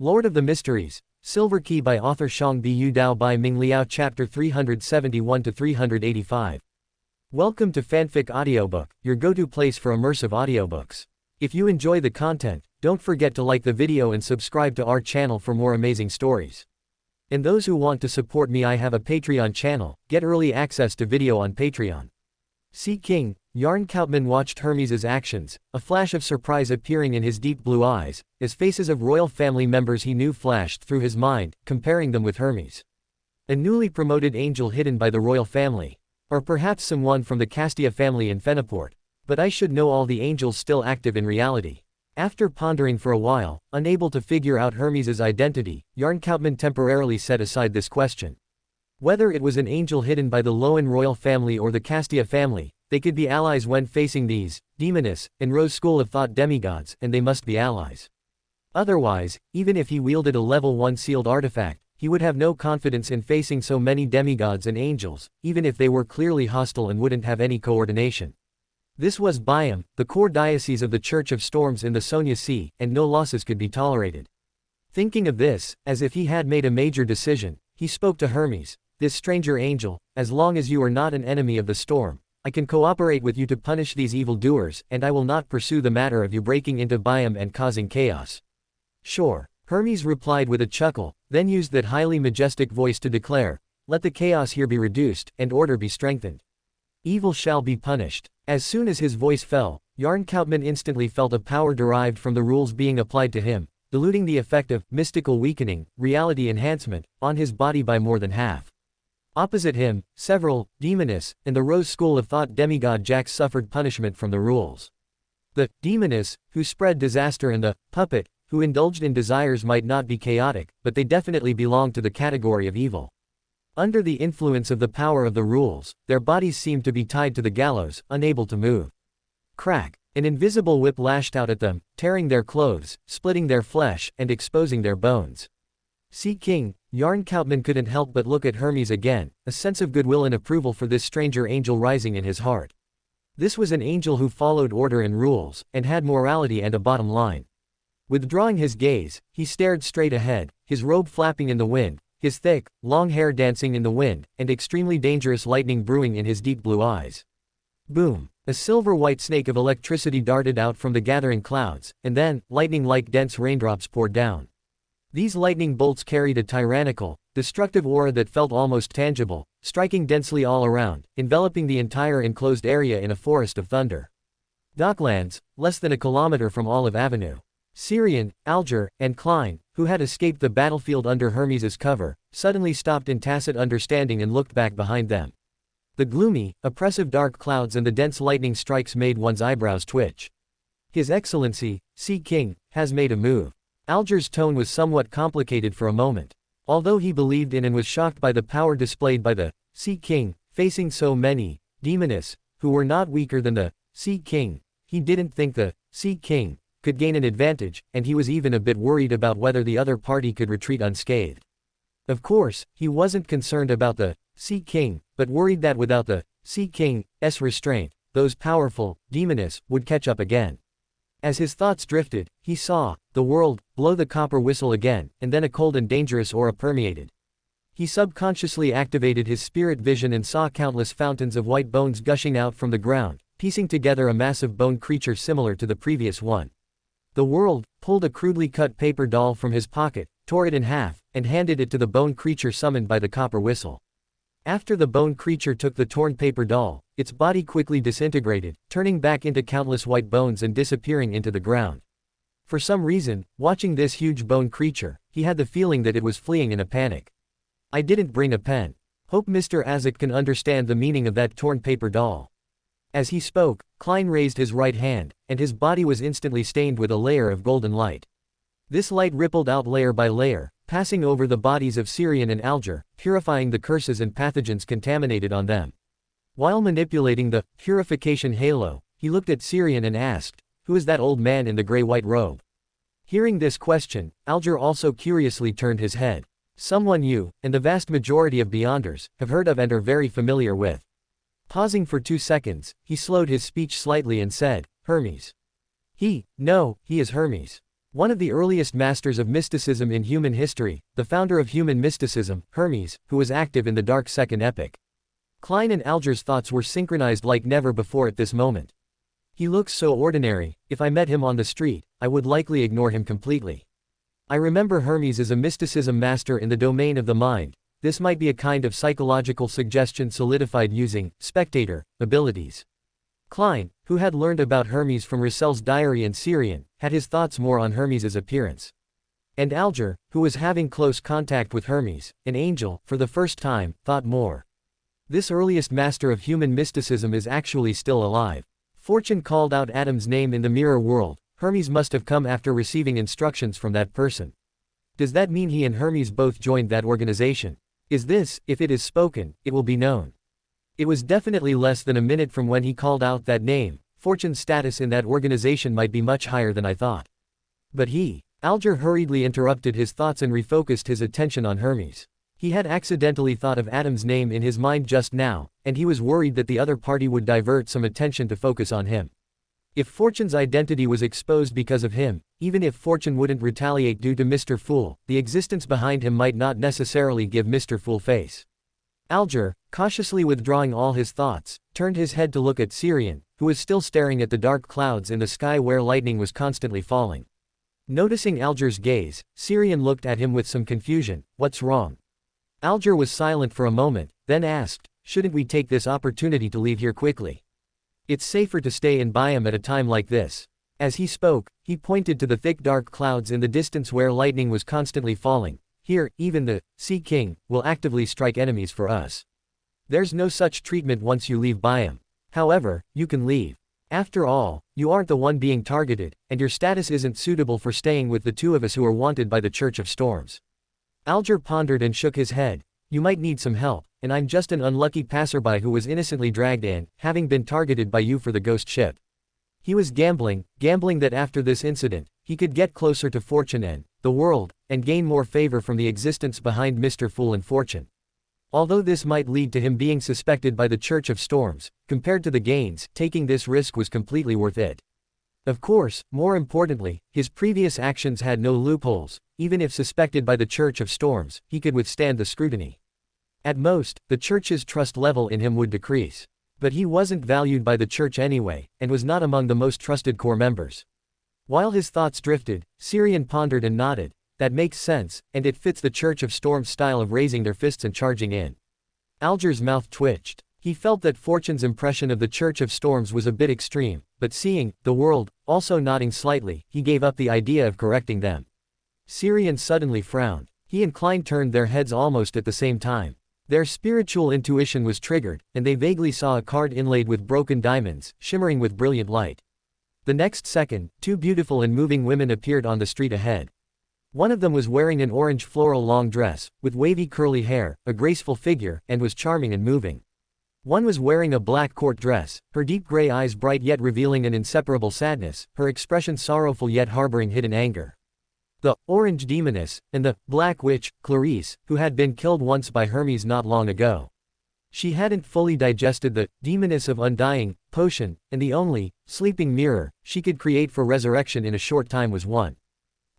Lord of the Mysteries, Silver Key by author Xiang Bu Dao by Ming Liao chapter 371-385. Welcome to Fanfic Audiobook, your go-to place for immersive audiobooks. If you enjoy the content, don't forget to like the video and subscribe to our channel for more amazing stories. And those who want to support me, I have a Patreon channel, get early access to video on Patreon. King, Yarn Koutman watched Hermes' actions, a flash of surprise appearing in his deep blue eyes, as faces of royal family members he knew flashed through his mind, comparing them with Hermes. A newly promoted angel hidden by the royal family. Or perhaps someone from the Castia family in Feniport. But I should know all the angels still active in reality. After pondering for a while, unable to figure out Hermes' identity, Yarn Koutman temporarily set aside this question. Whether it was an angel hidden by the Loan royal family or the Castia family, they could be allies when facing these, Demoness, and Rose school of thought demigods, and they must be allies. Otherwise, even if he wielded a level 1 sealed artifact, he would have no confidence in facing so many demigods and angels, even if they were clearly hostile and wouldn't have any coordination. This was Byam, the core diocese of the Church of Storms in the Sonia Sea, and no losses could be tolerated. Thinking of this, as if he had made a major decision, he spoke to Hermes. This stranger angel, as long as you are not an enemy of the storm, I can cooperate with you to punish these evildoers, and I will not pursue the matter of you breaking into Byam and causing chaos. Sure, Hermes replied with a chuckle, then used that highly majestic voice to declare, let the chaos here be reduced, and order be strengthened. Evil shall be punished. As soon as his voice fell, Yarn Koutman instantly felt a power derived from the rules being applied to him, diluting the effect of mystical weakening, reality enhancement, on his body by more than half. Opposite him, several, Demoness, and the Rose school of thought demigod Jax suffered punishment from the rules. The Demoness, who spread disaster, and the Puppet, who indulged in desires might not be chaotic, but they definitely belonged to the category of evil. Under the influence of the power of the rules, their bodies seemed to be tied to the gallows, unable to move. Crack! An invisible whip lashed out at them, tearing their clothes, splitting their flesh, and exposing their bones. King, Yarn Koutman couldn't help but look at Hermes again, a sense of goodwill and approval for this stranger angel rising in his heart. This was an angel who followed order and rules, and had morality and a bottom line. Withdrawing his gaze, he stared straight ahead, his robe flapping in the wind, his thick, long hair dancing in the wind, and extremely dangerous lightning brewing in his deep blue eyes. Boom! A silver-white snake of electricity darted out from the gathering clouds, and then, lightning-like dense raindrops poured down. These lightning bolts carried a tyrannical, destructive aura that felt almost tangible, striking densely all around, enveloping the entire enclosed area in a forest of thunder. Docklands, less than a kilometer from Olive Avenue. Syrian, Alger, and Klein, who had escaped the battlefield under Hermes' cover, suddenly stopped in tacit understanding and looked back behind them. The gloomy, oppressive dark clouds and the dense lightning strikes made one's eyebrows twitch. His Excellency, King, has made a move. Alger's tone was somewhat complicated for a moment. Although he believed in and was shocked by the power displayed by the King, facing so many Demoness, who were not weaker than the King, he didn't think the King could gain an advantage, and he was even a bit worried about whether the other party could retreat unscathed. Of course, he wasn't concerned about the King, but worried that without the King's restraint, those powerful Demoness would catch up again. As his thoughts drifted, he saw the world blow the copper whistle again, and then a cold and dangerous aura permeated. He subconsciously activated his spirit vision and saw countless fountains of white bones gushing out from the ground, piecing together a massive bone creature similar to the previous one. The world pulled a crudely cut paper doll from his pocket, tore it in half, and handed it to the bone creature summoned by the copper whistle. After the bone creature took the torn paper doll, its body quickly disintegrated, turning back into countless white bones and disappearing into the ground. For some reason, watching this huge bone creature, he had the feeling that it was fleeing in a panic. I didn't bring a pen. Hope Mr. Azek can understand the meaning of that torn paper doll. As he spoke, Klein raised his right hand, and his body was instantly stained with a layer of golden light. This light rippled out layer by layer, passing over the bodies of Syrian and Alger, purifying the curses and pathogens contaminated on them. While manipulating the purification halo, he looked at Syrian and asked, "Who is that old man in the gray-white robe?" Hearing this question, Alger also curiously turned his head. Someone you, and the vast majority of Beyonders, have heard of and are very familiar with. Pausing for 2 seconds, he slowed his speech slightly and said, Hermes. No, he is Hermes. One of the earliest masters of mysticism in human history, the founder of human mysticism, Hermes, who was active in the Dark Second Epoch. Klein and Alger's thoughts were synchronized like never before at this moment. He looks so ordinary, if I met him on the street, I would likely ignore him completely. I remember Hermes is a mysticism master in the domain of the mind. This might be a kind of psychological suggestion solidified using spectator abilities. Klein, who had learned about Hermes from Russell's diary and Syrian, had his thoughts more on Hermes's appearance. And Alger, who was having close contact with Hermes, an angel, for the first time, thought more. This earliest master of human mysticism is actually still alive. Fortune called out Adam's name in the mirror world. Hermes must have come after receiving instructions from that person. Does that mean he and Hermes both joined that organization? Is this, if it is spoken, it will be known. It was definitely less than a minute from when he called out that name. Fortune's status in that organization might be much higher than I thought. But Alger hurriedly interrupted his thoughts and refocused his attention on Hermes. He had accidentally thought of Adam's name in his mind just now, and he was worried that the other party would divert some attention to focus on him. If Fortune's identity was exposed because of him, even if Fortune wouldn't retaliate due to Mr. Fool, the existence behind him might not necessarily give Mr. Fool face. Alger, cautiously withdrawing all his thoughts, turned his head to look at Syrian, who was still staring at the dark clouds in the sky where lightning was constantly falling. Noticing Alger's gaze, Syrian looked at him with some confusion. What's wrong? Alger was silent for a moment, then asked, shouldn't we take this opportunity to leave here quickly? It's safer to stay in Biome at a time like this. As he spoke, he pointed to the thick dark clouds in the distance where lightning was constantly falling. Here, even the Sea King will actively strike enemies for us. There's no such treatment once you leave Biome. However, you can leave. After all, you aren't the one being targeted, and your status isn't suitable for staying with the two of us who are wanted by the Church of Storms. Alger pondered and shook his head. You might need some help, and I'm just an unlucky passerby who was innocently dragged in, having been targeted by you for the ghost ship. He was gambling that after this incident, he could get closer to Fortune and the world, and gain more favor from the existence behind Mr. Fool and Fortune. Although this might lead to him being suspected by the Church of Storms, compared to the gains, taking this risk was completely worth it. Of course, more importantly, his previous actions had no loopholes. Even if suspected by the Church of Storms, he could withstand the scrutiny. At most, the Church's trust level in him would decrease. But he wasn't valued by the Church anyway, and was not among the most trusted core members. While his thoughts drifted, Syrian pondered and nodded. That makes sense, and it fits the Church of Storms' style of raising their fists and charging in. Alger's mouth twitched. He felt that Fortune's impression of the Church of Storms was a bit extreme, but seeing the world, also nodding slightly, he gave up the idea of correcting them. Syrian suddenly frowned. He and Klein turned their heads almost at the same time. Their spiritual intuition was triggered, and they vaguely saw a card inlaid with broken diamonds, shimmering with brilliant light. The next second, two beautiful and moving women appeared on the street ahead. One of them was wearing an orange floral long dress, with wavy curly hair, a graceful figure, and was charming and moving. One was wearing a black court dress, her deep gray eyes bright yet revealing an inseparable sadness, her expression sorrowful yet harboring hidden anger. The orange demoness, and the black witch, Clarice, who had been killed once by Hermes not long ago. She hadn't fully digested the demoness of undying potion, and the only sleeping mirror she could create for resurrection in a short time was one.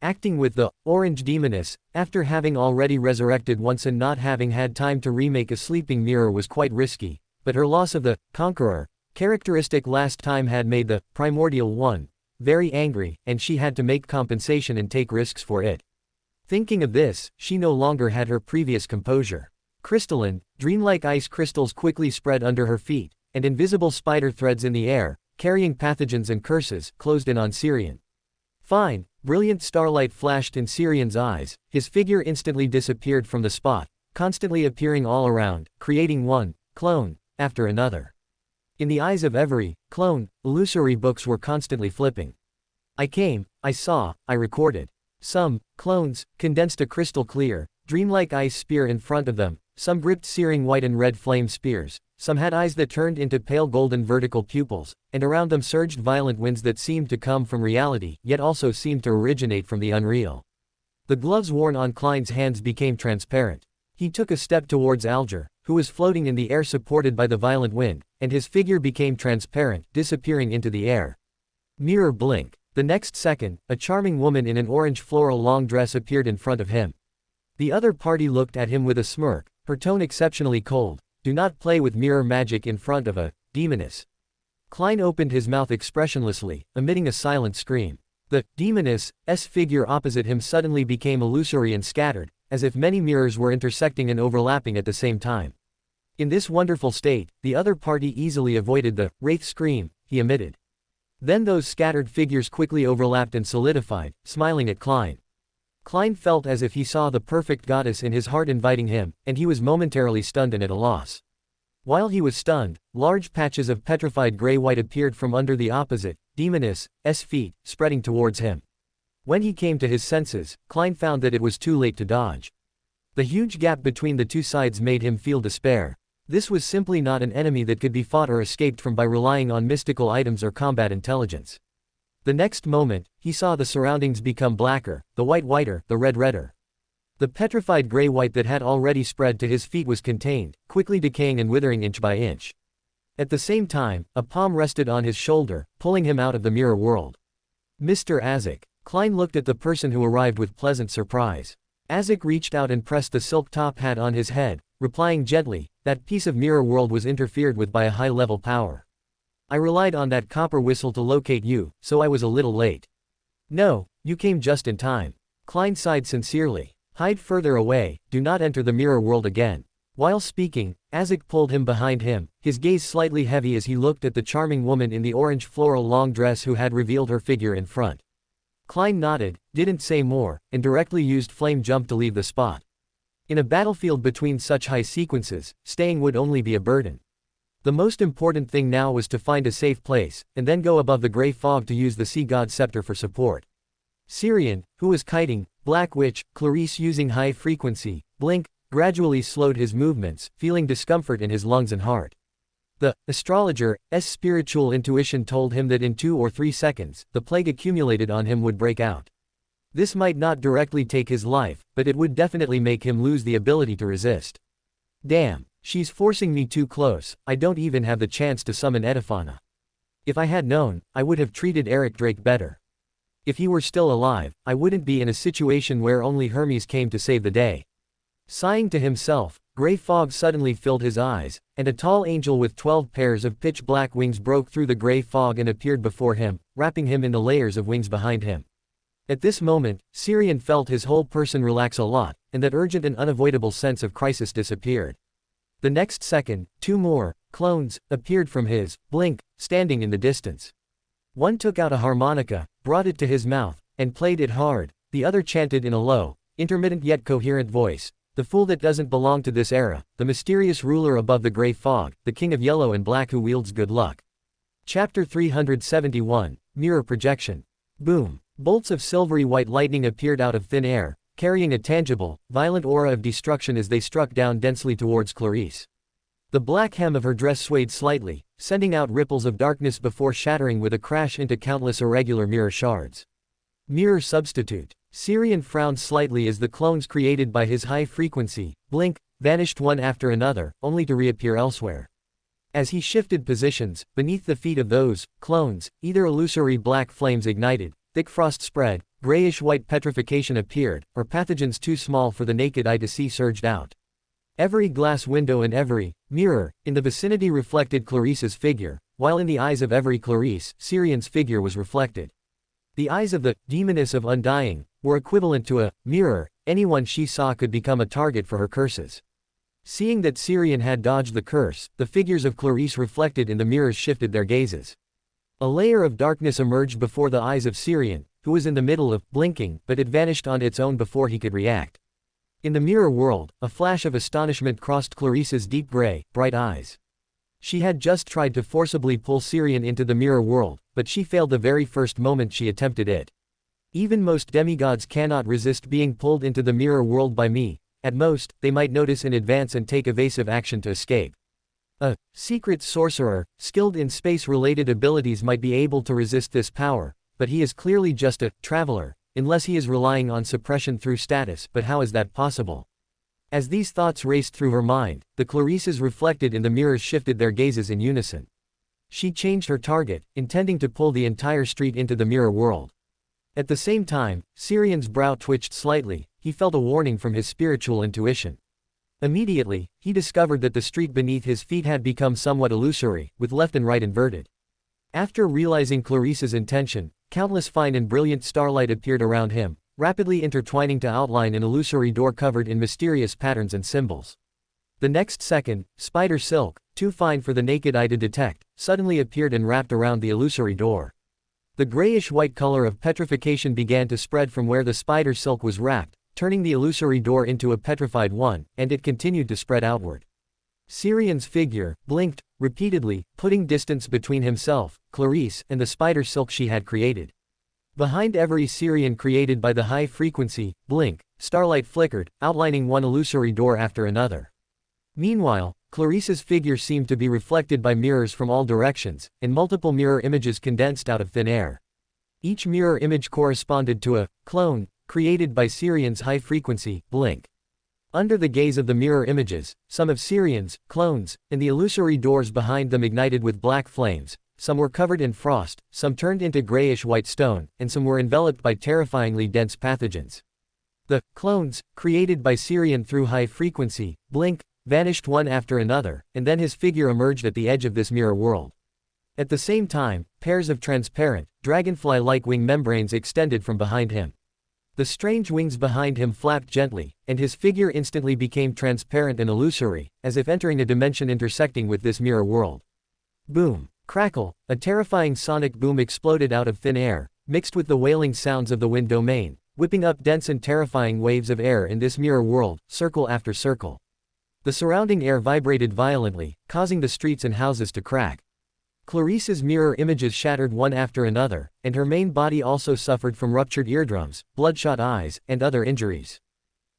Acting with the orange demoness, after having already resurrected once and not having had time to remake a sleeping mirror was quite risky, but her loss of the conqueror characteristic last time had made the primordial one very angry, and she had to make compensation and take risks for it. Thinking of this, she no longer had her previous composure. Crystalline, dreamlike ice crystals quickly spread under her feet, and invisible spider threads in the air, carrying pathogens and curses, closed in on Syrian. Fine, brilliant starlight flashed in Syrian's eyes, his figure instantly disappeared from the spot, constantly appearing all around, creating one clone after another. In the eyes of every clone, illusory books were constantly flipping. I came, I saw, I recorded. Some clones condensed a crystal clear, dreamlike ice spear in front of them, some gripped searing white and red flame spears, some had eyes that turned into pale golden vertical pupils, and around them surged violent winds that seemed to come from reality, yet also seemed to originate from the unreal. The gloves worn on Klein's hands became transparent. He took a step towards Alger, who was floating in the air supported by the violent wind, and his figure became transparent, disappearing into the air. Mirror blink. The next second, a charming woman in an orange floral long dress appeared in front of him. The other party looked at him with a smirk, her tone exceptionally cold. Do not play with mirror magic in front of a demoness. Klein opened his mouth expressionlessly, emitting a silent scream. The demoness's figure opposite him suddenly became illusory and scattered, as if many mirrors were intersecting and overlapping at the same time. In this wonderful state, the other party easily avoided the wraith scream he emitted. Then those scattered figures quickly overlapped and solidified, smiling at Klein. Klein felt as if he saw the perfect goddess in his heart inviting him, and he was momentarily stunned and at a loss. While he was stunned, large patches of petrified gray-white appeared from under the opposite demoness's feet, spreading towards him. When he came to his senses, Klein found that it was too late to dodge. The huge gap between the two sides made him feel despair. This was simply not an enemy that could be fought or escaped from by relying on mystical items or combat intelligence. The next moment, he saw the surroundings become blacker, the white whiter, the red redder. The petrified gray-white that had already spread to his feet was contained, quickly decaying and withering inch by inch. At the same time, a palm rested on his shoulder, pulling him out of the mirror world. Mr. Azek. Klein looked at the person who arrived with pleasant surprise. Azek reached out and pressed the silk top hat on his head, replying gently, that piece of mirror world was interfered with by a high-level power. I relied on that copper whistle to locate you, so I was a little late. No, you came just in time. Klein sighed sincerely. Hide further away, do not enter the mirror world again. While speaking, Azek pulled him behind him, his gaze slightly heavy as he looked at the charming woman in the orange floral long dress who had revealed her figure in front. Klein nodded, didn't say more, and directly used flame jump to leave the spot. In a battlefield between such high sequences, staying would only be a burden. The most important thing now was to find a safe place, and then go above the gray fog to use the sea god scepter for support. Syrian, who was kiting, Black Witch, Clarice using high frequency, blink, gradually slowed his movements, feeling discomfort in his lungs and heart. The astrologer's spiritual intuition told him that in 2 or 3 seconds, the plague accumulated on him would break out. This might not directly take his life, but it would definitely make him lose the ability to resist. Damn, she's forcing me too close, I don't even have the chance to summon Edifana. If I had known, I would have treated Eric Drake better. If he were still alive, I wouldn't be in a situation where only Hermes came to save the day. Sighing to himself, gray fog suddenly filled his eyes, and a tall angel with 12 pairs of pitch-black wings broke through the gray fog and appeared before him, wrapping him in the layers of wings behind him. At this moment, Syrian felt his whole person relax a lot, and that urgent and unavoidable sense of crisis disappeared. The next second, 2 more clones appeared from his blink, standing in the distance. One took out a harmonica, brought it to his mouth, and played it hard. The other chanted in a low, intermittent yet coherent voice, "The fool that doesn't belong to this era, the mysterious ruler above the gray fog, the king of yellow and black who wields good luck." Chapter 371, Mirror Projection. Boom. Bolts of silvery white lightning appeared out of thin air, carrying a tangible, violent aura of destruction as they struck down densely towards Clarice. The black hem of her dress swayed slightly, sending out ripples of darkness before shattering with a crash into countless irregular mirror shards. Mirror Substitute. Syrian frowned slightly as the clones created by his high-frequency blink vanished one after another, only to reappear elsewhere. As he shifted positions, beneath the feet of those clones, either illusory black flames ignited, thick frost spread, grayish-white petrification appeared, or pathogens too small for the naked eye to see surged out. Every glass window and every mirror in the vicinity reflected Clarice's figure, while in the eyes of every Clarice, Syrian's figure was reflected. The eyes of the demoness of Undying were equivalent to a mirror. Anyone she saw could become a target for her curses. Seeing that Syrian had dodged the curse, the figures of Clarice reflected in the mirrors shifted their gazes. A layer of darkness emerged before the eyes of Syrian, who was in the middle of blinking, but it vanished on its own before he could react. In the mirror world, a flash of astonishment crossed Clarice's deep gray, bright eyes. She had just tried to forcibly pull Syrian into the mirror world, but she failed the very first moment she attempted it. Even most demigods cannot resist being pulled into the mirror world by me. At most, they might notice in advance and take evasive action to escape. A secret sorcerer, skilled in space-related abilities might be able to resist this power, but he is clearly just a traveler, unless he is relying on suppression through status. But how is that possible? As these thoughts raced through her mind, the Clarices reflected in the mirrors shifted their gazes in unison. She changed her target, intending to pull the entire street into the mirror world. At the same time, Syrian's brow twitched slightly. He felt a warning from his spiritual intuition. Immediately, he discovered that the street beneath his feet had become somewhat illusory, with left and right inverted. After realizing Clarice's intention, countless fine and brilliant starlight appeared around him, rapidly intertwining to outline an illusory door covered in mysterious patterns and symbols. The next second, spider silk, too fine for the naked eye to detect, suddenly appeared and wrapped around the illusory door. The grayish-white color of petrification began to spread from where the spider silk was wrapped, turning the illusory door into a petrified one, and it continued to spread outward. Syrian's figure blinked repeatedly, putting distance between himself, Clarice, and the spider silk she had created. Behind every Syrian created by the high-frequency blink, starlight flickered, outlining one illusory door after another. Meanwhile, Clarice's figure seemed to be reflected by mirrors from all directions, and multiple mirror images condensed out of thin air. Each mirror image corresponded to a clone created by Syrian's high-frequency blink. Under the gaze of the mirror images, some of Syrian's clones, and the illusory doors behind them ignited with black flames. Some were covered in frost, some turned into grayish-white stone, and some were enveloped by terrifyingly dense pathogens. The clones, created by Syrian through high-frequency blink, vanished one after another, and then his figure emerged at the edge of this mirror world. At the same time, pairs of transparent, dragonfly-like wing membranes extended from behind him. The strange wings behind him flapped gently, and his figure instantly became transparent and illusory, as if entering a dimension intersecting with this mirror world. Boom! Crackle! A terrifying sonic boom exploded out of thin air, mixed with the wailing sounds of the wind domain, whipping up dense and terrifying waves of air in this mirror world, circle after circle. The surrounding air vibrated violently, causing the streets and houses to crack. Clarice's mirror images shattered one after another, and her main body also suffered from ruptured eardrums, bloodshot eyes, and other injuries.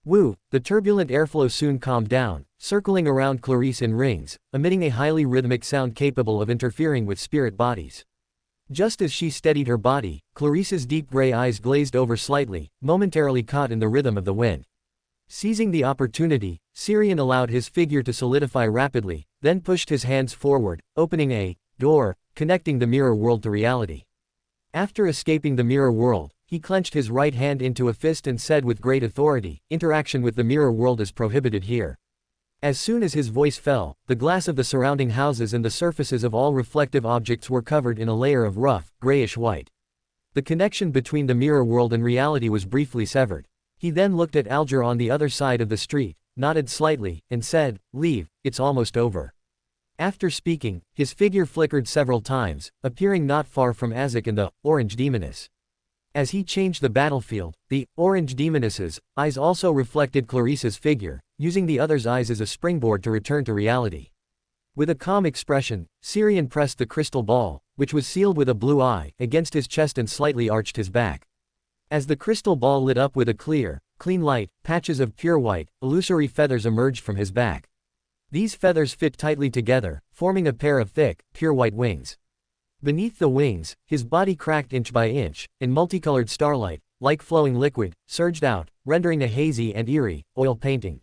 Woo! The turbulent airflow soon calmed down, circling around Clarice in rings, emitting a highly rhythmic sound capable of interfering with spirit bodies. Just as she steadied her body, Clarice's deep gray eyes glazed over slightly, momentarily caught in the rhythm of the wind. Seizing the opportunity, Syrian allowed his figure to solidify rapidly, then pushed his hands forward, opening a door, connecting the mirror world to reality. After escaping the mirror world, he clenched his right hand into a fist and said with great authority, "Interaction with the mirror world is prohibited here." As soon as his voice fell, the glass of the surrounding houses and the surfaces of all reflective objects were covered in a layer of rough, grayish-white. The connection between the mirror world and reality was briefly severed. He then looked at Alger on the other side of the street, nodded slightly, and said, "Leave, it's almost over." After speaking, his figure flickered several times, appearing not far from Azek and the Orange Demoness. As he changed the battlefield, the Orange Demoness's eyes also reflected Clarice's figure, using the other's eyes as a springboard to return to reality. With a calm expression, Syrian pressed the crystal ball, which was sealed with a blue eye, against his chest and slightly arched his back. As the crystal ball lit up with a clear, clean light, patches of pure white, illusory feathers emerged from his back. These feathers fit tightly together, forming a pair of thick, pure white wings. Beneath the wings, his body cracked inch by inch, and multicolored starlight, like flowing liquid, surged out, rendering a hazy and eerie oil painting.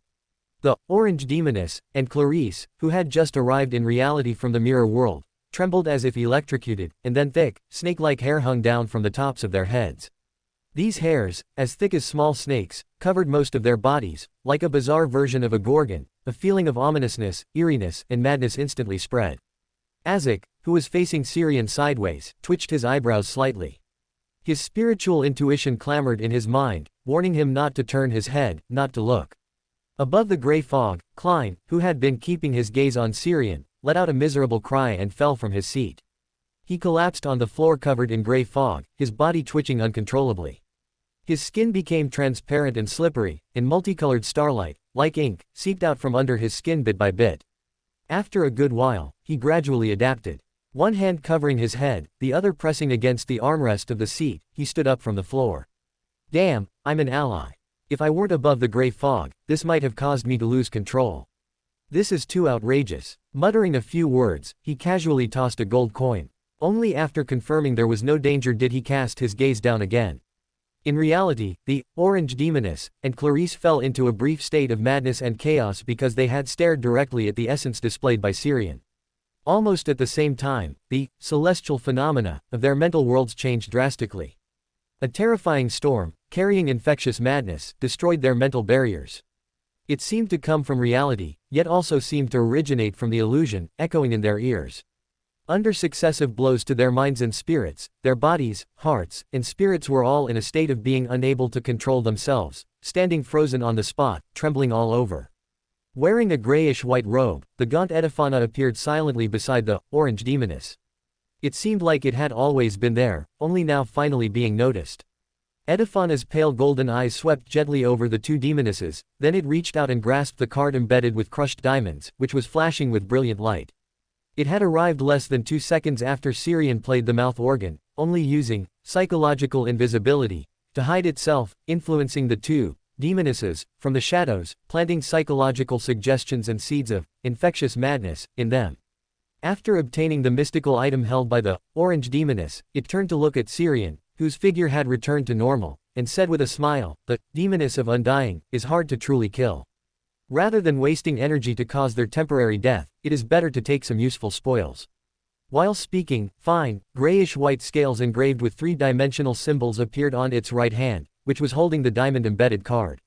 The Orange Demoness and Clarice, who had just arrived in reality from the mirror world, trembled as if electrocuted, and then thick, snake-like hair hung down from the tops of their heads. These hairs, as thick as small snakes, covered most of their bodies, like a bizarre version of a gorgon. A feeling of ominousness, eeriness, and madness instantly spread. Azek, who was facing Syrian sideways, twitched his eyebrows slightly. His spiritual intuition clamored in his mind, warning him not to turn his head, not to look. Above the gray fog, Klein, who had been keeping his gaze on Syrian, let out a miserable cry and fell from his seat. He collapsed on the floor covered in gray fog, his body twitching uncontrollably. His skin became transparent and slippery, and multicolored starlight, like ink, seeped out from under his skin bit by bit. After a good while, he gradually adapted. One hand covering his head, the other pressing against the armrest of the seat, he stood up from the floor. "Damn, I'm an ally. If I weren't above the gray fog, this might have caused me to lose control. This is too outrageous." Muttering a few words, he casually tossed a gold coin. Only after confirming there was no danger did he cast his gaze down again. In reality, the Orange Demoness and Clarice fell into a brief state of madness and chaos because they had stared directly at the essence displayed by Syrian. Almost at the same time, the celestial phenomena of their mental worlds changed drastically. A terrifying storm, carrying infectious madness, destroyed their mental barriers. It seemed to come from reality, yet also seemed to originate from the illusion, echoing in their ears. Under successive blows to their minds and spirits, their bodies, hearts, and spirits were all in a state of being unable to control themselves, standing frozen on the spot, trembling all over. Wearing a grayish-white robe, the gaunt Edifana appeared silently beside the orange demoness. It seemed like it had always been there, only now finally being noticed. Edifana's pale golden eyes swept gently over the two demonesses, then it reached out and grasped the card embedded with crushed diamonds, which was flashing with brilliant light. It had arrived less than 2 seconds after Syrian played the mouth organ, only using psychological invisibility to hide itself, influencing the two demonesses from the shadows, planting psychological suggestions and seeds of infectious madness in them. After obtaining the mystical item held by the orange demoness, it turned to look at Syrian, whose figure had returned to normal, and said with a smile, "The demoness of undying is hard to truly kill. Rather than wasting energy to cause their temporary death, it is better to take some useful spoils." While speaking, fine, grayish-white scales engraved with 3-dimensional symbols appeared on its right hand, which was holding the diamond-embedded card.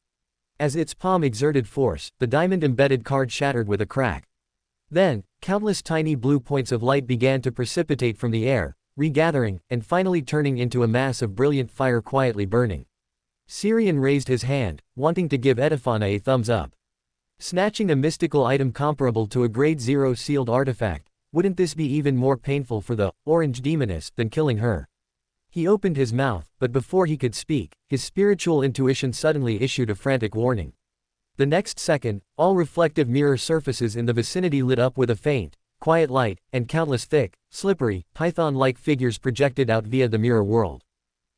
As its palm exerted force, the diamond-embedded card shattered with a crack. Then, countless tiny blue points of light began to precipitate from the air, regathering, and finally turning into a mass of brilliant fire quietly burning. Syrian raised his hand, wanting to give Edifana a thumbs up. Snatching a mystical item comparable to a Grade 0 sealed artifact, wouldn't this be even more painful for the orange demoness than killing her? He opened his mouth, but before he could speak, his spiritual intuition suddenly issued a frantic warning. The next second, all reflective mirror surfaces in the vicinity lit up with a faint, quiet light, and countless thick, slippery, python-like figures projected out via the mirror world.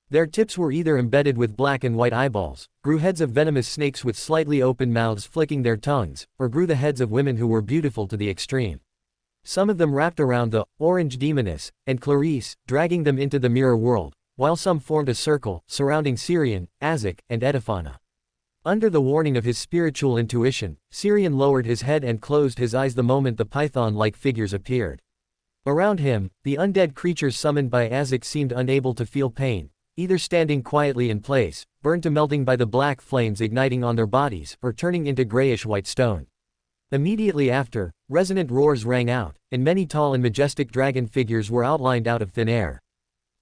Their tips were either embedded with black and white eyeballs, grew heads of venomous snakes with slightly open mouths flicking their tongues, or grew the heads of women who were beautiful to the extreme. Some of them wrapped around the orange demoness and Clarice, dragging them into the mirror world, while some formed a circle, surrounding Syrian, Azek, and Edifana. Under the warning of his spiritual intuition, Syrian lowered his head and closed his eyes the moment the python-like figures appeared. Around him, the undead creatures summoned by Azek seemed unable to feel pain, either standing quietly in place, burned to melting by the black flames igniting on their bodies, or turning into grayish-white stone. Immediately after, resonant roars rang out, and many tall and majestic dragon figures were outlined out of thin air.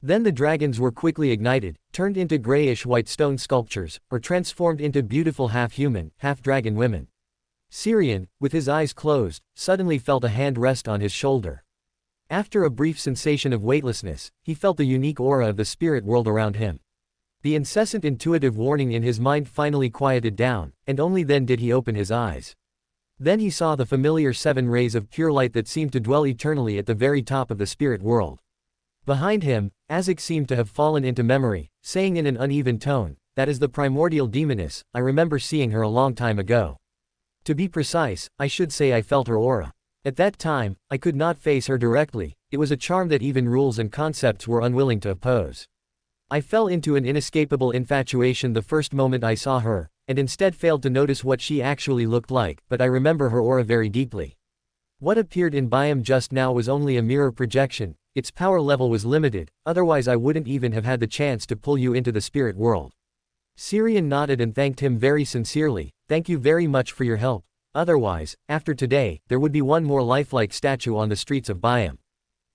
Then the dragons were quickly ignited, turned into grayish-white stone sculptures, or transformed into beautiful half-human, half-dragon women. Syrian, with his eyes closed, suddenly felt a hand rest on his shoulder. After a brief sensation of weightlessness, he felt the unique aura of the spirit world around him. The incessant intuitive warning in his mind finally quieted down, and only then did he open his eyes. Then he saw the familiar 7 rays of pure light that seemed to dwell eternally at the very top of the spirit world. Behind him, Azek seemed to have fallen into memory, saying in an uneven tone, "That is the primordial demoness, I remember seeing her a long time ago. To be precise, I should say I felt her aura. At that time, I could not face her directly, it was a charm that even rules and concepts were unwilling to oppose. I fell into an inescapable infatuation the first moment I saw her, and instead failed to notice what she actually looked like, but I remember her aura very deeply. What appeared in Biome just now was only a mirror projection, its power level was limited, otherwise I wouldn't even have had the chance to pull you into the spirit world." Syrian nodded and thanked him very sincerely, "Thank you very much for your help. Otherwise, after today, there would be one more lifelike statue on the streets of Biome."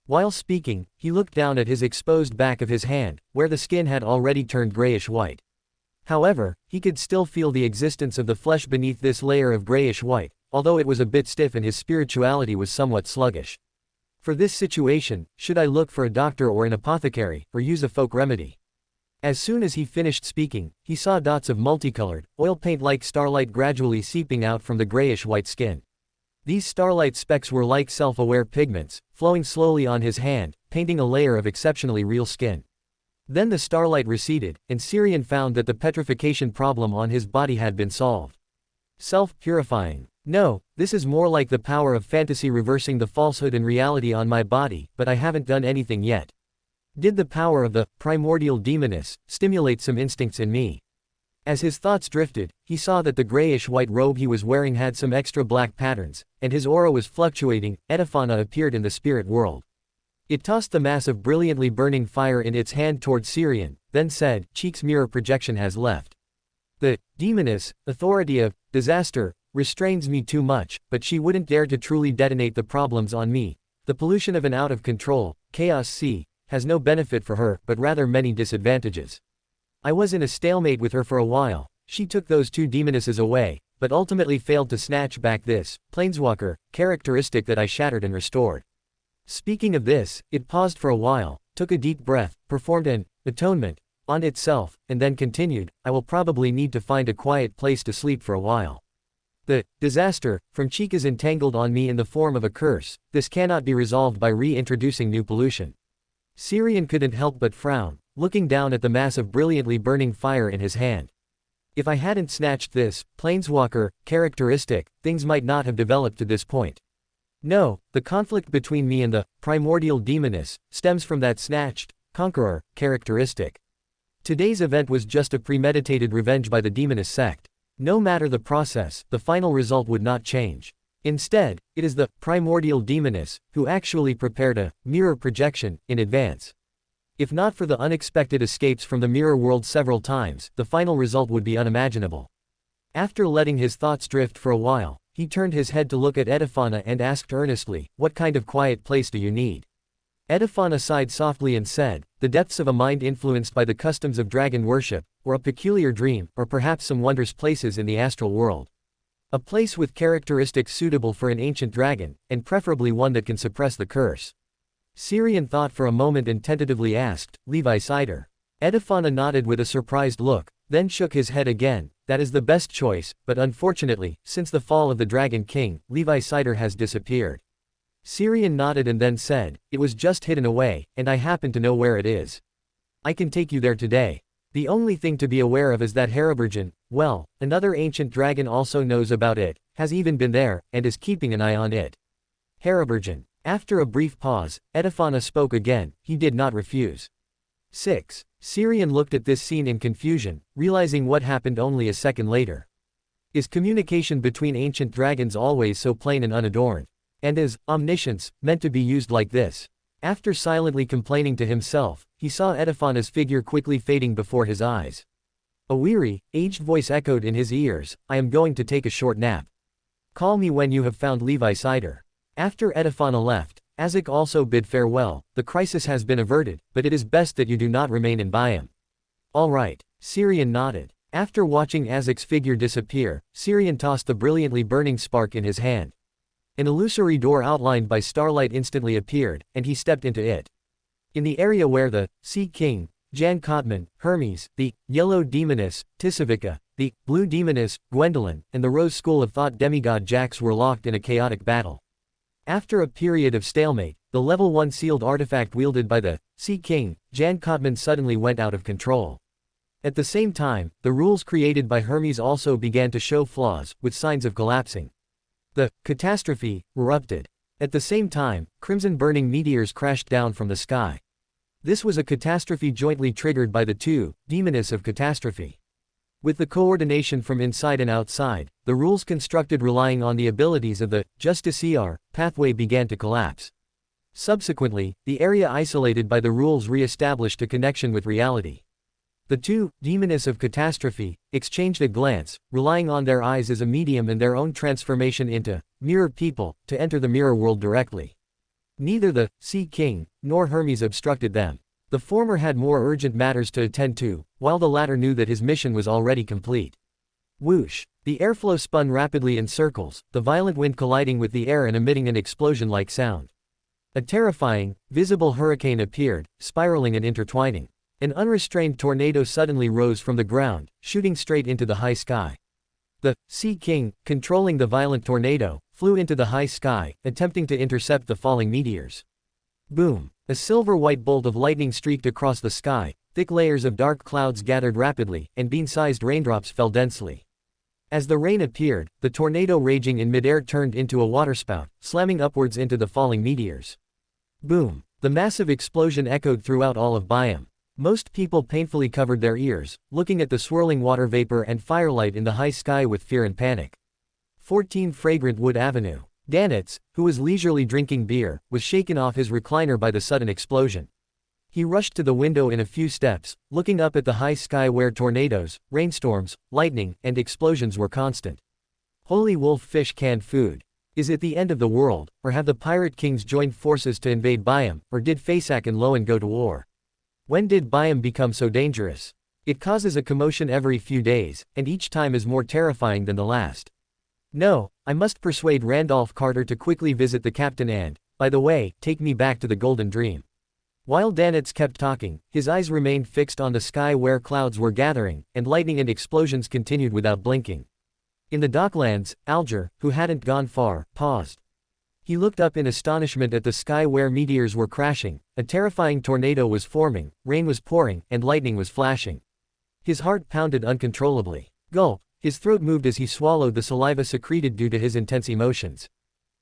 While speaking, he looked down at his exposed back of his hand, where the skin had already turned grayish-white. However, he could still feel the existence of the flesh beneath this layer of grayish-white, although it was a bit stiff and his spirituality was somewhat sluggish. For this situation, should I look for a doctor or an apothecary, or use a folk remedy? As soon as he finished speaking, he saw dots of multicolored, oil paint-like starlight gradually seeping out from the grayish-white skin. These starlight specks were like self-aware pigments, flowing slowly on his hand, painting a layer of exceptionally real skin. Then the starlight receded, and Syrian found that the petrification problem on his body had been solved. Self-purifying. No, this is more like the power of fantasy reversing the falsehood and reality on my body, but I haven't done anything yet. Did the power of the primordial demoness stimulate some instincts in me? As his thoughts drifted, he saw that the grayish-white robe he was wearing had some extra black patterns, and his aura was fluctuating. Edifana appeared in the spirit world. It tossed the mass of brilliantly burning fire in its hand toward Syrian, then said, Cheek's mirror projection has left. The demoness, authority of disaster, restrains me too much, but she wouldn't dare to truly detonate the problems on me. The pollution of an out-of-control, chaos sea, has no benefit for her, but rather many disadvantages. I was in a stalemate with her for a while. She took those two demonesses away, but ultimately failed to snatch back this planeswalker characteristic that I shattered and restored. Speaking of this, it paused for a while, took a deep breath, performed an atonement on itself, and then continued, I will probably need to find a quiet place to sleep for a while. The disaster from Cheek is entangled on me in the form of a curse. This cannot be resolved by reintroducing new pollution. Syrian couldn't help but frown, looking down at the mass of brilliantly burning fire in his hand. If I hadn't snatched this planeswalker characteristic, things might not have developed to this point. No, the conflict between me and the primordial demoness stems from that snatched conqueror characteristic. Today's event was just a premeditated revenge by the demoness sect. No matter the process, the final result would not change. Instead, it is the primordial demoness who actually prepared a mirror projection in advance. If not for the unexpected escapes from the mirror world several times, the final result would be unimaginable. After letting his thoughts drift for a while, he turned his head to look at Edifana and asked earnestly, what kind of quiet place do you need? Edifana sighed softly and said, the depths of a mind influenced by the customs of dragon worship, or a peculiar dream, or perhaps some wondrous places in the astral world. A place with characteristics suitable for an ancient dragon, and preferably one that can suppress the curse. Syrian thought for a moment and tentatively asked, Levi Cider. Edifana nodded with a surprised look, then shook his head again, that is the best choice, but unfortunately, since the fall of the Dragon King, Levi Cider has disappeared. Syrian nodded and then said, it was just hidden away, and I happen to know where it is. I can take you there today. The only thing to be aware of is that Harabergen, well, another ancient dragon also knows about it, has even been there, and is keeping an eye on it. Harabergen. After a brief pause, Edifana spoke again, he did not refuse. 6. Syrian looked at this scene in confusion, realizing what happened only a second later. Is communication between ancient dragons always so plain and unadorned? And is omniscience meant to be used like this? After silently complaining to himself, he saw Edifana's figure quickly fading before his eyes. A weary, aged voice echoed in his ears, I am going to take a short nap. Call me when you have found Levi Cider. After Edifana left, Azek also bid farewell, the crisis has been averted, but it is best that you do not remain in Byam. All right, Syrian nodded. After watching Azek's figure disappear, Syrian tossed the brilliantly burning spark in his hand. An illusory door outlined by starlight instantly appeared, and he stepped into it. In the area where the Sea King, Jan Kotman, Hermes, the Yellow Demoness, Tisavika, the Blue Demoness, Gwendolyn, and the Rose School of Thought demigod Jax were locked in a chaotic battle. After a period of stalemate, the level 1 sealed artifact wielded by the Sea King, Jan Kotman suddenly went out of control. At the same time, the rules created by Hermes also began to show flaws, with signs of collapsing. The catastrophe erupted. At the same time, crimson burning meteors crashed down from the sky. This was a catastrophe jointly triggered by the two demoness of catastrophe. With the coordination from inside and outside, the rules constructed relying on the abilities of the Justiciar pathway began to collapse. Subsequently, the area isolated by the rules re-established a connection with reality. The two demoness of catastrophe exchanged a glance, relying on their eyes as a medium and their own transformation into mirror people to enter the mirror world directly. Neither the Sea King nor Hermes obstructed them. The former had more urgent matters to attend to, while the latter knew that his mission was already complete. Whoosh! The airflow spun rapidly in circles, the violent wind colliding with the air and emitting an explosion-like sound. A terrifying, visible hurricane appeared, spiraling and intertwining. An unrestrained tornado suddenly rose from the ground, shooting straight into the high sky. The Sea King, controlling the violent tornado, flew into the high sky, attempting to intercept the falling meteors. Boom! A silver-white bolt of lightning streaked across the sky, thick layers of dark clouds gathered rapidly, and bean-sized raindrops fell densely. As the rain appeared, the tornado raging in midair turned into a waterspout, slamming upwards into the falling meteors. Boom! The massive explosion echoed throughout all of Byam. Most people painfully covered their ears, looking at the swirling water vapor and firelight in the high sky with fear and panic. 14 Fragrant Wood Avenue. Danitz, who was leisurely drinking beer, was shaken off his recliner by the sudden explosion. He rushed to the window in a few steps, looking up at the high sky where tornadoes, rainstorms, lightning, and explosions were constant. Holy wolf fish canned food. Is it the end of the world, or have the pirate kings joined forces to invade Byam, or did Fasak and Loan go to war? When did Byam become so dangerous? It causes a commotion every few days, and each time is more terrifying than the last. No, I must persuade Randolph Carter to quickly visit the captain and, by the way, take me back to the Golden Dream. While Danitz kept talking, his eyes remained fixed on the sky where clouds were gathering, and lightning and explosions continued without blinking. In the docklands, Alger, who hadn't gone far, paused. He looked up in astonishment at the sky where meteors were crashing, a terrifying tornado was forming, rain was pouring, and lightning was flashing. His heart pounded uncontrollably. Gulp, his throat moved as he swallowed the saliva secreted due to his intense emotions.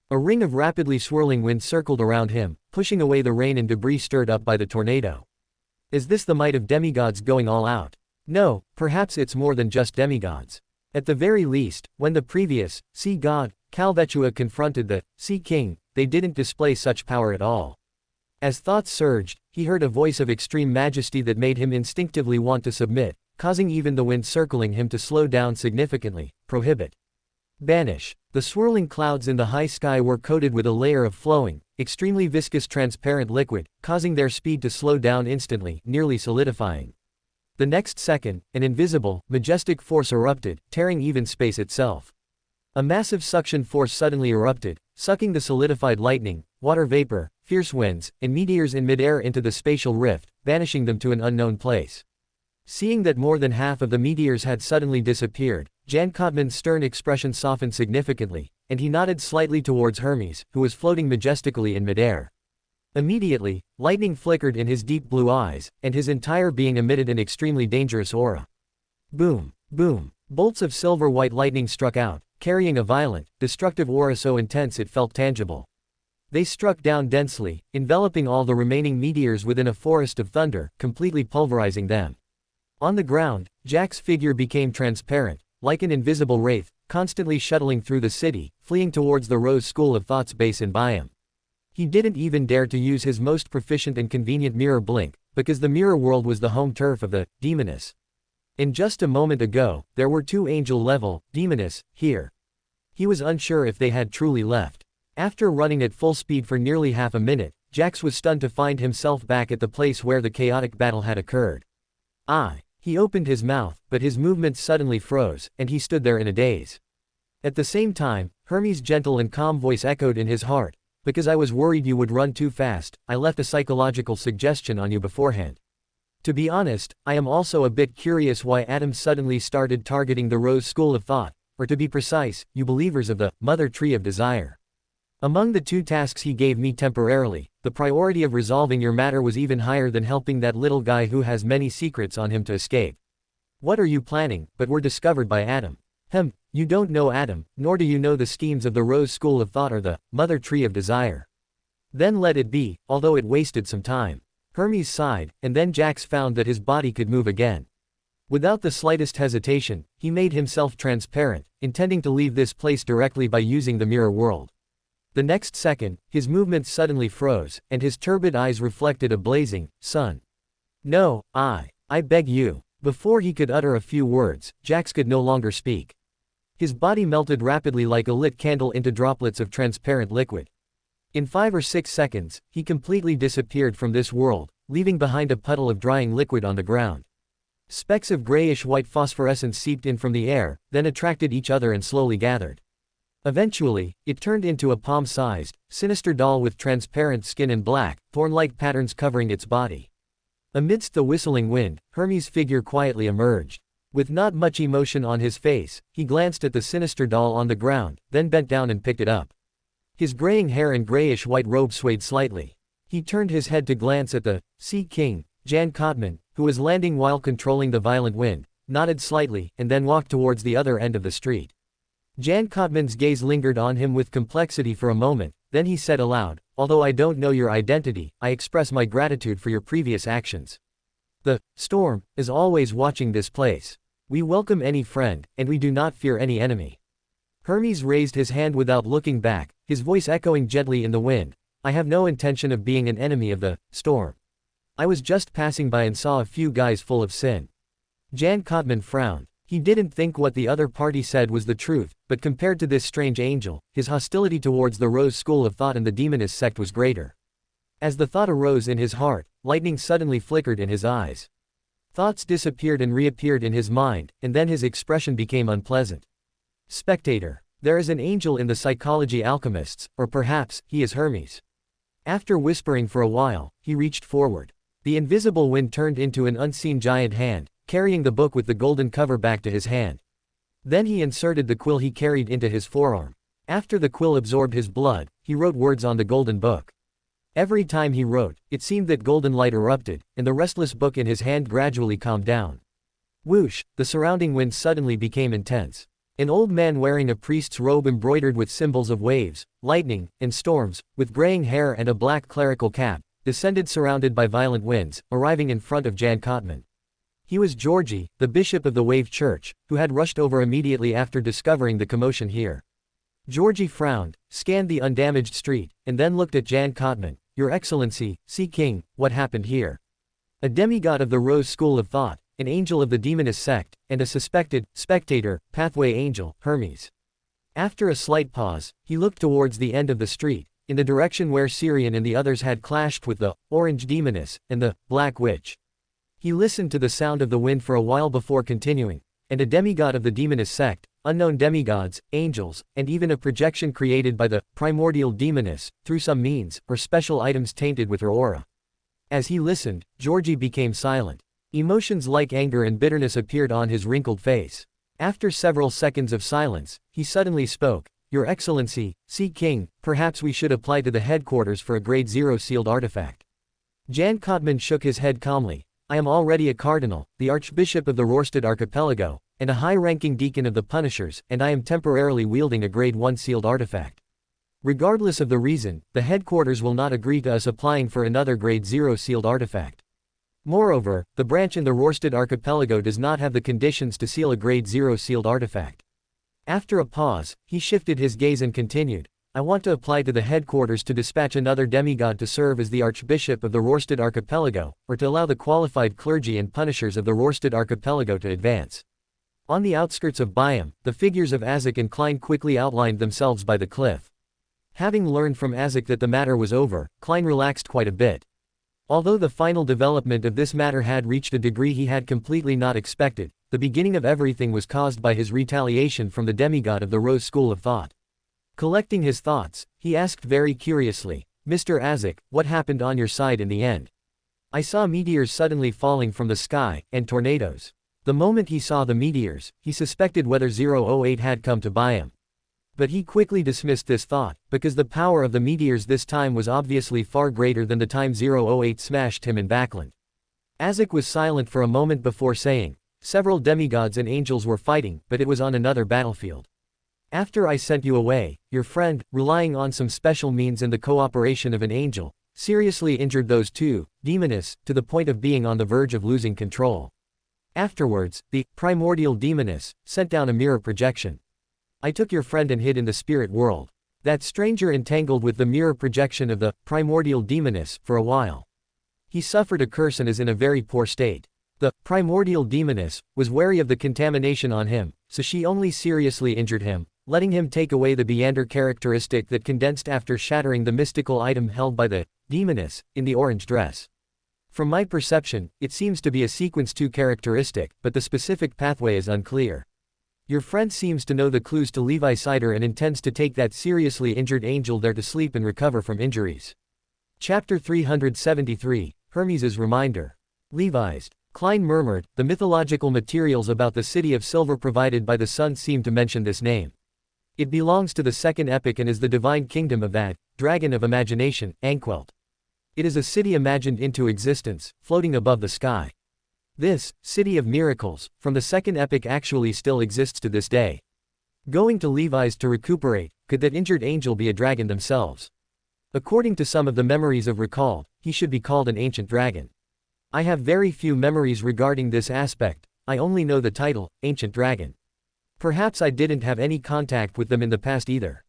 A ring of rapidly swirling wind circled around him, pushing away the rain and debris stirred up by the tornado. Is this the might of demigods going all out? No, perhaps it's more than just demigods. At the very least, when the previous, sea god, Calvetua confronted the Sea King, they didn't display such power at all. As thoughts surged, he heard a voice of extreme majesty that made him instinctively want to submit, causing even the wind circling him to slow down significantly. Prohibit. Banish. The swirling clouds in the high sky were coated with a layer of flowing, extremely viscous transparent liquid, causing their speed to slow down instantly, nearly solidifying. The next second, an invisible, majestic force erupted, tearing even space itself. A massive suction force suddenly erupted, sucking the solidified lightning, water vapor, fierce winds, and meteors in midair into the spatial rift, banishing them to an unknown place. Seeing that more than half of the meteors had suddenly disappeared, Jan Kottman's stern expression softened significantly, and he nodded slightly towards Hermes, who was floating majestically in midair. Immediately, lightning flickered in his deep blue eyes, and his entire being emitted an extremely dangerous aura. Boom, boom, bolts of silver-white lightning struck out, carrying a violent, destructive aura so intense it felt tangible. They struck down densely, enveloping all the remaining meteors within a forest of thunder, completely pulverizing them. On the ground, Jack's figure became transparent, like an invisible wraith, constantly shuttling through the city, fleeing towards the Rose School of Thought's base in Byam. He didn't even dare to use his most proficient and convenient mirror blink, because the mirror world was the home turf of the Demoness. And just a moment ago, there were 2 angel-level Demoness here. He was unsure if they had truly left. After running at full speed for nearly half a minute, Jax was stunned to find himself back at the place where the chaotic battle had occurred. He opened his mouth, but his movements suddenly froze, and he stood there in a daze. At the same time, Hermes' gentle and calm voice echoed in his heart, because I was worried you would run too fast, I left a psychological suggestion on you beforehand. To be honest, I am also a bit curious why Adam suddenly started targeting the Rose School of Thought, or to be precise, you believers of the Mother Tree of Desire. Among the 2 tasks he gave me temporarily, the priority of resolving your matter was even higher than helping that little guy who has many secrets on him to escape. What are you planning, but were discovered by Adam? You don't know Adam, nor do you know the schemes of the Rose School of Thought or the Mother Tree of Desire. Then let it be, although it wasted some time. Hermes sighed, and then Jax found that his body could move again. Without the slightest hesitation, he made himself transparent, intending to leave this place directly by using the mirror world. The next second, his movements suddenly froze, and his turbid eyes reflected a blazing sun. No, I beg you. Before he could utter a few words, Jax could no longer speak. His body melted rapidly like a lit candle into droplets of transparent liquid. In 5 or 6 seconds, he completely disappeared from this world, leaving behind a puddle of drying liquid on the ground. Specks of grayish-white phosphorescence seeped in from the air, then attracted each other and slowly gathered. Eventually, it turned into a palm-sized, sinister doll with transparent skin and black, thorn-like patterns covering its body. Amidst the whistling wind, Hermes' figure quietly emerged. With not much emotion on his face, he glanced at the sinister doll on the ground, then bent down and picked it up. His graying hair and grayish-white robe swayed slightly. He turned his head to glance at the Sea King, Jan Kottman, who was landing while controlling the violent wind, nodded slightly, and then walked towards the other end of the street. Jan Kottman's gaze lingered on him with complexity for a moment, then he said aloud, although I don't know your identity, I express my gratitude for your previous actions. The storm is always watching this place. We welcome any friend, and we do not fear any enemy. Hermes raised his hand without looking back, his voice echoing gently in the wind. I have no intention of being an enemy of the storm. I was just passing by and saw a few guys full of sin. Jan Kotman frowned. He didn't think what the other party said was the truth, but compared to this strange angel, his hostility towards the Rose school of thought and the demonist sect was greater. As the thought arose in his heart, lightning suddenly flickered in his eyes. Thoughts disappeared and reappeared in his mind, and then his expression became unpleasant. Spectator. There is an angel in the psychology alchemists, or perhaps, he is Hermes. After whispering for a while, he reached forward. The invisible wind turned into an unseen giant hand, carrying the book with the golden cover back to his hand. Then he inserted the quill he carried into his forearm. After the quill absorbed his blood, he wrote words on the golden book. Every time he wrote, it seemed that golden light erupted, and the restless book in his hand gradually calmed down. Whoosh, the surrounding wind suddenly became intense. An old man wearing a priest's robe embroidered with symbols of waves, lightning, and storms, with graying hair and a black clerical cap, descended surrounded by violent winds, arriving in front of Jan Kotman. He was Georgi, the bishop of the Wave Church, who had rushed over immediately after discovering the commotion here. Georgi frowned, scanned the undamaged street, and then looked at Jan Kotman. Your Excellency, Sea King, what happened here? A demigod of the Rose school of thought, an angel of the demonist sect, and a suspected spectator, pathway angel, Hermes. After a slight pause, he looked towards the end of the street, in the direction where Syrian and the others had clashed with the orange demoness and the black witch. He listened to the sound of the wind for a while before continuing, and a demigod of the demonist sect, unknown demigods, angels, and even a projection created by the primordial demoness, through some means, or special items tainted with her aura. As he listened, Georgi became silent. Emotions like anger and bitterness appeared on his wrinkled face. After several seconds of silence, he suddenly spoke. Your Excellency, Sea King, perhaps we should apply to the headquarters for a Grade 0 sealed artifact. Jan Kotman shook his head calmly. I am already a cardinal, the Archbishop of the Rorstad Archipelago, and a high-ranking deacon of the Punishers, and I am temporarily wielding a Grade 1 sealed artifact. Regardless of the reason, the headquarters will not agree to us applying for another Grade 0 sealed artifact. Moreover, the branch in the Rorstad Archipelago does not have the conditions to seal a Grade 0 sealed artifact. After a pause, he shifted his gaze and continued, I want to apply to the headquarters to dispatch another demigod to serve as the Archbishop of the Rorstad Archipelago, or to allow the qualified clergy and punishers of the Rorstad Archipelago to advance. On the outskirts of Byam, the figures of Azek and Klein quickly outlined themselves by the cliff. Having learned from Azek that the matter was over, Klein relaxed quite a bit. Although the final development of this matter had reached a degree he had completely not expected, the beginning of everything was caused by his retaliation from the demigod of the Rose School of Thought. Collecting his thoughts, he asked very curiously, Mr. Azek, what happened on your side in the end? I saw meteors suddenly falling from the sky, and tornadoes. The moment he saw the meteors, he suspected whether 008 had come to Byam. But he quickly dismissed this thought, because the power of the meteors this time was obviously far greater than the time 008 smashed him in Backland. Azek was silent for a moment before saying, several demigods and angels were fighting, but it was on another battlefield. After I sent you away, your friend, relying on some special means and the cooperation of an angel, seriously injured those two demonists, to the point of being on the verge of losing control. Afterwards, the primordial demoness sent down a mirror projection. I took your friend and hid in the spirit world. That stranger entangled with the mirror projection of the primordial demoness for a while. He suffered a curse and is in a very poor state. The primordial demoness was wary of the contamination on him, so she only seriously injured him, letting him take away the Beander characteristic that condensed after shattering the mystical item held by the demoness in the orange dress. From my perception, it seems to be a sequence 2 characteristic, but the specific pathway is unclear. Your friend seems to know the clues to Levi Sider and intends to take that seriously injured angel there to sleep and recover from injuries. Chapter 373, Hermes' Reminder. Levi's. Klein murmured, the mythological materials about the city of silver provided by the sun seem to mention this name. It belongs to the second epoch and is the divine kingdom of that dragon of imagination, Anquelt. It is a city imagined into existence, floating above the sky. This city of miracles, from the second epoch actually still exists to this day. Going to Levi's to recuperate, could that injured angel be a dragon themselves? According to some of the memories of recalled, he should be called an ancient dragon. I have very few memories regarding this aspect, I only know the title, Ancient Dragon. Perhaps I didn't have any contact with them in the past either.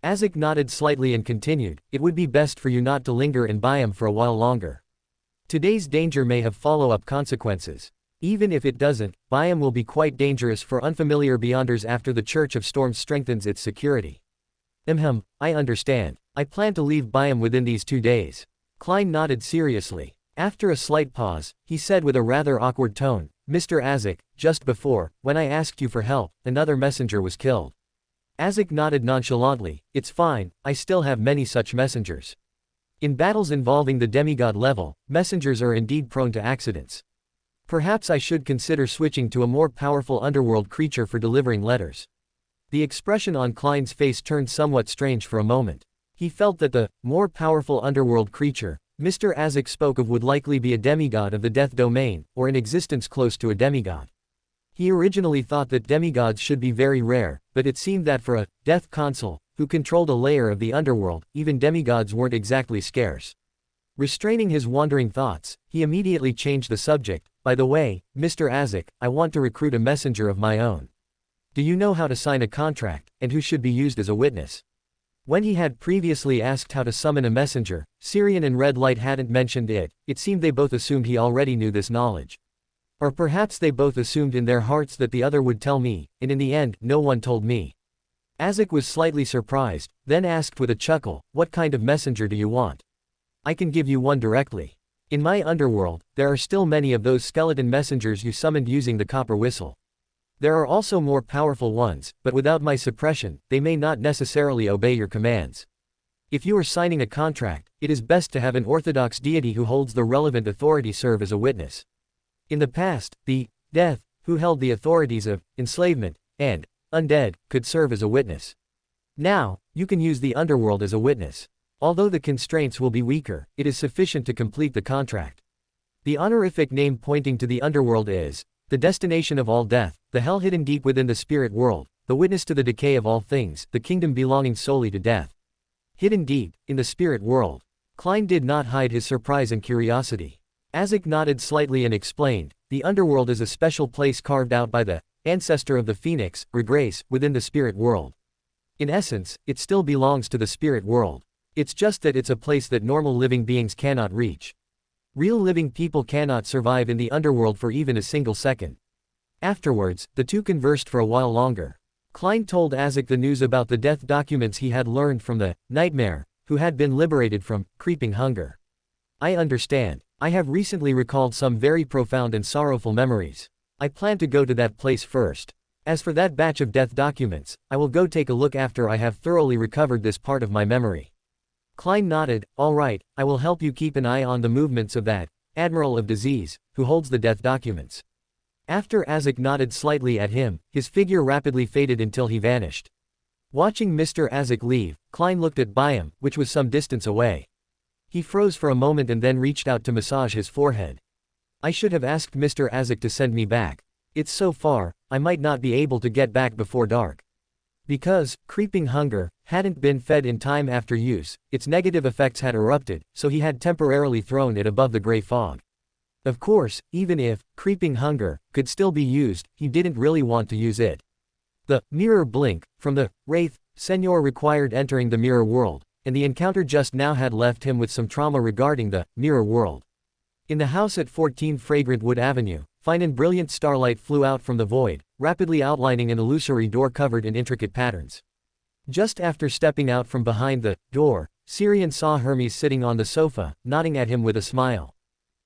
Azek nodded slightly and continued, it would be best for you not to linger in Byam for a while longer. Today's danger may have follow-up consequences. Even if it doesn't, Byam will be quite dangerous for unfamiliar Beyonders after the Church of Storms strengthens its security. I understand. I plan to leave Byam within these 2 days. Klein nodded seriously. After a slight pause, he said with a rather awkward tone, Mr. Azek, just before, when I asked you for help, another messenger was killed. Azek nodded nonchalantly, it's fine, I still have many such messengers. In battles involving the demigod level, messengers are indeed prone to accidents. Perhaps I should consider switching to a more powerful underworld creature for delivering letters. The expression on Klein's face turned somewhat strange for a moment. He felt that the more powerful underworld creature Mr. Azek spoke of would likely be a demigod of the death domain, or in existence close to a demigod. He originally thought that demigods should be very rare, but it seemed that for a death consul who controlled a layer of the underworld, even demigods weren't exactly scarce. Restraining his wandering thoughts, he immediately changed the subject. By the way, Mr. Azek, I want to recruit a messenger of my own. Do you know how to sign a contract, and who should be used as a witness? When he had previously asked how to summon a messenger, Syrian and Red Light hadn't mentioned it. It seemed they both assumed he already knew this knowledge. Or perhaps they both assumed in their hearts that the other would tell me, and in the end, no one told me. Azek was slightly surprised, then asked with a chuckle, what kind of messenger do you want? I can give you one directly. In my underworld, there are still many of those skeleton messengers you summoned using the copper whistle. There are also more powerful ones, but without my suppression, they may not necessarily obey your commands. If you are signing a contract, it is best to have an orthodox deity who holds the relevant authority serve as a witness. In the past, the death, who held the authorities of enslavement and undead, could serve as a witness. Now, you can use the underworld as a witness. Although the constraints will be weaker, it is sufficient to complete the contract. The honorific name pointing to the underworld is the destination of all death, the hell hidden deep within the spirit world, the witness to the decay of all things, the kingdom belonging solely to death. Hidden deep, in the spirit world. Klein did not hide his surprise and curiosity. Azek nodded slightly and explained, the underworld is a special place carved out by the ancestor of the phoenix, Regrace, within the spirit world. In essence, it still belongs to the spirit world. It's just that it's a place that normal living beings cannot reach. Real living people cannot survive in the underworld for even a single second. Afterwards, the two conversed for a while longer. Klein told Azek the news about the death documents he had learned from the nightmare, who had been liberated from creeping hunger. I understand. I have recently recalled some very profound and sorrowful memories. I plan to go to that place first. As for that batch of death documents, I will go take a look after I have thoroughly recovered this part of my memory. Klein nodded, all right, I will help you keep an eye on the movements of that Admiral of Disease, who holds the death documents. After Azek nodded slightly at him, his figure rapidly faded until he vanished. Watching Mr. Azek leave, Klein looked at Byam, which was some distance away. He froze for a moment and then reached out to massage his forehead. I should have asked Mr. Azek to send me back. It's so far, I might not be able to get back before dark. Because creeping hunger hadn't been fed in time after use, its negative effects had erupted, so he had temporarily thrown it above the gray fog. Of course, even if creeping hunger could still be used, he didn't really want to use it. The mirror blink from the wraith Senor required entering the mirror world, and the encounter just now had left him with some trauma regarding the mirror world. In the house at 14 Fragrant Wood Avenue, fine and brilliant starlight flew out from the void, rapidly outlining an illusory door covered in intricate patterns. Just after stepping out from behind the door, Syrian saw Hermes sitting on the sofa, nodding at him with a smile.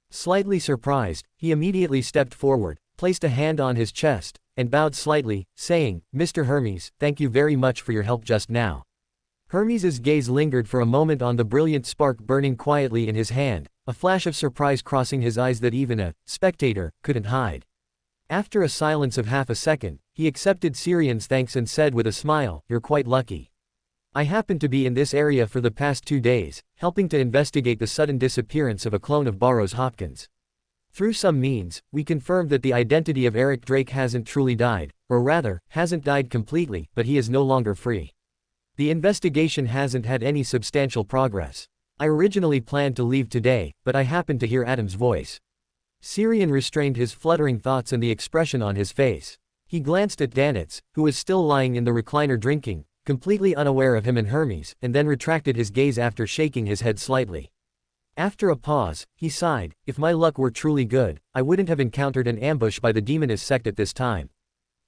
Slightly surprised, he immediately stepped forward, placed a hand on his chest, and bowed slightly, saying, Mr. Hermes, thank you very much for your help just now. Hermes's gaze lingered for a moment on the brilliant spark burning quietly in his hand, a flash of surprise crossing his eyes that even a spectator couldn't hide. After a silence of half a second, he accepted Syrian's thanks and said with a smile, You're quite lucky. I happened to be in this area for the past 2 days, helping to investigate the sudden disappearance of a clone of Burroughs Hopkins. Through some means, we confirmed that the identity of Eric Drake hasn't truly died, or rather, hasn't died completely, but he is no longer free. The investigation hasn't had any substantial progress. I originally planned to leave today, but I happened to hear Adam's voice. Syrian restrained his fluttering thoughts and the expression on his face. He glanced at Danitz, who was still lying in the recliner drinking, completely unaware of him and Hermes, and then retracted his gaze after shaking his head slightly. After a pause, he sighed, "If my luck were truly good, I wouldn't have encountered an ambush by the demonist sect at this time.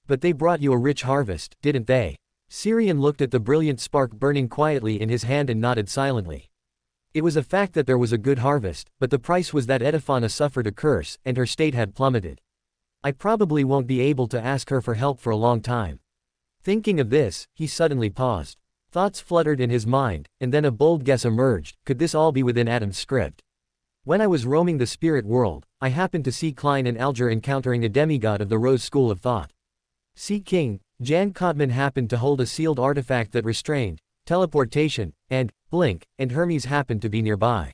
But they brought you a rich harvest, didn't they?" Syrian looked at the brilliant spark burning quietly in his hand and nodded silently. It was a fact that there was a good harvest, but the price was that Edifana suffered a curse, and her state had plummeted. I probably won't be able to ask her for help for a long time. Thinking of this, he suddenly paused. Thoughts fluttered in his mind, and then a bold guess emerged: could this all be within Adam's script? When I was roaming the spirit world, I happened to see Klein and Alger encountering a demigod of the Rose School of Thought. See King, Jan Kotman happened to hold a sealed artifact that restrained teleportation, and blink, and Hermes happened to be nearby.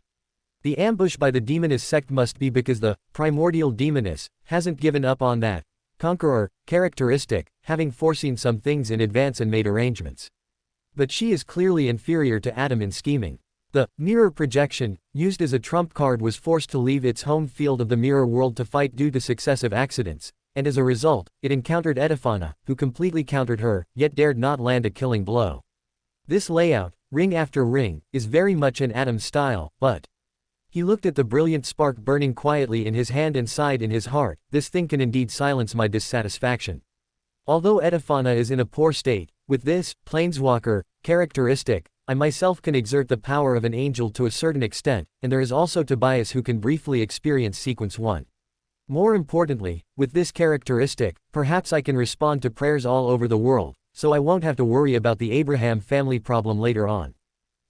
The ambush by the demonist sect must be because the primordial demoness hasn't given up on that conqueror characteristic, having foreseen some things in advance and made arrangements. But she is clearly inferior to Adam in scheming. The mirror projection, used as a trump card, was forced to leave its home field of the mirror world to fight due to successive accidents, and as a result, it encountered Edifana, who completely countered her, yet dared not land a killing blow. This layout, ring after ring, is very much in Adam's style, but... He looked at the brilliant spark burning quietly in his hand and sighed in his heart, "This thing can indeed silence my dissatisfaction. Although Edifana is in a poor state, with this planeswalker characteristic, I myself can exert the power of an angel to a certain extent, and there is also Tobias who can briefly experience Sequence 1. More importantly, with this characteristic, perhaps I can respond to prayers all over the world, so I won't have to worry about the Abraham family problem later on.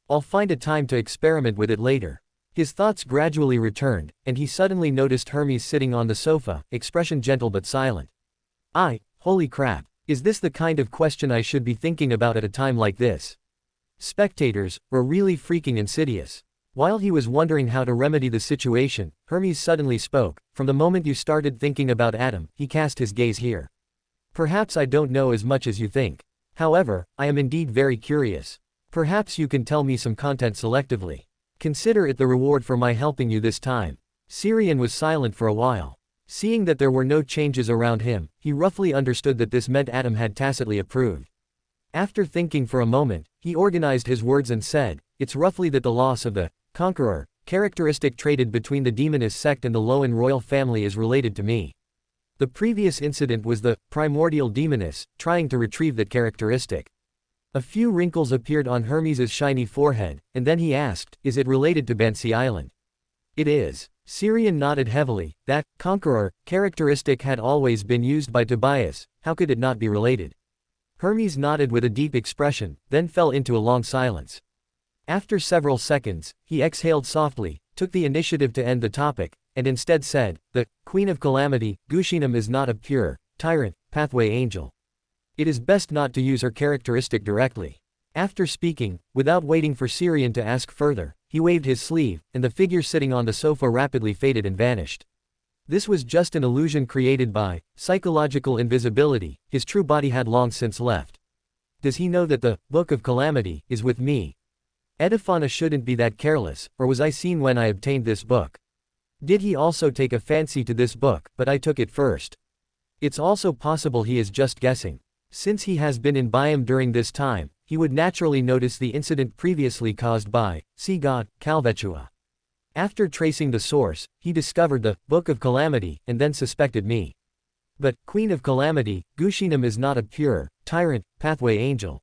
I'll find a time to experiment with it later." His thoughts gradually returned, and he suddenly noticed Hermes sitting on the sofa, expression gentle but silent. Holy crap. Is this the kind of question I should be thinking about at a time like this? Spectators, were really freaking insidious. While he was wondering how to remedy the situation, Hermes suddenly spoke. "From the moment you started thinking about Adam, he cast his gaze here. Perhaps I don't know as much as you think. However, I am indeed very curious. Perhaps you can tell me some content selectively. Consider it the reward for my helping you this time." Syrian was silent for a while. Seeing that there were no changes around him, he roughly understood that this meant Adam had tacitly approved. After thinking for a moment, he organized his words and said, "It's roughly that the loss of the conqueror characteristic traded between the demonist sect and the Lowen royal family is related to me. The previous incident was the primordial demoness trying to retrieve that characteristic." A few wrinkles appeared on Hermes's shiny forehead, and then he asked, "Is it related to Bansi Island?" "It is." Syrian nodded heavily. That conqueror characteristic had always been used by Tobias, how could it not be related? Hermes nodded with a deep expression, then fell into a long silence. After several seconds, he exhaled softly, took the initiative to end the topic, and instead said, "The Queen of Calamity, Gushinam, is not a pure, tyrant, pathway angel. It is best not to use her characteristic directly." After speaking, without waiting for Syrian to ask further, he waved his sleeve, and the figure sitting on the sofa rapidly faded and vanished. This was just an illusion created by psychological invisibility. His true body had long since left. Does he know that the Book of Calamity is with me? Edifana shouldn't be that careless, or was I seen when I obtained this book? Did he also take a fancy to this book, but I took it first? It's also possible he is just guessing. Since he has been in Byam during this time, he would naturally notice the incident previously caused by sea god Calvechua. After tracing the source, he discovered the Book of Calamity, and then suspected me. But Queen of Calamity, Gushinam, is not a pure, tyrant, pathway angel.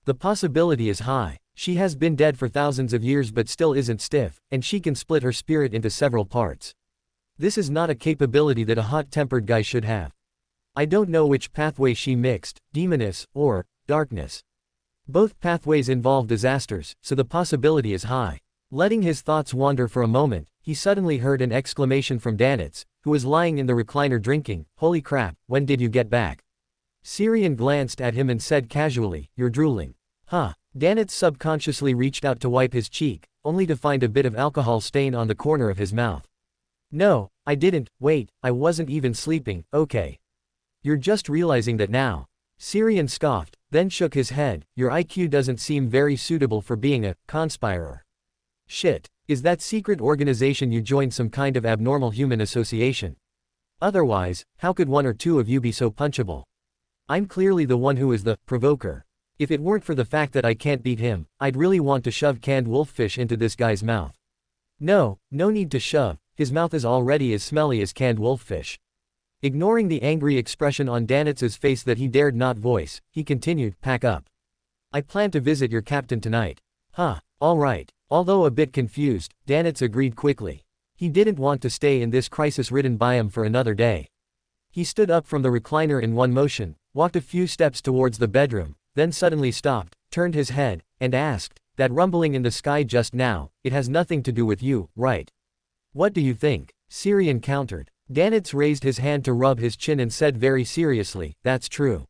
The possibility is high. She has been dead for thousands of years but still isn't stiff, and she can split her spirit into several parts. This is not a capability that a hot-tempered guy should have. I don't know which pathway she mixed, demoness, or darkness. Both pathways involve disasters, so the possibility is high. Letting his thoughts wander for a moment, he suddenly heard an exclamation from Danitz, who was lying in the recliner drinking. "Holy crap, when did you get back?" Syrian glanced at him and said casually, "You're drooling." Huh. Danitz subconsciously reached out to wipe his cheek, only to find a bit of alcohol stain on the corner of his mouth. "No, I didn't. Wait, I wasn't even sleeping, okay. You're just realizing that now." Syrian scoffed, then shook his head. "Your IQ doesn't seem very suitable for being a conspirer." Shit. Is that secret organization you joined some kind of abnormal human association? Otherwise, how could one or two of you be so punchable? I'm clearly the one who is the provoker. If it weren't for the fact that I can't beat him, I'd really want to shove canned wolffish into this guy's mouth. No need to shove, his mouth is already as smelly as canned wolffish. Ignoring the angry expression on Danitz's face that he dared not voice, he continued, pack up. I plan to visit your captain tonight. Huh, alright. Although a bit confused, Danitz agreed quickly. He didn't want to stay in this crisis-ridden biome for another day. He stood up from the recliner in one motion, walked a few steps towards the bedroom, then suddenly stopped, turned his head, and asked, that rumbling in the sky just now, it has nothing to do with you, right? What do you think? Syrian countered. Danitz raised his hand to rub his chin and said very seriously, that's true.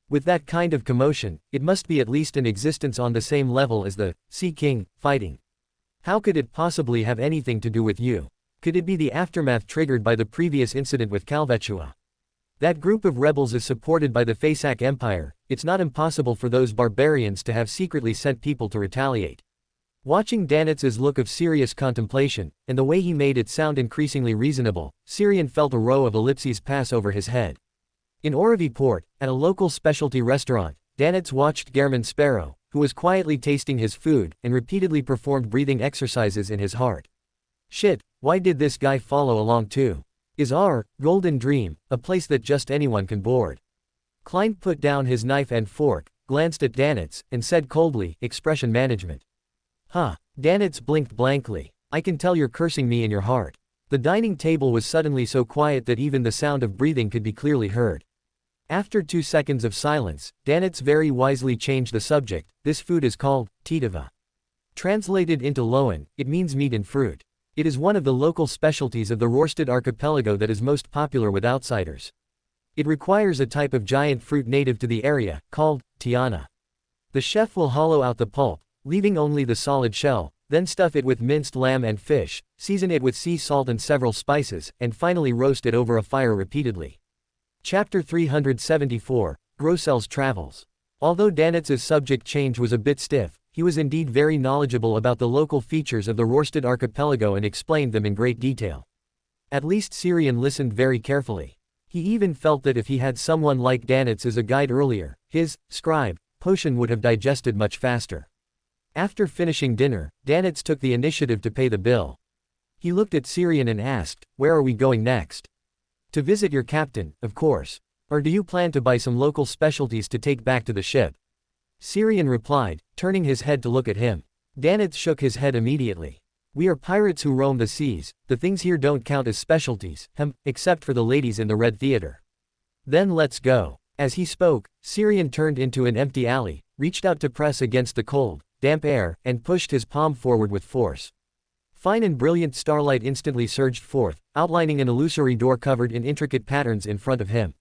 With that kind of commotion, it must be at least an existence on the same level as the Sea King fighting. How could it possibly have anything to do with you? Could it be the aftermath triggered by the previous incident with Calvechua? That group of rebels is supported by the Fasak Empire. It's not impossible for those barbarians to have secretly sent people to retaliate. Watching Danitz's look of serious contemplation, and the way he made it sound increasingly reasonable, Syrian felt a row of ellipses pass over his head. In Oravi Port, at a local specialty restaurant, Danitz watched German Sparrow, who was quietly tasting his food, and repeatedly performed breathing exercises in his heart. Shit, why did this guy follow along too? Is our Golden Dream a place that just anyone can board? Klein put down his knife and fork, glanced at Danitz, and said coldly, expression management. Huh. Danitz blinked blankly. I can tell you're cursing me in your heart. The dining table was suddenly so quiet that even the sound of breathing could be clearly heard. After 2 seconds of silence, Danitz very wisely changed the subject. This food is called Titava. Translated into Loan, it means meat and fruit. It is one of the local specialties of the Rørsted archipelago that is most popular with outsiders. It requires a type of giant fruit native to the area, called tiana. The chef will hollow out the pulp, leaving only the solid shell, then stuff it with minced lamb and fish, season it with sea salt and several spices, and finally roast it over a fire repeatedly. Chapter 374, Grossel's Travels. Although Danitz's subject change was a bit stiff, he was indeed very knowledgeable about the local features of the Rørsted archipelago and explained them in great detail. At least Syrian listened very carefully. He even felt that if he had someone like Danitz as a guide earlier, his scribe potion would have digested much faster. After finishing dinner, Danitz took the initiative to pay the bill. He looked at Syrian and asked, where are we going next? To visit your captain, of course. Or do you plan to buy some local specialties to take back to the ship? Syrian replied, turning his head to look at him. Danitz shook his head immediately. We are pirates who roam the seas, the things here don't count as specialties, except for the ladies in the Red Theater. Then let's go. As he spoke, Syrian turned into an empty alley, reached out to press against the cold, damp air, and pushed his palm forward with force. Fine and brilliant starlight instantly surged forth, outlining an illusory door covered in intricate patterns in front of him.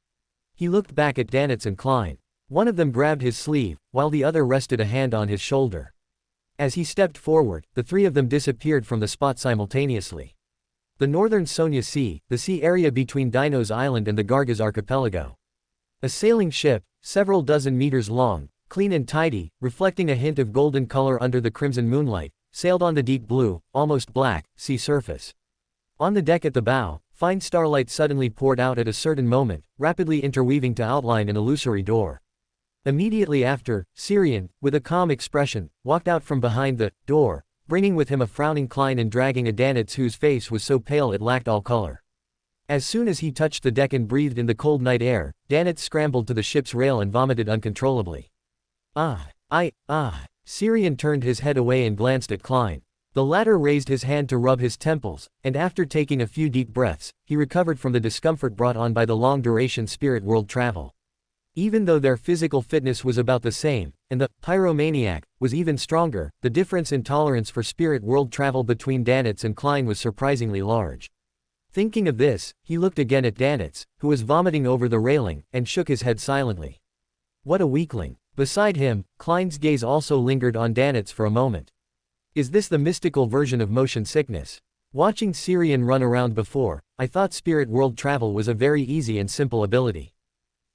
He looked back at Danitz and Klein. One of them grabbed his sleeve, while the other rested a hand on his shoulder. As he stepped forward, the three of them disappeared from the spot simultaneously. The northern Sonia Sea, the sea area between Dinos Island and the Gargas archipelago. A sailing ship, several dozen meters long, clean and tidy, reflecting a hint of golden color under the crimson moonlight, sailed on the deep blue, almost black, sea surface. On the deck at the bow, fine starlight suddenly poured out at a certain moment, rapidly interweaving to outline an illusory door. Immediately after, Syrian, with a calm expression, walked out from behind the door, bringing with him a frowning Klein and dragging a Danitz whose face was so pale it lacked all color. As soon as he touched the deck and breathed in the cold night air, Danitz scrambled to the ship's rail and vomited uncontrollably. Syrian turned his head away and glanced at Klein. The latter raised his hand to rub his temples, and after taking a few deep breaths, he recovered from the discomfort brought on by the long-duration spirit world travel. Even though their physical fitness was about the same, and the pyromaniac was even stronger, the difference in tolerance for spirit world travel between Danitz and Klein was surprisingly large. Thinking of this, he looked again at Danitz, who was vomiting over the railing, and shook his head silently. What a weakling. Beside him, Klein's gaze also lingered on Danitz for a moment. Is this the mystical version of motion sickness? Watching Syrian run around before, I thought spirit world travel was a very easy and simple ability.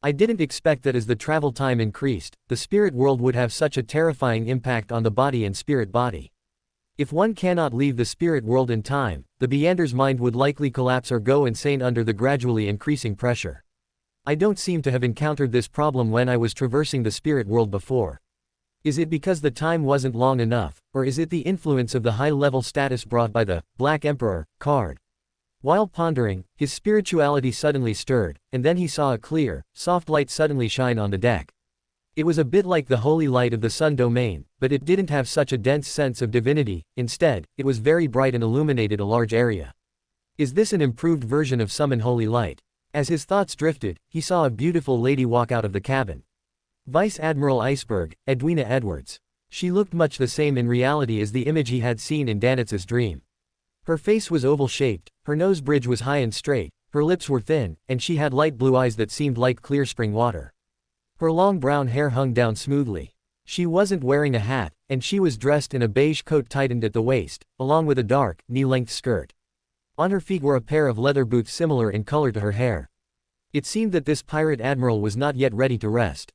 I didn't expect that as the travel time increased, the spirit world would have such a terrifying impact on the body and spirit body. If one cannot leave the spirit world in time, the Beander's mind would likely collapse or go insane under the gradually increasing pressure. I don't seem to have encountered this problem when I was traversing the spirit world before. Is it because the time wasn't long enough, or is it the influence of the high-level status brought by the Black Emperor card? While pondering, his spirituality suddenly stirred, and then he saw a clear, soft light suddenly shine on the deck. It was a bit like the holy light of the sun domain, but it didn't have such a dense sense of divinity. Instead, it was very bright and illuminated a large area. Is this an improved version of summon holy light? As his thoughts drifted, he saw a beautiful lady walk out of the cabin. Vice Admiral Iceberg, Edwina Edwards. She looked much the same in reality as the image he had seen in Danitz's dream. Her face was oval-shaped, her nose bridge was high and straight, her lips were thin, and she had light blue eyes that seemed like clear spring water. Her long brown hair hung down smoothly. She wasn't wearing a hat, and she was dressed in a beige coat tightened at the waist, along with a dark, knee-length skirt. On her feet were a pair of leather boots similar in color to her hair. It seemed that this pirate admiral was not yet ready to rest.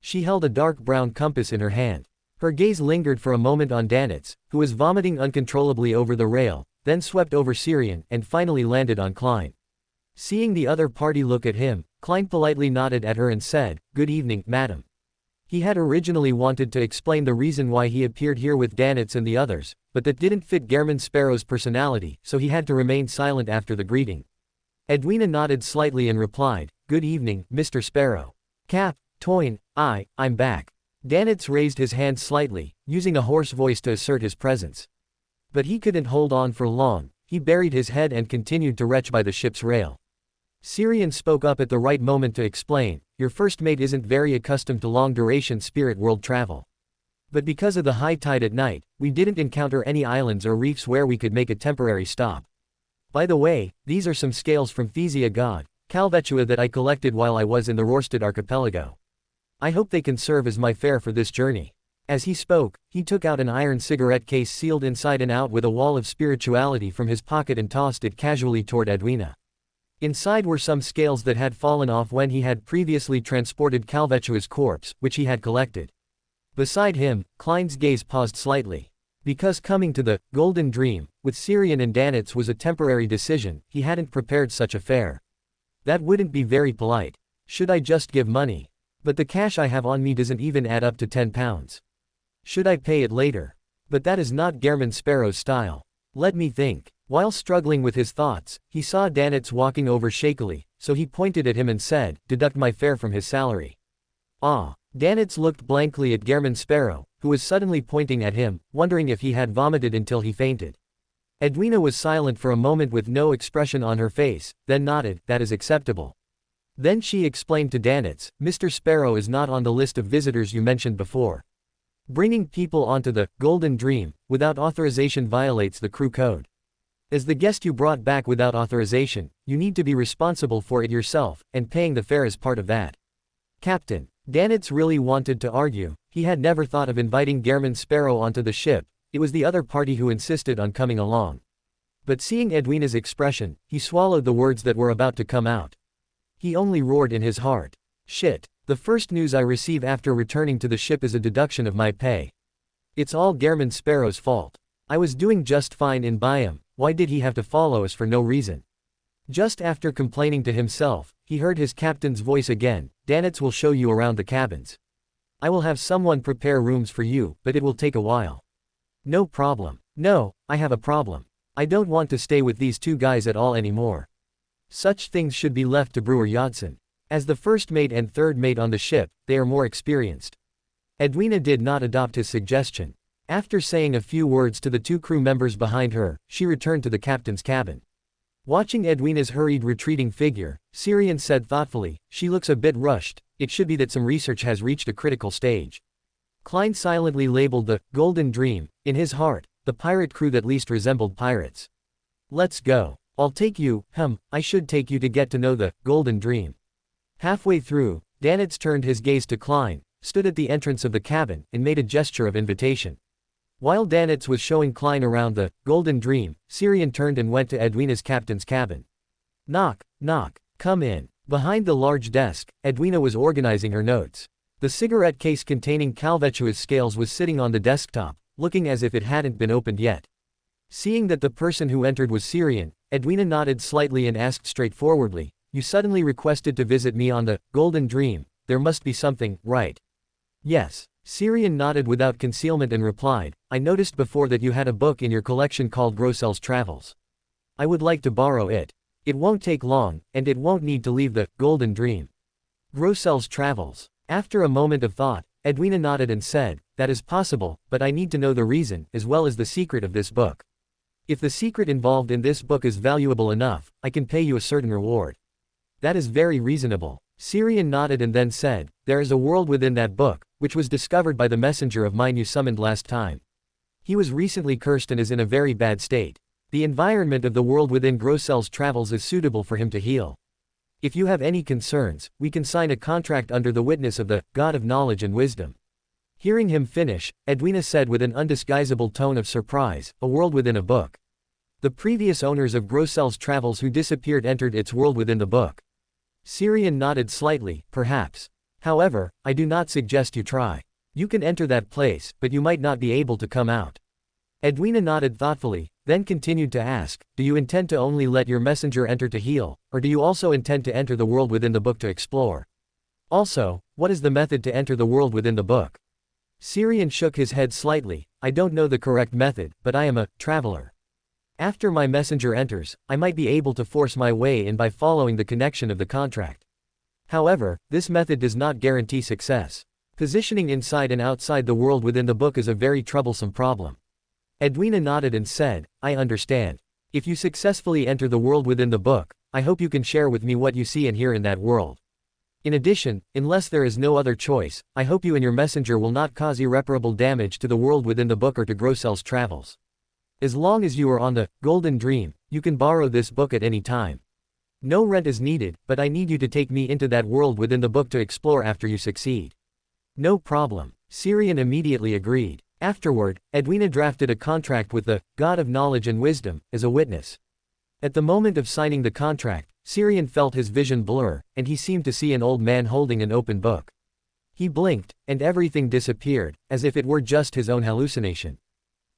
She held a dark brown compass in her hand. Her gaze lingered for a moment on Danitz, who was vomiting uncontrollably over the rail, then swept over Syrian, and finally landed on Klein. Seeing the other party look at him, Klein politely nodded at her and said, "Good evening, madam." He had originally wanted to explain the reason why he appeared here with Danitz and the others, but that didn't fit German Sparrow's personality, so he had to remain silent after the greeting. Edwina nodded slightly and replied, "Good evening, Mr. Sparrow. Toin, I'm back." Danitz raised his hand slightly, using a hoarse voice to assert his presence. But he couldn't hold on for long. He buried his head and continued to retch by the ship's rail. Syrian spoke up at the right moment to explain, "Your first mate isn't very accustomed to long-duration spirit world travel. But because of the high tide at night, we didn't encounter any islands or reefs where we could make a temporary stop. By the way, these are some scales from Thesia god, Calvetua that I collected while I was in the Rorstad archipelago. I hope they can serve as my fare for this journey." As he spoke, he took out an iron cigarette case sealed inside and out with a wall of spirituality from his pocket and tossed it casually toward Edwina. Inside were some scales that had fallen off when he had previously transported Calvetua's corpse, which he had collected. Beside him, Klein's gaze paused slightly. Because coming to the Golden Dream with Syrian and Danitz was a temporary decision, he hadn't prepared such a fare. That wouldn't be very polite. Should I just give money? But the cash I have on me doesn't even add up to 10 pounds. Should I pay it later? But that is not German Sparrow's style. Let me think. While struggling with his thoughts, he saw Danitz walking over shakily, so he pointed at him and said, "Deduct my fare from his salary." Ah. Danitz looked blankly at German Sparrow, who was suddenly pointing at him, wondering if he had vomited until he fainted. Edwina was silent for a moment with no expression on her face, then nodded, "That is acceptable." Then she explained to Danitz, "Mr. Sparrow is not on the list of visitors you mentioned before. Bringing people onto the Golden Dream without authorization violates the crew code. As the guest you brought back without authorization, you need to be responsible for it yourself, and paying the fare is part of that." Captain. Danitz really wanted to argue. He had never thought of inviting German Sparrow onto the ship. It was the other party who insisted on coming along. But seeing Edwina's expression, he swallowed the words that were about to come out. He only roared in his heart. "Shit. The first news I receive after returning to the ship is a deduction of my pay. It's all German Sparrow's fault. I was doing just fine in Byam, why did he have to follow us for no reason?" Just after complaining to himself, he heard his captain's voice again, "Danitz will show you around the cabins. I will have someone prepare rooms for you, but it will take a while." "No problem." "No, I have a problem. I don't want to stay with these two guys at all anymore. Such things should be left to Brewer Yodson. As the first mate and third mate on the ship, they are more experienced." Edwina did not adopt his suggestion. After saying a few words to the two crew members behind her, she returned to the captain's cabin. Watching Edwina's hurried retreating figure, Syrian said thoughtfully, "She looks a bit rushed. It should be that some research has reached a critical stage." Klein silently labeled the Golden Dream, in his heart, the pirate crew that least resembled pirates. "Let's go. I'll take you, I should take you to get to know the Golden Dream." Halfway through, Danitz turned his gaze to Klein, stood at the entrance of the cabin, and made a gesture of invitation. While Danitz was showing Klein around the Golden Dream, Syrian turned and went to Edwina's captain's cabin. "Knock, knock, come in." Behind the large desk, Edwina was organizing her notes. The cigarette case containing Calvetua's scales was sitting on the desktop, looking as if it hadn't been opened yet. Seeing that the person who entered was Syrian, Edwina nodded slightly and asked straightforwardly, "You suddenly requested to visit me on the Golden Dream, there must be something, right?" "Yes." Syrian nodded without concealment and replied, "I noticed before that you had a book in your collection called Grossel's Travels. I would like to borrow it. It won't take long, and it won't need to leave the Golden Dream." Grossel's Travels. After a moment of thought, Edwina nodded and said, "That is possible, but I need to know the reason, as well as the secret of this book. If the secret involved in this book is valuable enough, I can pay you a certain reward." "That is very reasonable." Syrian nodded and then said, "There is a world within that book, which was discovered by the messenger of mine you summoned last time. He was recently cursed and is in a very bad state. The environment of the world within Grossel's Travels is suitable for him to heal. If you have any concerns, we can sign a contract under the witness of the God of Knowledge and Wisdom." Hearing him finish, Edwina said with an undisguisable tone of surprise, "A world within a book." The previous owners of Grossel's Travels who disappeared entered its world within the book. Syrian nodded slightly, "Perhaps. However, I do not suggest you try. You can enter that place, but you might not be able to come out." Edwina nodded thoughtfully, then continued to ask, "Do you intend to only let your messenger enter to heal, or do you also intend to enter the world within the book to explore? Also, what is the method to enter the world within the book?" Syrian shook his head slightly, "I don't know the correct method, but I am a traveler. After my messenger enters, I might be able to force my way in by following the connection of the contract. However, this method does not guarantee success. Positioning inside and outside the world within the book is a very troublesome problem." Edwina nodded and said, "I understand. If you successfully enter the world within the book, I hope you can share with me what you see and hear in that world. In addition, unless there is no other choice, I hope you and your messenger will not cause irreparable damage to the world within the book or to Grossel's Travels. As long as you are on the Golden Dream, you can borrow this book at any time. No rent is needed, but I need you to take me into that world within the book to explore after you succeed." "No problem." Syrian immediately agreed. Afterward, Edwina drafted a contract with the God of Knowledge and Wisdom as a witness. At the moment of signing the contract, Syrian felt his vision blur, and he seemed to see an old man holding an open book. He blinked, and everything disappeared, as if it were just his own hallucination.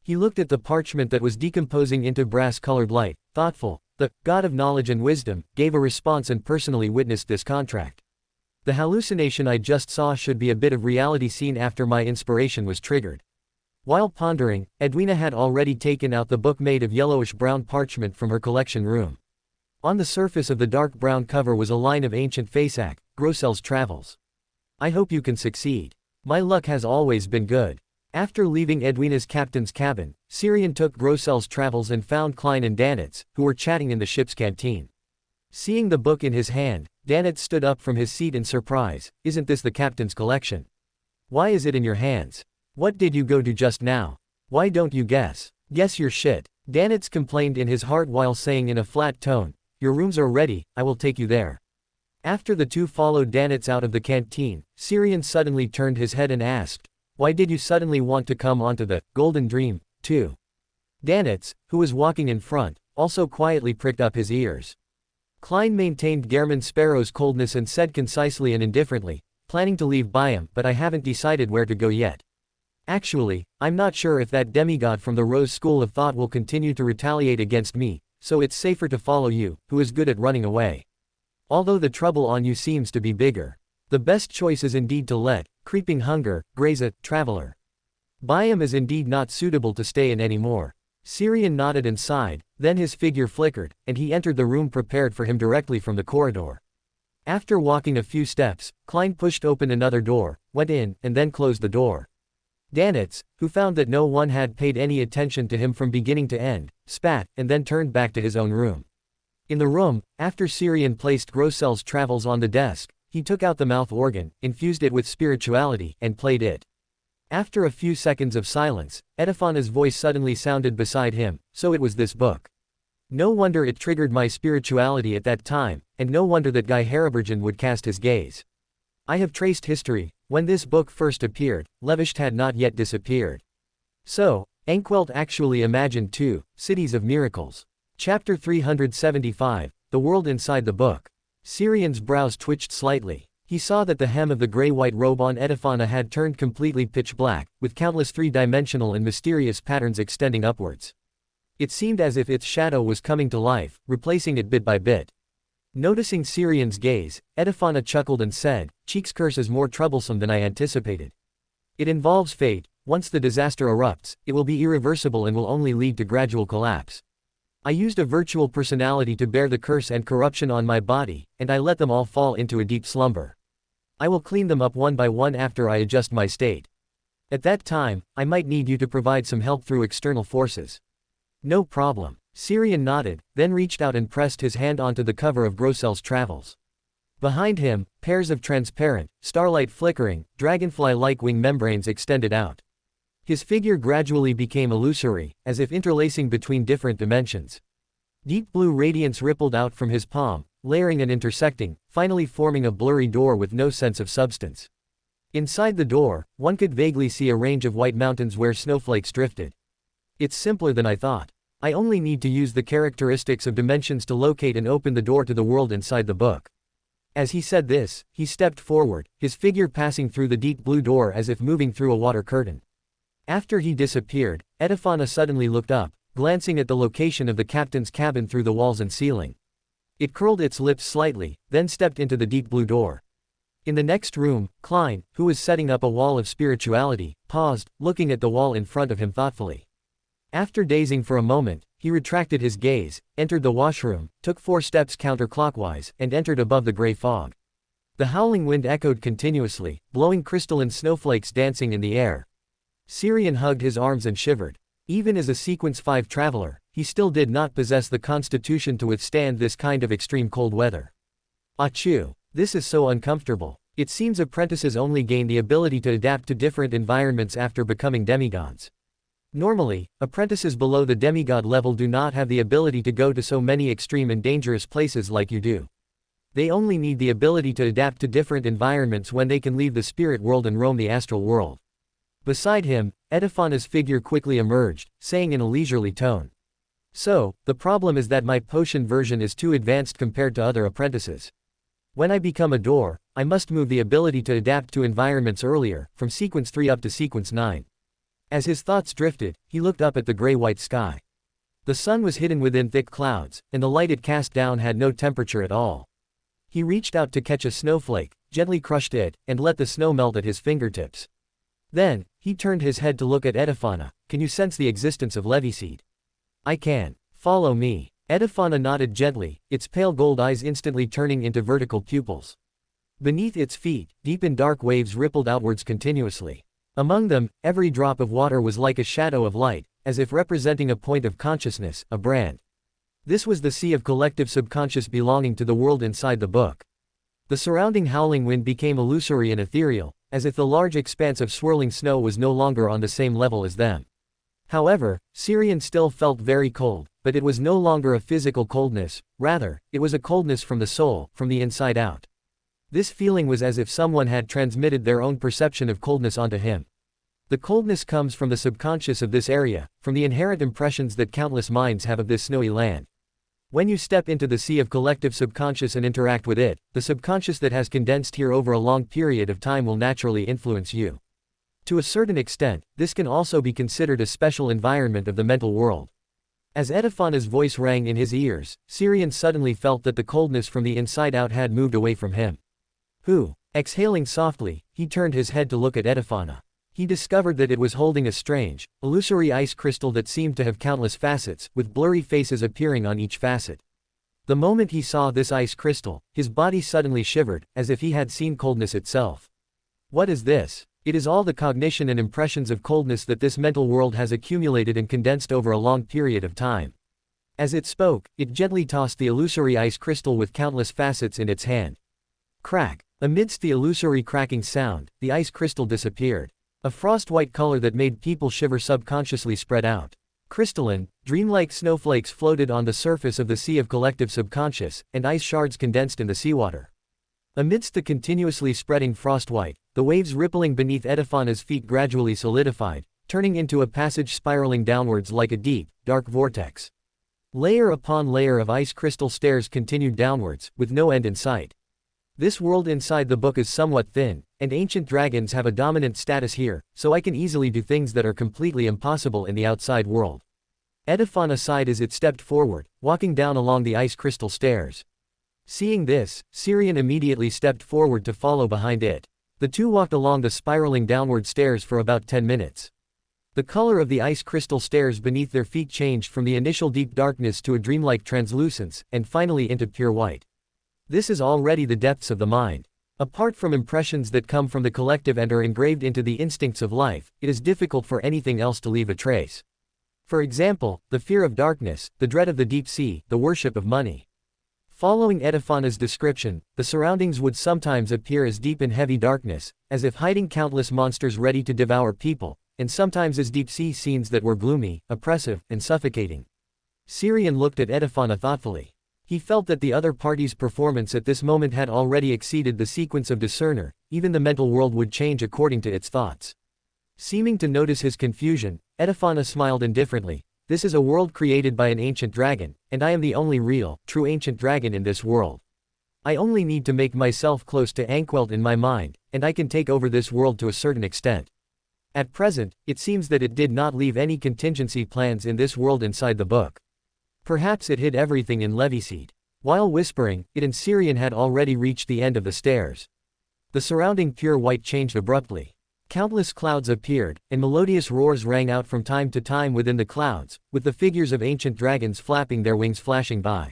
He looked at the parchment that was decomposing into brass-colored light, thoughtful. The God of Knowledge and Wisdom gave a response and personally witnessed this contract. "The hallucination I just saw should be a bit of reality seen after my inspiration was triggered." While pondering, Edwina had already taken out the book made of yellowish-brown parchment from her collection room. On the surface of the dark brown cover was a line of ancient faceac, Grossel's Travels. "I hope you can succeed. My luck has always been good." After leaving Edwina's captain's cabin, Syrian took Grossel's Travels and found Klein and Danitz, who were chatting in the ship's canteen. Seeing the book in his hand, Danitz stood up from his seat in surprise. "Isn't this the captain's collection? Why is it in your hands? What did you go do just now? Why don't you guess? Guess your shit." Danitz complained in his heart while saying in a flat tone, "Your rooms are ready, I will take you there." After the two followed Danitz out of the canteen, Syrian suddenly turned his head and asked, "Why did you suddenly want to come onto the Golden Dream, too?" Danitz, who was walking in front, also quietly pricked up his ears. Klein maintained German Sparrow's coldness and said concisely and indifferently, "Planning to leave Byam, but I haven't decided where to go yet. Actually, I'm not sure if that demigod from the Rose School of Thought will continue to retaliate against me, so it's safer to follow you, who is good at running away. Although the trouble on you seems to be bigger. The best choice is indeed to let creeping hunger graze a traveler. Byam is indeed not suitable to stay in anymore." Syrian nodded and sighed, then his figure flickered, and he entered the room prepared for him directly from the corridor. After walking a few steps, Klein pushed open another door, went in, and then closed the door. Danitz, who found that no one had paid any attention to him from beginning to end, spat, and then turned back to his own room. In the room, after Syrian placed Grossel's Travels on the desk, he took out the mouth organ, infused it with spirituality, and played it. After a few seconds of silence, Edifana's voice suddenly sounded beside him, "So it was this book. No wonder it triggered my spirituality at that time, and no wonder that Guy Harabergen would cast his gaze. I have traced history. When this book first appeared, Levisht had not yet disappeared. So, Enkwelt actually imagined two cities of miracles." Chapter 375, The World Inside the Book. Syrian's brows twitched slightly. He saw that the hem of the gray-white robe on Edifana had turned completely pitch black, with countless three-dimensional and mysterious patterns extending upwards. It seemed as if its shadow was coming to life, replacing it bit by bit. Noticing Syrian's gaze, Edifana chuckled and said, "Cheek's curse is more troublesome than I anticipated. It involves fate. Once the disaster erupts, it will be irreversible and will only lead to gradual collapse. I used a virtual personality to bear the curse and corruption on my body, and I let them all fall into a deep slumber. I will clean them up one by one after I adjust my state. At that time, I might need you to provide some help through external forces." "No problem." Syrian nodded, then reached out and pressed his hand onto the cover of Grossel's Travels. Behind him, pairs of transparent, starlight flickering, dragonfly-like wing membranes extended out. His figure gradually became illusory, as if interlacing between different dimensions. Deep blue radiance rippled out from his palm, layering and intersecting, finally forming a blurry door with no sense of substance. Inside the door, one could vaguely see a range of white mountains where snowflakes drifted. "It's simpler than I thought. I only need to use the characteristics of dimensions to locate and open the door to the world inside the book." As he said this, he stepped forward, his figure passing through the deep blue door as if moving through a water curtain. After he disappeared, Edifana suddenly looked up, glancing at the location of the captain's cabin through the walls and ceiling. It curled its lips slightly, then stepped into the deep blue door. In the next room, Klein, who was setting up a wall of spirituality, paused, looking at the wall in front of him thoughtfully. After dazing for a moment, he retracted his gaze, entered the washroom, took 4 steps counterclockwise, and entered above the gray fog. The howling wind echoed continuously, blowing crystalline snowflakes dancing in the air. Syrian hugged his arms and shivered. Even as a Sequence 5 traveler, he still did not possess the constitution to withstand this kind of extreme cold weather. Achoo! This is so uncomfortable. It seems apprentices only gain the ability to adapt to different environments after becoming demigods. Normally, apprentices below the demigod level do not have the ability to go to so many extreme and dangerous places like you do. They only need the ability to adapt to different environments when they can leave the spirit world and roam the astral world. Beside him, Edifana's figure quickly emerged, saying in a leisurely tone, "So, the problem is that my potion version is too advanced compared to other apprentices. When I become a door, I must move the ability to adapt to environments earlier, from Sequence 3 up to Sequence 9. As his thoughts drifted, he looked up at the gray-white sky. The sun was hidden within thick clouds, and the light it cast down had no temperature at all. He reached out to catch a snowflake, gently crushed it, and let the snow melt at his fingertips. Then, he turned his head to look at Edifana. "Can you sense the existence of Leviseed?" "I can. Follow me." Edifana nodded gently, its pale gold eyes instantly turning into vertical pupils. Beneath its feet, deep and dark waves rippled outwards continuously. Among them, every drop of water was like a shadow of light, as if representing a point of consciousness, a brand. This was the sea of collective subconscious belonging to the world inside the book. The surrounding howling wind became illusory and ethereal, as if the large expanse of swirling snow was no longer on the same level as them. However, Syrian still felt very cold, but it was no longer a physical coldness, rather, it was a coldness from the soul, from the inside out. This feeling was as if someone had transmitted their own perception of coldness onto him. The coldness comes from the subconscious of this area, from the inherent impressions that countless minds have of this snowy land. When you step into the sea of collective subconscious and interact with it, the subconscious that has condensed here over a long period of time will naturally influence you. To a certain extent, this can also be considered a special environment of the mental world. As Edifana's voice rang in his ears, Syrian suddenly felt that the coldness from the inside out had moved away from him. "Who?" Exhaling softly, he turned his head to look at Edifana. He discovered that it was holding a strange, illusory ice crystal that seemed to have countless facets, with blurry faces appearing on each facet. The moment he saw this ice crystal, his body suddenly shivered, as if he had seen coldness itself. "What is this?" It is all the cognition and impressions of coldness that this mental world has accumulated and condensed over a long period of time. As it spoke, it gently tossed the illusory ice crystal with countless facets in its hand. Crack! Amidst the illusory cracking sound, the ice crystal disappeared. A frost-white color that made people shiver subconsciously spread out. Crystalline, dreamlike snowflakes floated on the surface of the sea of collective subconscious, and ice shards condensed in the seawater. Amidst the continuously spreading frost-white, the waves rippling beneath Edifana's feet gradually solidified, turning into a passage spiraling downwards like a deep, dark vortex. Layer upon layer of ice crystal stairs continued downwards, with no end in sight. This world inside the book is somewhat thin, and ancient dragons have a dominant status here, so I can easily do things that are completely impossible in the outside world. Edifana sighed as it stepped forward, walking down along the ice crystal stairs. Seeing this, Syrian immediately stepped forward to follow behind it. The two walked along the spiraling downward stairs for about 10 minutes. The color of the ice crystal stairs beneath their feet changed from the initial deep darkness to a dreamlike translucence, and finally into pure white. This is already the depths of the mind. Apart from impressions that come from the collective and are engraved into the instincts of life, it is difficult for anything else to leave a trace. For example, the fear of darkness, the dread of the deep sea, the worship of money. Following Edifana's description, the surroundings would sometimes appear as deep and heavy darkness, as if hiding countless monsters ready to devour people, and sometimes as deep sea scenes that were gloomy, oppressive, and suffocating. Syrian looked at Edifana thoughtfully. He felt that the other party's performance at this moment had already exceeded the sequence of discerner, even the mental world would change according to its thoughts. Seeming to notice his confusion, Edifana smiled indifferently. This is a world created by an ancient dragon, and I am the only real, true ancient dragon in this world. I only need to make myself close to Ankwelt in my mind, and I can take over this world to a certain extent. At present, it seems that it did not leave any contingency plans in this world inside the book. Perhaps it hid everything in Leviseed. While whispering, it and Syrian had already reached the end of the stairs. The surrounding pure white changed abruptly. Countless clouds appeared, and melodious roars rang out from time to time within the clouds, with the figures of ancient dragons flapping their wings flashing by.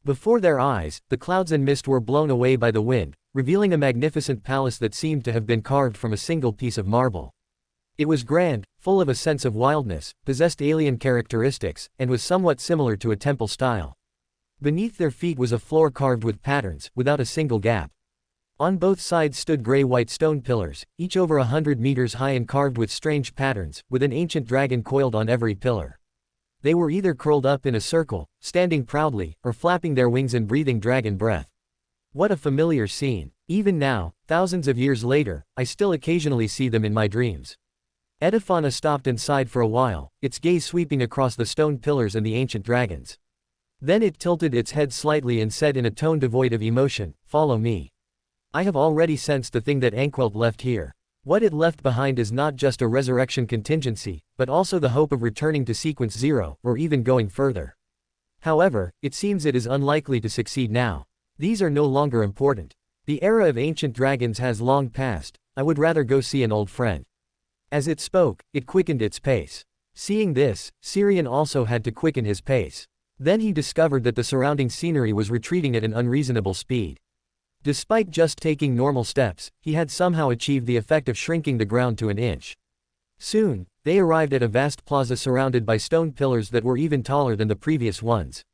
Before their eyes, the clouds and mist were blown away by the wind, revealing a magnificent palace that seemed to have been carved from a single piece of marble. It was grand, full of a sense of wildness, possessed alien characteristics, and was somewhat similar to a temple style. Beneath their feet was a floor carved with patterns, without a single gap. On both sides stood gray-white stone pillars, each over 100 meters high and carved with strange patterns, with an ancient dragon coiled on every pillar. They were either curled up in a circle, standing proudly, or flapping their wings and breathing dragon breath. What a familiar scene. Even now, thousands of years later, I still occasionally see them in my dreams. Edifana stopped and sighed for a while, its gaze sweeping across the stone pillars and the ancient dragons. Then it tilted its head slightly and said in a tone devoid of emotion, "Follow me. I have already sensed the thing that Ankwelt left here. What it left behind is not just a resurrection contingency, but also the hope of returning to Sequence Zero, or even going further. However, it seems it is unlikely to succeed now. These are no longer important. The era of ancient dragons has long passed. I would rather go see an old friend." As it spoke, it quickened its pace. Seeing this, Syrian also had to quicken his pace. Then he discovered that the surrounding scenery was retreating at an unreasonable speed. Despite just taking normal steps, he had somehow achieved the effect of shrinking the ground to an inch. Soon, they arrived at a vast plaza surrounded by stone pillars that were even taller than the previous ones.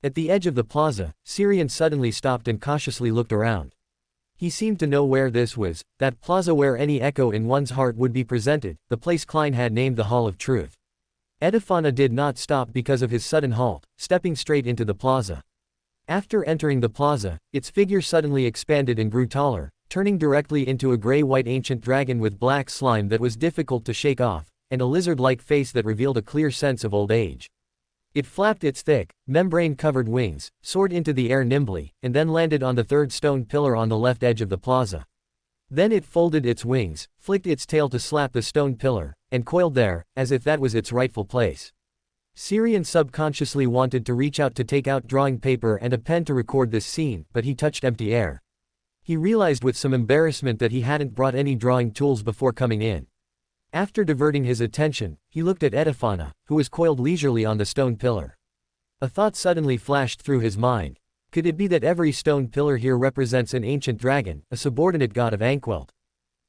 At the edge of the plaza, Syrian suddenly stopped and cautiously looked around. He seemed to know where this was, that plaza where any echo in one's heart would be presented, the place Klein had named the Hall of Truth. Edifana did not stop because of his sudden halt, stepping straight into the plaza. After entering the plaza, its figure suddenly expanded and grew taller, turning directly into a gray-white ancient dragon with black slime that was difficult to shake off, and a lizard-like face that revealed a clear sense of old age. It flapped its thick, membrane-covered wings, soared into the air nimbly, and then landed on the third stone pillar on the left edge of the plaza. Then it folded its wings, flicked its tail to slap the stone pillar, and coiled there, as if that was its rightful place. Syrian subconsciously wanted to reach out to take out drawing paper and a pen to record this scene, but he touched empty air. He realized with some embarrassment that he hadn't brought any drawing tools before coming in. After diverting his attention, he looked at Edifana, who was coiled leisurely on the stone pillar. A thought suddenly flashed through his mind. Could it be that every stone pillar here represents an ancient dragon, a subordinate god of Ankwelt?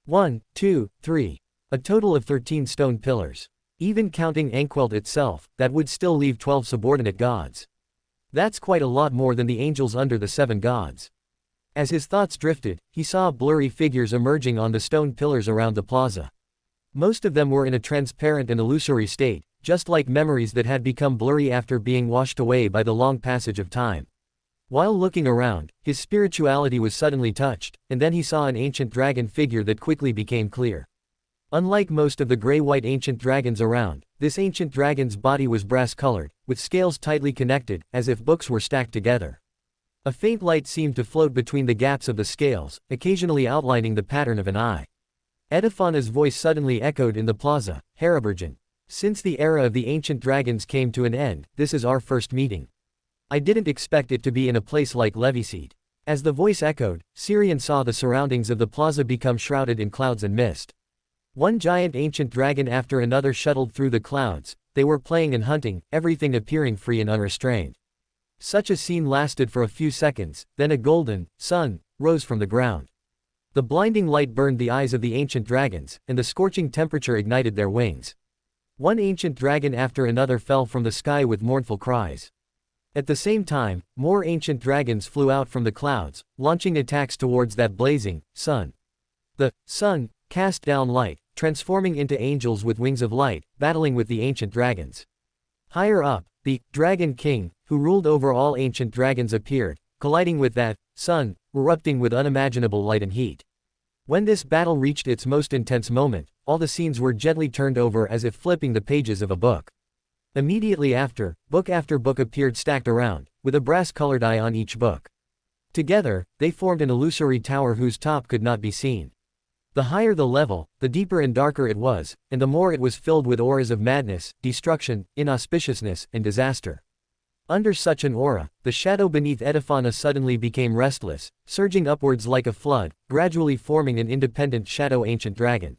1, 2, 3. A total of 13 stone pillars. Even counting Ankwelt itself, that would still leave 12 subordinate gods. That's quite a lot more than the angels under the 7 gods. As his thoughts drifted, he saw blurry figures emerging on the stone pillars around the plaza. Most of them were in a transparent and illusory state, just like memories that had become blurry after being washed away by the long passage of time. While looking around, his spirituality was suddenly touched, and then he saw an ancient dragon figure that quickly became clear. Unlike most of the gray-white ancient dragons around, this ancient dragon's body was brass-colored, with scales tightly connected, as if books were stacked together. A faint light seemed to float between the gaps of the scales, occasionally outlining the pattern of an eye. Edifana's voice suddenly echoed in the plaza, Haraburgen. Since the era of the ancient dragons came to an end, this is our first meeting. I didn't expect it to be in a place like Leviseed. As the voice echoed, Syrian saw the surroundings of the plaza become shrouded in clouds and mist. One giant ancient dragon after another shuttled through the clouds. They were playing and hunting, everything appearing free and unrestrained. Such a scene lasted for a few seconds, then a golden sun rose from the ground. The blinding light burned the eyes of the ancient dragons, and the scorching temperature ignited their wings. One ancient dragon after another fell from the sky with mournful cries. At the same time, more ancient dragons flew out from the clouds, launching attacks towards that blazing sun. The sun cast down light, transforming into angels with wings of light, battling with the ancient dragons. Higher up, the Dragon King, who ruled over all ancient dragons, appeared, colliding with that sun, erupting with unimaginable light and heat. When this battle reached its most intense moment, all the scenes were gently turned over as if flipping the pages of a book. Immediately after book appeared stacked around, with a brass-colored eye on each book. Together, they formed an illusory tower whose top could not be seen. The higher the level, the deeper and darker it was, and the more it was filled with auras of madness, destruction, inauspiciousness, and disaster. Under such an aura, the shadow beneath Edifana suddenly became restless, surging upwards like a flood, gradually forming an independent shadow ancient dragon.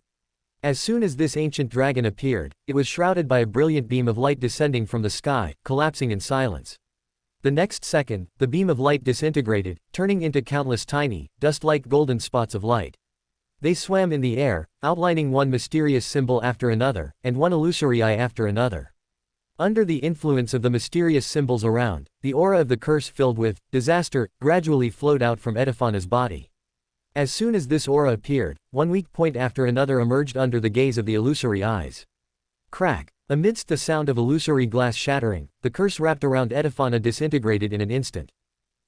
As soon as this ancient dragon appeared, it was shrouded by a brilliant beam of light descending from the sky, collapsing in silence. The next second, the beam of light disintegrated, turning into countless tiny, dust-like golden spots of light. They swam in the air, outlining one mysterious symbol after another, and one illusory eye after another. Under the influence of the mysterious symbols around, the aura of the curse filled with disaster gradually flowed out from Edifana's body. As soon as this aura appeared, one weak point after another emerged under the gaze of the illusory eyes. Crack! Amidst the sound of illusory glass shattering, the curse wrapped around Edifana disintegrated in an instant.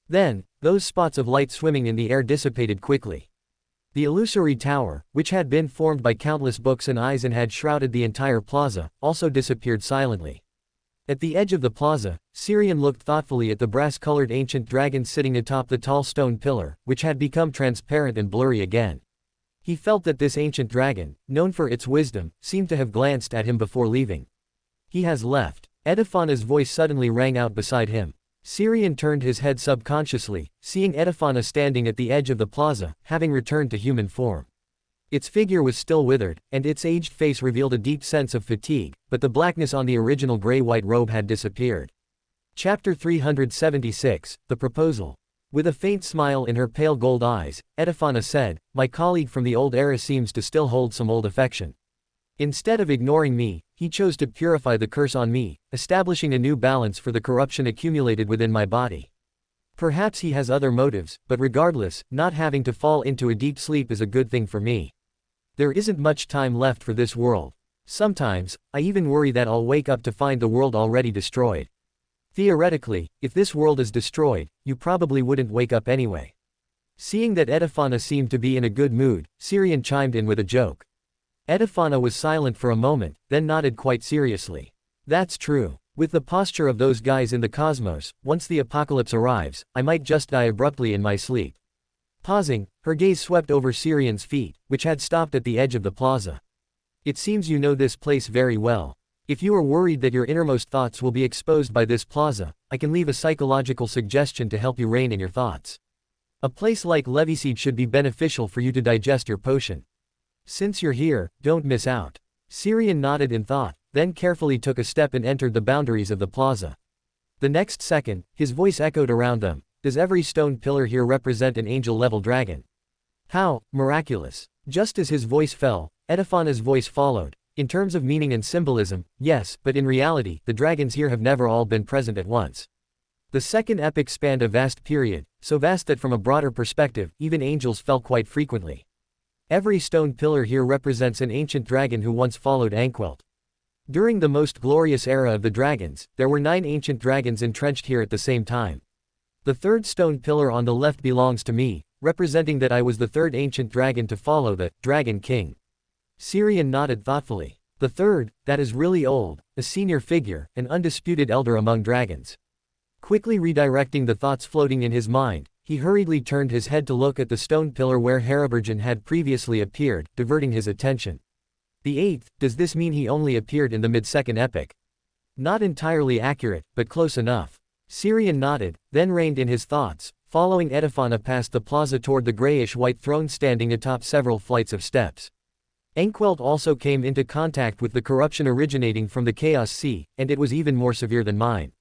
Then, those spots of light swimming in the air dissipated quickly. The illusory tower, which had been formed by countless books and eyes and had shrouded the entire plaza, also disappeared silently. At the edge of the plaza, Syrian looked thoughtfully at the brass-colored ancient dragon sitting atop the tall stone pillar, which had become transparent and blurry again. He felt that this ancient dragon, known for its wisdom, seemed to have glanced at him before leaving. He has left. Edifana's voice suddenly rang out beside him. Syrian turned his head subconsciously, seeing Edifana standing at the edge of the plaza, having returned to human form. Its figure was still withered, and its aged face revealed a deep sense of fatigue, but the blackness on the original gray-white robe had disappeared. Chapter 376, The Proposal. With a faint smile in her pale gold eyes, Edifana said, "My colleague from the old era seems to still hold some old affection. Instead of ignoring me, he chose to purify the curse on me, establishing a new balance for the corruption accumulated within my body. Perhaps he has other motives, but regardless, not having to fall into a deep sleep is a good thing for me. There isn't much time left for this world. Sometimes, I even worry that I'll wake up to find the world already destroyed. Theoretically, if this world is destroyed, you probably wouldn't wake up anyway." Seeing that Edifana seemed to be in a good mood, Syrian chimed in with a joke. Edifana was silent for a moment, then nodded quite seriously. "That's true. With the posture of those guys in the cosmos, once the apocalypse arrives, I might just die abruptly in my sleep." Pausing, her gaze swept over Syrian's feet, which had stopped at the edge of the plaza. "It seems you know this place very well. If you are worried that your innermost thoughts will be exposed by this plaza, I can leave a psychological suggestion to help you rein in your thoughts. A place like Leviseed should be beneficial for you to digest your potion. Since you're here, don't miss out." Syrian nodded in thought, then carefully took a step and entered the boundaries of the plaza. The next second, his voice echoed around them. "Does every stone pillar here represent an angel-level dragon?" "How miraculous." Just as his voice fell, Edifana's voice followed. "In terms of meaning and symbolism, yes, but in reality, the dragons here have never all been present at once. The second epic spanned a vast period, so vast that from a broader perspective, even angels fell quite frequently. Every stone pillar here represents an ancient dragon who once followed Anquelt. During the most glorious era of the dragons, there were 9 ancient dragons entrenched here at the same time. The third stone pillar on the left belongs to me, representing that I was the third ancient dragon to follow the Dragon King." Syrian nodded thoughtfully. "The third, that is really old, a senior figure, an undisputed elder among dragons." Quickly redirecting the thoughts floating in his mind, he hurriedly turned his head to look at the stone pillar where Haribergen had previously appeared, diverting his attention. The 8th, does this mean he only appeared in the mid-second epoch? Not entirely accurate, but close enough. Syrian nodded, then reined in his thoughts, following Edifana past the plaza toward the grayish-white throne standing atop several flights of steps. Enquelt also came into contact with the corruption originating from the Chaos Sea, and it was even more severe than mine.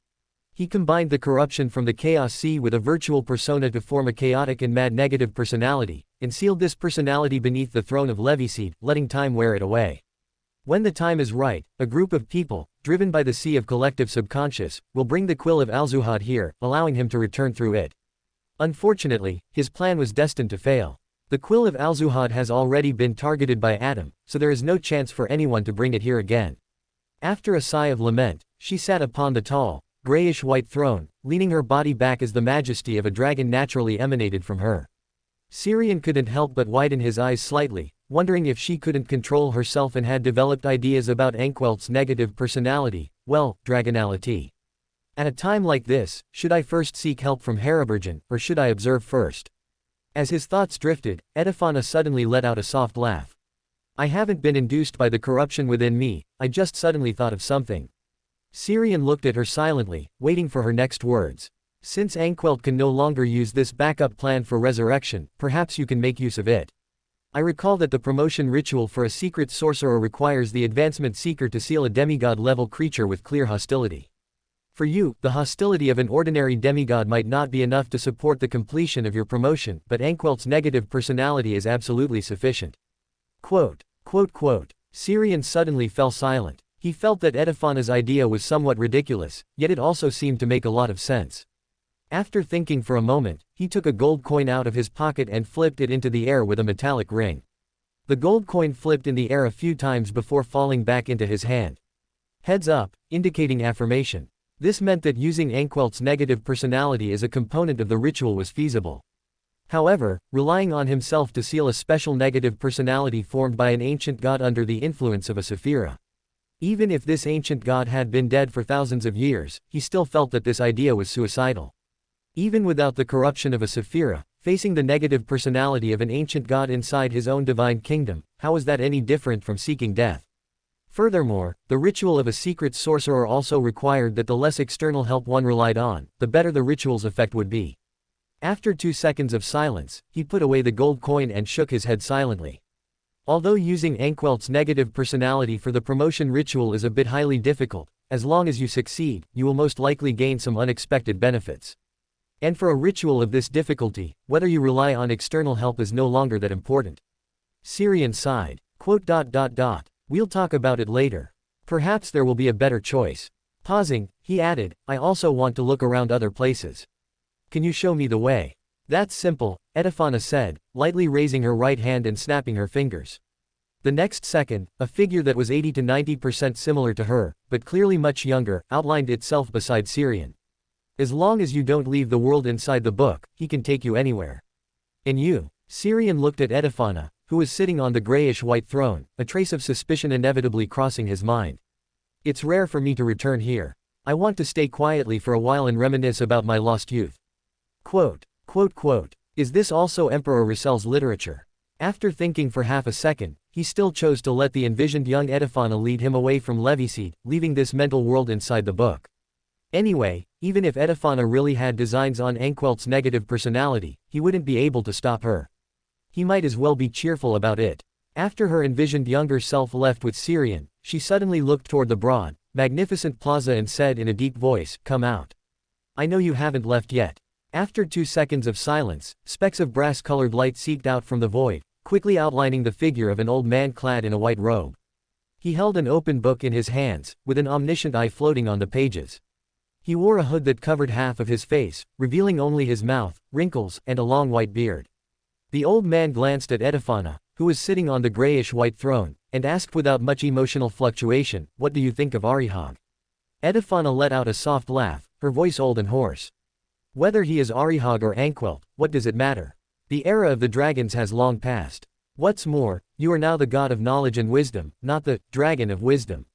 He combined the corruption from the Chaos Sea with a virtual persona to form a chaotic and mad negative personality, and sealed this personality beneath the throne of Leviseed, letting time wear it away. When the time is right, a group of people, driven by the sea of collective subconscious, will bring the quill of Alzuhad here, allowing him to return through it. Unfortunately, his plan was destined to fail. The quill of Alzuhad has already been targeted by Adam, so there is no chance for anyone to bring it here again. After a sigh of lament, she sat upon the tall, grayish-white throne, leaning her body back as the majesty of a dragon naturally emanated from her. Syrian couldn't help but widen his eyes slightly, wondering if she couldn't control herself and had developed ideas about Enquelt's negative personality, well, dragonality. At a time like this, should I first seek help from Haribergen, or should I observe first? As his thoughts drifted, Edifana suddenly let out a soft laugh. I haven't been induced by the corruption within me, I just suddenly thought of something. Syrian looked at her silently, waiting for her next words. Since Enquelt can no longer use this backup plan for resurrection, perhaps you can make use of it. I recall that the promotion ritual for a secret sorcerer requires the advancement seeker to seal a demigod-level creature with clear hostility. For you, the hostility of an ordinary demigod might not be enough to support the completion of your promotion, but Enquelt's negative personality is absolutely sufficient. Quote. Syrian suddenly fell silent. He felt that Edifana's idea was somewhat ridiculous, yet it also seemed to make a lot of sense. After thinking for a moment, he took a gold coin out of his pocket and flipped it into the air with a metallic ring. The gold coin flipped in the air a few times before falling back into his hand. Heads up, indicating affirmation. This meant that using Enquelt's negative personality as a component of the ritual was feasible. However, relying on himself to seal a special negative personality formed by an ancient god under the influence of a Sephira. Even if this ancient god had been dead for thousands of years, he still felt that this idea was suicidal. Even without the corruption of a Sephira, facing the negative personality of an ancient god inside his own divine kingdom, how was that any different from seeking death? Furthermore, the ritual of a secret sorcerer also required that the less external help one relied on, the better the ritual's effect would be. After 2 seconds of silence, he put away the gold coin and shook his head silently. Although using Enquelt's negative personality for the promotion ritual is a bit highly difficult, as long as you succeed, you will most likely gain some unexpected benefits. And for a ritual of this difficulty, whether you rely on external help is no longer that important. Syrian sighed. We'll talk about it later. Perhaps there will be a better choice. Pausing, he added, I also want to look around other places. Can you show me the way? That's simple, Edifana said, lightly raising her right hand and snapping her fingers. The next second, a figure that was 80 to 90% similar to her, but clearly much younger, outlined itself beside Syrian. As long as you don't leave the world inside the book, he can take you anywhere. And you? Syrian looked at Edifana, who was sitting on the grayish-white throne, a trace of suspicion inevitably crossing his mind. It's rare for me to return here. I want to stay quietly for a while and reminisce about my lost youth. Is this also Emperor Russell's literature? After thinking for half a second, he still chose to let the envisioned young Edifana lead him away from Leviseed, leaving this mental world inside the book. Anyway, even if Edifana really had designs on Enquelt's negative personality, he wouldn't be able to stop her. He might as well be cheerful about it. After her envisioned younger self left with Syrian, she suddenly looked toward the broad, magnificent plaza and said in a deep voice, Come out. I know you haven't left yet. After 2 seconds of silence, specks of brass-colored light seeped out from the void, quickly outlining the figure of an old man clad in a white robe. He held an open book in his hands, with an omniscient eye floating on the pages. He wore a hood that covered half of his face, revealing only his mouth, wrinkles, and a long white beard. The old man glanced at Edifana, who was sitting on the grayish-white throne, and asked without much emotional fluctuation, What do you think of Arihag? Edifana let out a soft laugh, her voice old and hoarse. Whether he is Arihag or Enquelt, what does it matter? The era of the dragons has long passed. What's more, you are now the god of knowledge and wisdom, not the dragon of wisdom.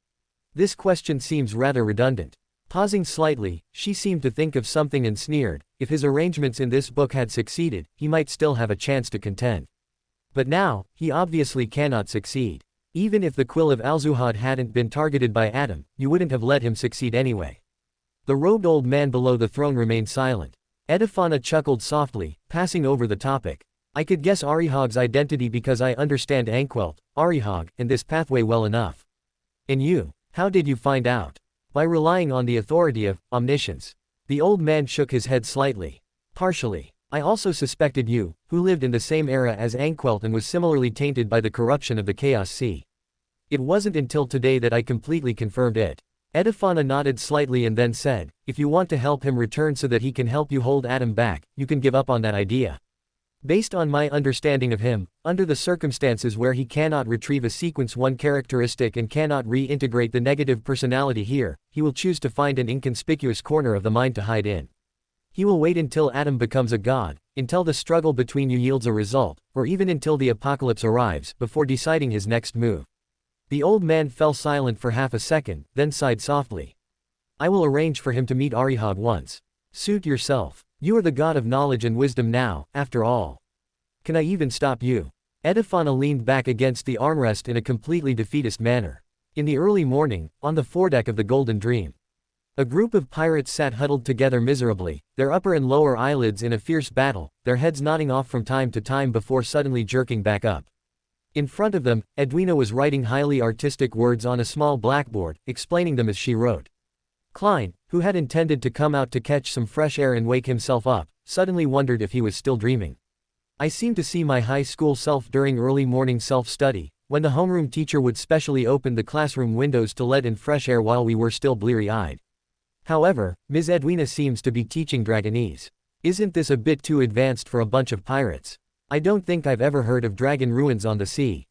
This question seems rather redundant. Pausing slightly, she seemed to think of something and sneered. If his arrangements in this book had succeeded, he might still have a chance to contend. But now, he obviously cannot succeed. Even if the quill of Al-Zuhad hadn't been targeted by Adam, you wouldn't have let him succeed anyway. The robed old man below the throne remained silent. Edifana chuckled softly, passing over the topic. I could guess Arihog's identity because I understand Anquelt, Arihog, and this pathway well enough. And you, how did you find out? By relying on the authority of omniscience. The old man shook his head slightly. Partially. I also suspected you, who lived in the same era as Anquelt and was similarly tainted by the corruption of the Chaos Sea. It wasn't until today that I completely confirmed it. Edifana nodded slightly and then said, if you want to help him return so that he can help you hold Adam back, you can give up on that idea. Based on my understanding of him, under the circumstances where he cannot retrieve a sequence 1 characteristic and cannot reintegrate the negative personality here, he will choose to find an inconspicuous corner of the mind to hide in. He will wait until Adam becomes a god, until the struggle between you yields a result, or even until the apocalypse arrives, before deciding his next move. The old man fell silent for half a second, then sighed softly. I will arrange for him to meet Arihog once. Suit yourself. You are the god of knowledge and wisdom now, after all. Can I even stop you? Edifana leaned back against the armrest in a completely defeatist manner. In the early morning, on the foredeck of the Golden Dream, a group of pirates sat huddled together miserably, their upper and lower eyelids in a fierce battle, their heads nodding off from time to time before suddenly jerking back up. In front of them, Edwina was writing highly artistic words on a small blackboard, explaining them as she wrote. Klein, who had intended to come out to catch some fresh air and wake himself up, suddenly wondered if he was still dreaming. I seemed to see my high school self during early morning self-study, when the homeroom teacher would specially open the classroom windows to let in fresh air while we were still bleary-eyed. However, Ms. Edwina seems to be teaching Dragonese. Isn't this a bit too advanced for a bunch of pirates? I don't think I've ever heard of dragon ruins on the sea.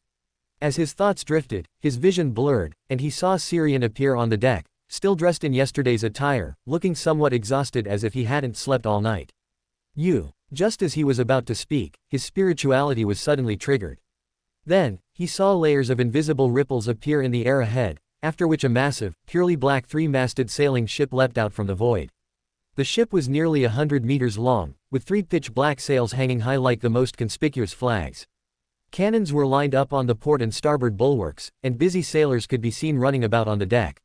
As his thoughts drifted, his vision blurred, and he saw Syrian appear on the deck, still dressed in yesterday's attire, looking somewhat exhausted as if he hadn't slept all night. Just as he was about to speak, his spirituality was suddenly triggered. Then, he saw layers of invisible ripples appear in the air ahead, after which a massive, purely black 3-masted sailing ship leapt out from the void. The ship was nearly 100 meters long, with 3 pitch-black sails hanging high like the most conspicuous flags. Cannons were lined up on the port and starboard bulwarks, and busy sailors could be seen running about on the deck.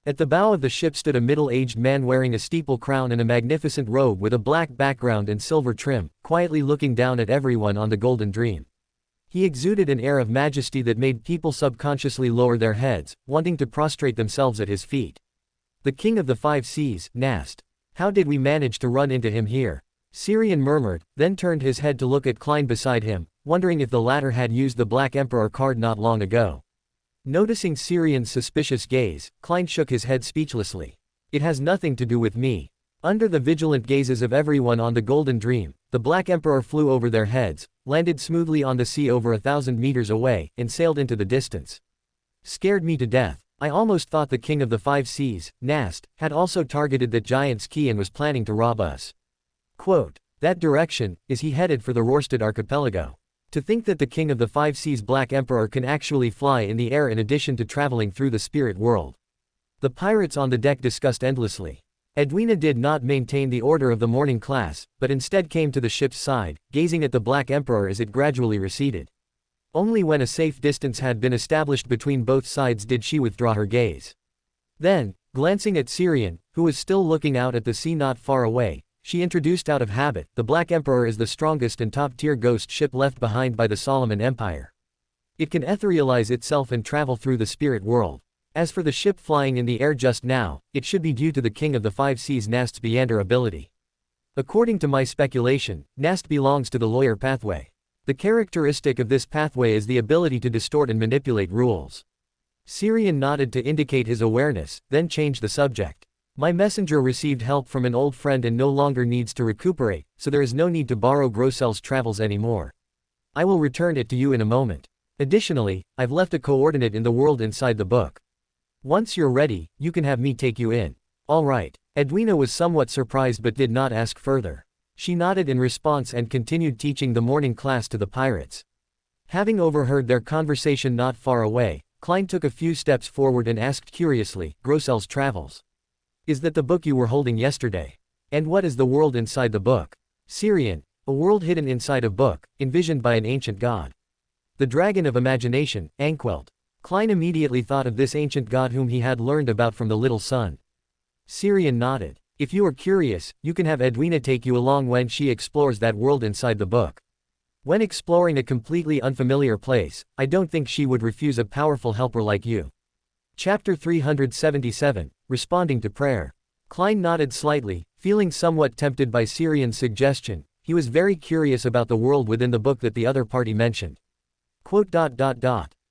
At the bow of the ship stood a middle-aged man wearing a steeple crown and a magnificent robe with a black background and silver trim, quietly looking down at everyone on the Golden Dream. He exuded an air of majesty that made people subconsciously lower their heads, wanting to prostrate themselves at his feet. The King of the 5 Seas, Nast. How did we manage to run into him here? Syrian murmured, then turned his head to look at Klein beside him, wondering if the latter had used the Black Emperor card not long ago. Noticing Syrian's suspicious gaze, Klein shook his head speechlessly. It has nothing to do with me. Under the vigilant gazes of everyone on the Golden Dream, the Black Emperor flew over their heads, landed smoothly on the sea over 1,000 meters away, and sailed into the distance. Scared me to death. I almost thought the King of the 5 Seas, Nast, had also targeted that giant's key and was planning to rob us. Quote, that direction, is he headed for the Rorstad archipelago? To think that the King of the 5 Seas Black Emperor can actually fly in the air in addition to traveling through the spirit world. The pirates on the deck discussed endlessly. Edwina did not maintain the order of the morning class, but instead came to the ship's side, gazing at the Black Emperor as it gradually receded. Only when a safe distance had been established between both sides did she withdraw her gaze. Then, glancing at Syrian, who was still looking out at the sea not far away, she introduced out of habit, the Black Emperor is the strongest and top-tier ghost ship left behind by the Solomon Empire. It can etherealize itself and travel through the spirit world. As for the ship flying in the air just now, it should be due to the King of the 5 Seas Nast's Beander ability. According to my speculation, Nast belongs to the lawyer pathway. The characteristic of this pathway is the ability to distort and manipulate rules. Syrian nodded to indicate his awareness, then changed the subject. My messenger received help from an old friend and no longer needs to recuperate, so there is no need to borrow Grossel's travels anymore. I will return it to you in a moment. Additionally, I've left a coordinate in the world inside the book. Once you're ready, you can have me take you in. All right. Edwina was somewhat surprised but did not ask further. She nodded in response and continued teaching the morning class to the pirates. Having overheard their conversation not far away, Klein took a few steps forward and asked curiously, Grossel's travels. Is that the book you were holding yesterday? And what is the world inside the book? Syrian, a world hidden inside a book, envisioned by an ancient god. The dragon of imagination, Anquelt. Klein immediately thought of this ancient god whom he had learned about from the little son. Syrian nodded. If you are curious, you can have Edwina take you along when she explores that world inside the book. When exploring a completely unfamiliar place, I don't think she would refuse a powerful helper like you. Chapter 377, Responding to Prayer. Klein nodded slightly, feeling somewhat tempted by Syrian's suggestion. He was very curious about the world within the book that the other party mentioned.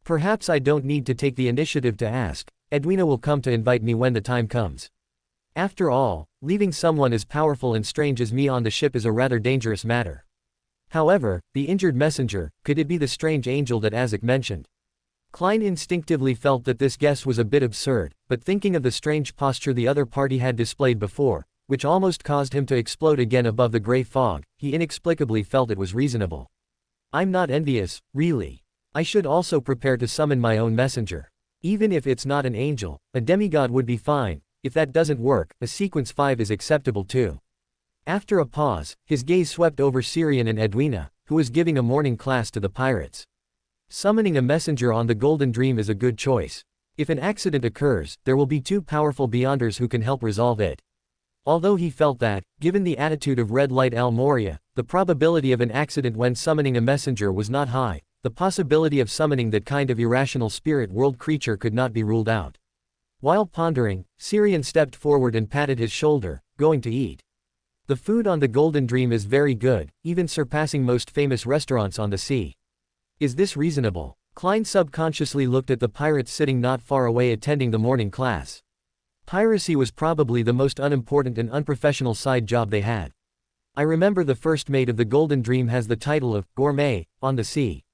Perhaps I don't need to take the initiative to ask. Edwina will come to invite me when the time comes. After all, leaving someone as powerful and strange as me on the ship is a rather dangerous matter. However, the injured messenger, could it be the strange angel that Azek mentioned? Klein instinctively felt that this guess was a bit absurd, but thinking of the strange posture the other party had displayed before, which almost caused him to explode again above the gray fog, he inexplicably felt it was reasonable. I'm not envious, really. I should also prepare to summon my own messenger. Even if it's not an angel, a demigod would be fine. If that doesn't work, a sequence 5 is acceptable too. After a pause, his gaze swept over Syrian and Edwina, who was giving a morning class to the pirates. Summoning a messenger on the Golden Dream is a good choice. If an accident occurs, there will be 2 powerful Beyonders who can help resolve it. Although he felt that, given the attitude of Red Light Al Moria, the probability of an accident when summoning a messenger was not high, the possibility of summoning that kind of irrational spirit world creature could not be ruled out. While pondering, Syrian stepped forward and patted his shoulder, going to eat. The food on the Golden Dream is very good, even surpassing most famous restaurants on the sea. Is this reasonable? Klein subconsciously looked at the pirates sitting not far away attending the morning class. Piracy was probably the most unimportant and unprofessional side job they had. I remember the first mate of the Golden Dream has the title of gourmet on the sea.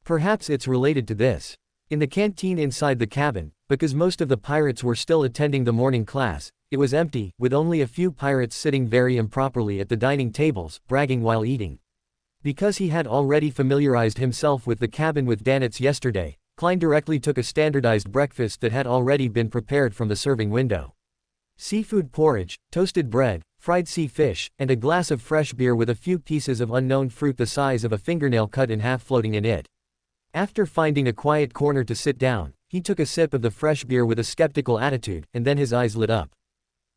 Perhaps it's related to this. In the canteen inside the cabin, because most of the pirates were still attending the morning class, it was empty, with only a few pirates sitting very improperly at the dining tables, bragging while eating. Because he had already familiarized himself with the cabin with Danitz yesterday, Klein directly took a standardized breakfast that had already been prepared from the serving window. Seafood porridge, toasted bread, fried sea fish, and a glass of fresh beer with a few pieces of unknown fruit the size of a fingernail cut in half floating in it. After finding a quiet corner to sit down, he took a sip of the fresh beer with a skeptical attitude, and then his eyes lit up.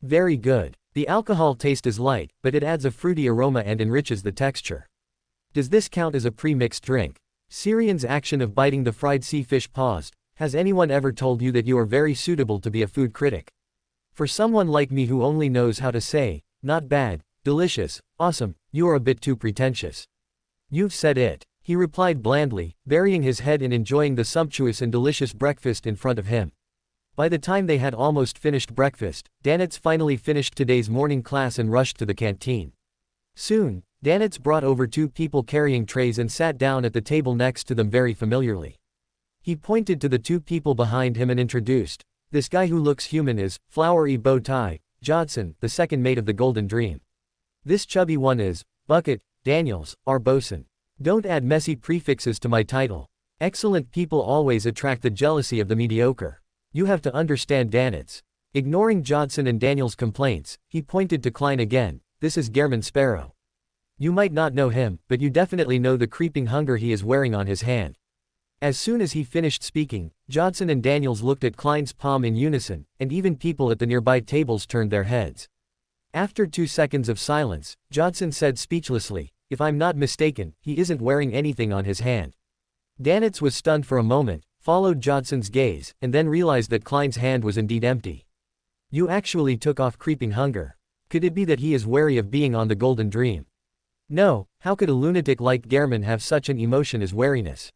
Very good. The alcohol taste is light, but it adds a fruity aroma and enriches the texture. Does this count as a pre-mixed drink? Syrian's action of biting the fried sea fish paused. Has anyone ever told you that you are very suitable to be a food critic? For someone like me who only knows how to say, not bad, delicious, awesome, you are a bit too pretentious. You've said it, he replied blandly, burying his head in enjoying the sumptuous and delicious breakfast in front of him. By the time they had almost finished breakfast, Danitz finally finished today's morning class and rushed to the canteen. Soon, Danitz brought over 2 people carrying trays and sat down at the table next to them very familiarly. He pointed to the 2 people behind him and introduced, this guy who looks human is, flowery bow tie, Jodson, the second mate of the Golden Dream. This chubby one is, Bucket, Daniels, our bosun. Don't add messy prefixes to my title. Excellent people always attract the jealousy of the mediocre. You have to understand Danitz. Ignoring Jodson and Daniel's complaints, he pointed to Klein again, this is German Sparrow. You might not know him, but you definitely know the creeping hunger he is wearing on his hand. As soon as he finished speaking, Jodson and Daniels looked at Klein's palm in unison, and even people at the nearby tables turned their heads. After 2 seconds of silence, Jodson said speechlessly, if I'm not mistaken, he isn't wearing anything on his hand. Danitz was stunned for a moment, followed Jodson's gaze, and then realized that Klein's hand was indeed empty. You actually took off creeping hunger. Could it be that he is wary of being on the Golden Dream? No, how could a lunatic like German have such an emotion as wariness?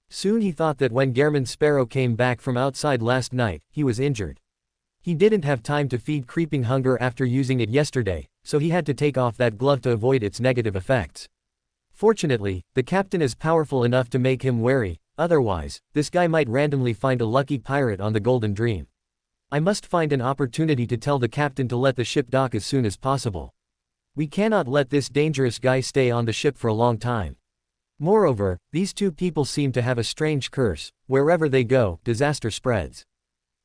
Soon he thought that when German Sparrow came back from outside last night, he was injured. He didn't have time to feed creeping hunger after using it yesterday, so he had to take off that glove to avoid its negative effects. Fortunately, the captain is powerful enough to make him wary, otherwise, this guy might randomly find a lucky pirate on the Golden Dream. I must find an opportunity to tell the captain to let the ship dock as soon as possible. We cannot let this dangerous guy stay on the ship for a long time. Moreover, these 2 people seem to have a strange curse, wherever they go, disaster spreads.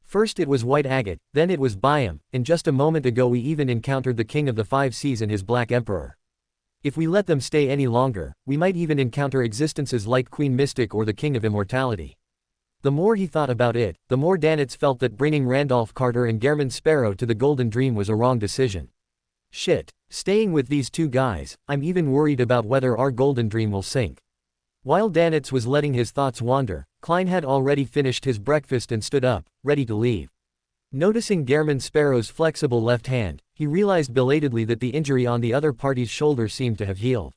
First it was white agate, then it was biome, and just a moment ago we even encountered the king of the five seas and his black emperor. If we let them stay any longer, we might even encounter existences like Queen Mystic or the King of Immortality. The more he thought about it, the more Danitz felt that bringing Randolph Carter and Gehrman Sparrow to the Golden Dream was a wrong decision. Shit, staying with these two guys, I'm even worried about whether our Golden Dream will sink. While Danitz was letting his thoughts wander, Klein had already finished his breakfast and stood up, ready to leave. Noticing Gehrman Sparrow's flexible left hand, he realized belatedly that the injury on the other party's shoulder seemed to have healed.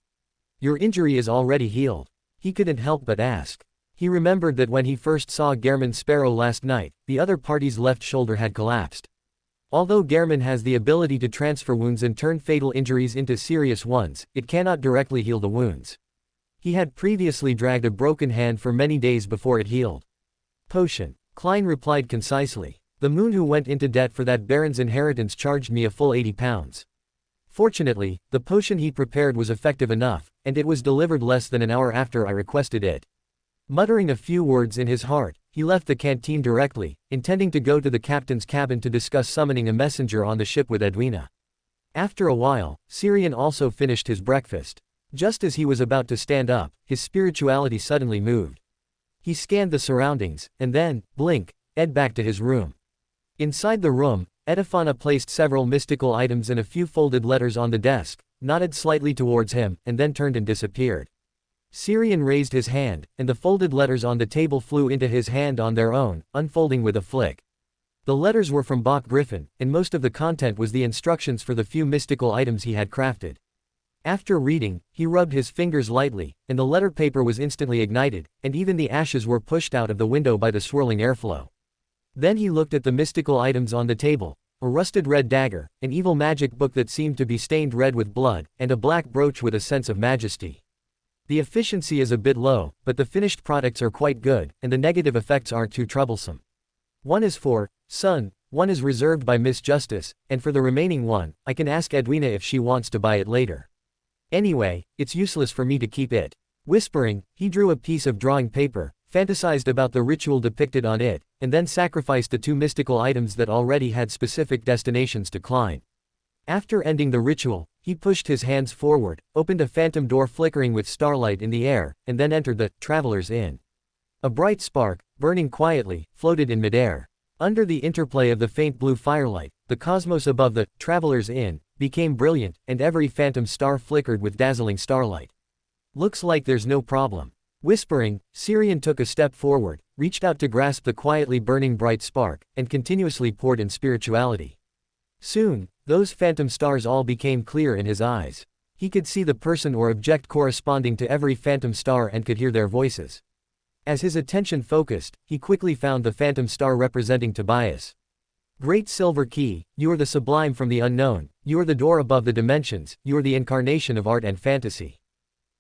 Your injury is already healed. He couldn't help but ask. He remembered that when he first saw Gehrman Sparrow last night, the other party's left shoulder had collapsed. Although Gehrman has the ability to transfer wounds and turn fatal injuries into serious ones, it cannot directly heal the wounds. He had previously dragged a broken hand for many days before it healed. Potion. Klein replied concisely. The moon who went into debt for that baron's inheritance charged me a full 80 pounds. Fortunately, the potion he prepared was effective enough, and it was delivered less than an hour after I requested it. Muttering a few words in his heart, he left the canteen directly, intending to go to the captain's cabin to discuss summoning a messenger on the ship with Edwina. After a while, Syrian also finished his breakfast. Just as he was about to stand up, his spirituality suddenly moved. He scanned the surroundings, and then, blink, Ed back to his room. Inside the room, Edifana placed several mystical items and a few folded letters on the desk, nodded slightly towards him, and then turned and disappeared. Syrian raised his hand, and the folded letters on the table flew into his hand on their own, unfolding with a flick. The letters were from Bach Griffin, and most of the content was the instructions for the few mystical items he had crafted. After reading, he rubbed his fingers lightly, and the letter paper was instantly ignited, and even the ashes were pushed out of the window by the swirling airflow. Then he looked at the mystical items on the table, a rusted red dagger, an evil magic book that seemed to be stained red with blood, and a black brooch with a sense of majesty. The efficiency is a bit low, but the finished products are quite good, and the negative effects aren't too troublesome. One is for Sun, one is reserved by Miss Justice, and for the remaining one, I can ask Edwina if she wants to buy it later. Anyway, it's useless for me to keep it. Whispering, he drew a piece of drawing paper, fantasized about the ritual depicted on it, and then sacrificed the two mystical items that already had specific destinations to Klein. After ending the ritual, he pushed his hands forward, opened a phantom door flickering with starlight in the air, and then entered the Traveler's Inn. A bright spark, burning quietly, floated in midair. Under the interplay of the faint blue firelight, the cosmos above the Traveler's Inn became brilliant, and every phantom star flickered with dazzling starlight. Looks like there's no problem. Whispering, Syrian took a step forward, reached out to grasp the quietly burning bright spark, and continuously poured in spirituality. Soon, those phantom stars all became clear in his eyes. He could see the person or object corresponding to every phantom star and could hear their voices. As his attention focused, he quickly found the phantom star representing Tobias. Great Silver Key, you are the sublime from the unknown, you are the door above the dimensions, you are the incarnation of art and fantasy.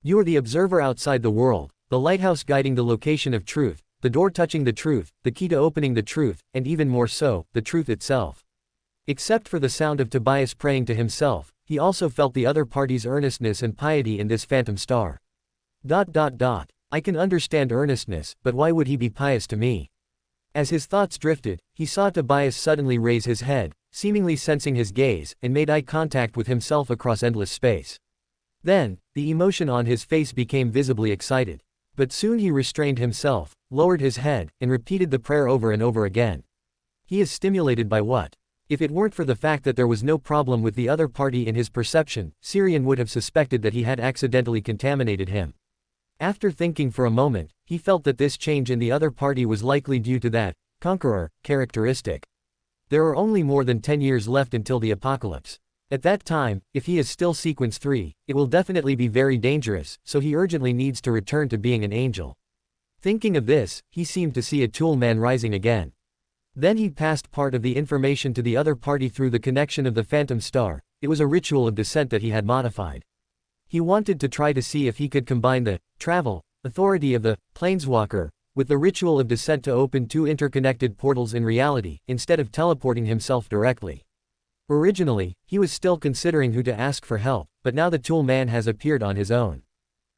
You are the observer outside the world, the lighthouse guiding the location of truth, the door touching the truth, the key to opening the truth, and even more so, the truth itself. Except for the sound of Tobias praying to himself, he also felt the other party's earnestness and piety in this phantom star. I can understand earnestness, but why would he be pious to me? As his thoughts drifted, he saw Tobias suddenly raise his head, seemingly sensing his gaze, and made eye contact with himself across endless space. Then, the emotion on his face became visibly excited. But soon he restrained himself, lowered his head, and repeated the prayer over and over again. He is stimulated by what? If it weren't for the fact that there was no problem with the other party in his perception, Syrian would have suspected that he had accidentally contaminated him. After thinking for a moment, he felt that this change in the other party was likely due to that conqueror characteristic. There are only more than 10 years left until the apocalypse. At that time, if he is still Sequence 3, it will definitely be very dangerous, so he urgently needs to return to being an angel. Thinking of this, he seemed to see a tool man rising again. Then he passed part of the information to the other party through the connection of the phantom star. It was a ritual of descent that he had modified. He wanted to try to see if he could combine the travel authority of the planeswalker with the ritual of descent to open two interconnected portals in reality, instead of teleporting himself directly. Originally, he was still considering who to ask for help, but now the tool man has appeared on his own.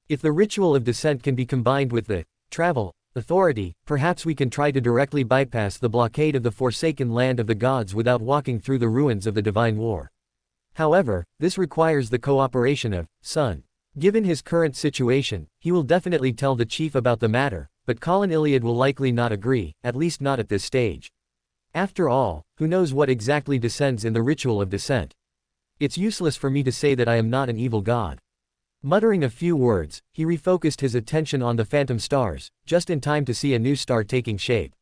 If the ritual of descent can be combined with the travel authority, perhaps we can try to directly bypass the blockade of the forsaken land of the gods without walking through the ruins of the divine war. However, this requires the cooperation of Sun. Given his current situation, he will definitely tell the chief about the matter, but Colin Iliad will likely not agree, at least not at this stage. After all, who knows what exactly descends in the ritual of descent? It's useless for me to say that I am not an evil god. Muttering a few words, he refocused his attention on the phantom stars, just in time to see a new star taking shape.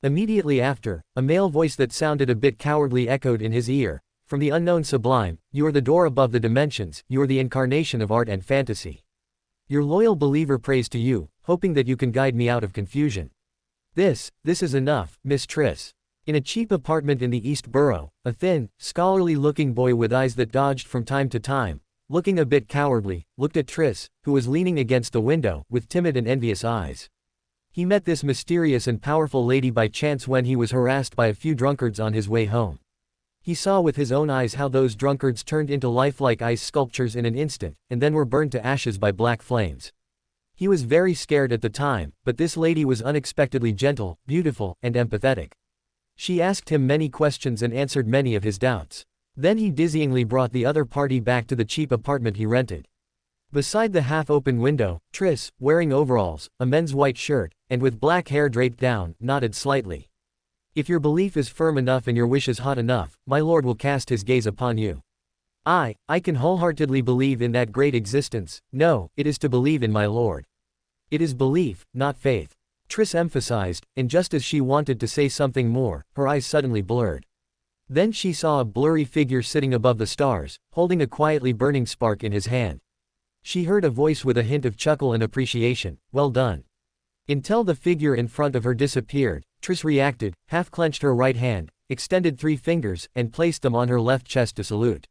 Immediately after, a male voice that sounded a bit cowardly echoed in his ear. From the unknown sublime, you are the door above the dimensions, you are the incarnation of art and fantasy. Your loyal believer prays to you, hoping that you can guide me out of confusion. This is enough, Miss Triss. In a cheap apartment in the East Borough, a thin, scholarly-looking boy with eyes that dodged from time to time, looking a bit cowardly, looked at Triss, who was leaning against the window, with timid and envious eyes. He met this mysterious and powerful lady by chance when he was harassed by a few drunkards on his way home. He saw with his own eyes how those drunkards turned into lifelike ice sculptures in an instant, and then were burned to ashes by black flames. He was very scared at the time, but this lady was unexpectedly gentle, beautiful, and empathetic. She asked him many questions and answered many of his doubts. Then he dizzyingly brought the other party back to the cheap apartment he rented. Beside the half-open window, Triss, wearing overalls, a men's white shirt, and with black hair draped down, nodded slightly. If your belief is firm enough and your wish is hot enough, my lord will cast his gaze upon you. I can wholeheartedly believe in that great existence. No, it is to believe in my lord. It is belief, not faith. Triss emphasized, and just as she wanted to say something more, her eyes suddenly blurred. Then she saw a blurry figure sitting above the stars, holding a quietly burning spark in his hand. She heard a voice with a hint of chuckle and appreciation, well done. Until the figure in front of her disappeared, Triss reacted, half-clenched her right hand, extended 3 fingers, and placed them on her left chest to salute.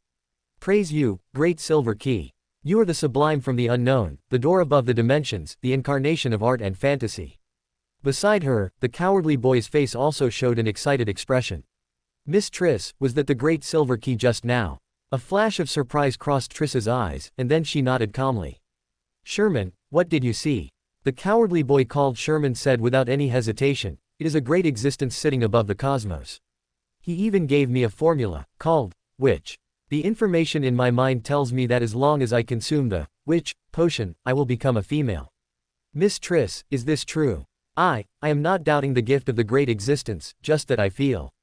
Praise you, great silver key. You are the sublime from the unknown, the door above the dimensions, the incarnation of art and fantasy. Beside her, the cowardly boy's face also showed an excited expression. Miss Triss, was that the great silver key just now? A flash of surprise crossed Triss's eyes, and then she nodded calmly. Sherman, what did you see? The cowardly boy called Sherman said without any hesitation, it is a great existence sitting above the cosmos. He even gave me a formula, called, which. The information in my mind tells me that as long as I consume the, which, potion, I will become a female. Miss Triss, is this true? I am not doubting the gift of the great existence, just that I feel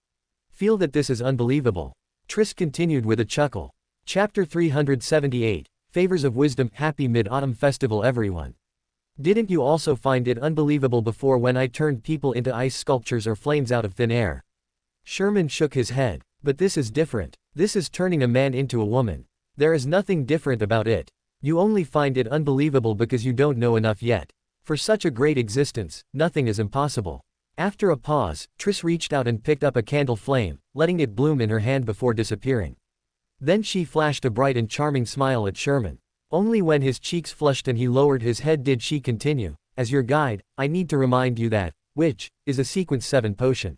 that this is unbelievable. Triss continued with a chuckle. Chapter 378, Favors of Wisdom. Happy Mid-Autumn Festival everyone. Didn't you also find it unbelievable before when I turned people into ice sculptures or flames out of thin air? Sherman shook his head. But this is different. This is turning a man into a woman. There is nothing different about it. You only find it unbelievable because you don't know enough yet. For such a great existence, nothing is impossible. After a pause, Triss reached out and picked up a candle flame, letting it bloom in her hand before disappearing. Then she flashed a bright and charming smile at Sherman. Only when his cheeks flushed and he lowered his head did she continue, as your guide, I need to remind you that, which, is a Sequence 7 potion.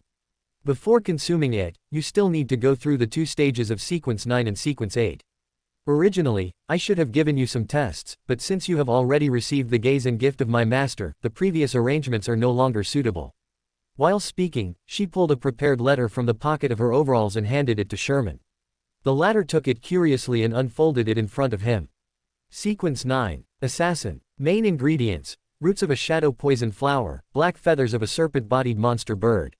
Before consuming it, you still need to go through the 2 stages of Sequence 9 and Sequence 8. Originally, I should have given you some tests, but since you have already received the gaze and gift of my master, the previous arrangements are no longer suitable. While speaking, she pulled a prepared letter from the pocket of her overalls and handed it to Sherman. The latter took it curiously and unfolded it in front of him. Sequence 9. Assassin. Main ingredients: roots of a shadow poison flower, black feathers of a serpent-bodied monster bird.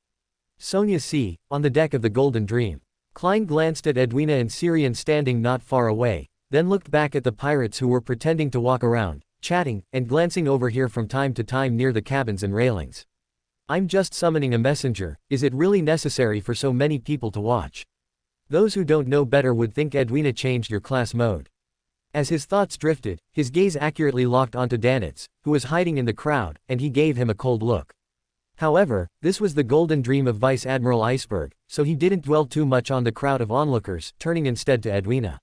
Sonia C., on the deck of the Golden Dream. Klein glanced at Edwina and Syrian standing not far away, then looked back at the pirates who were pretending to walk around, chatting, and glancing over here from time to time near the cabins and railings. I'm just summoning a messenger. Is it really necessary for so many people to watch? Those who don't know better would think Edwina changed your class mode. As his thoughts drifted, his gaze accurately locked onto Danitz, who was hiding in the crowd, and he gave him a cold look. However, this was the Golden Dream of Vice Admiral Iceberg, so he didn't dwell too much on the crowd of onlookers, turning instead to Edwina.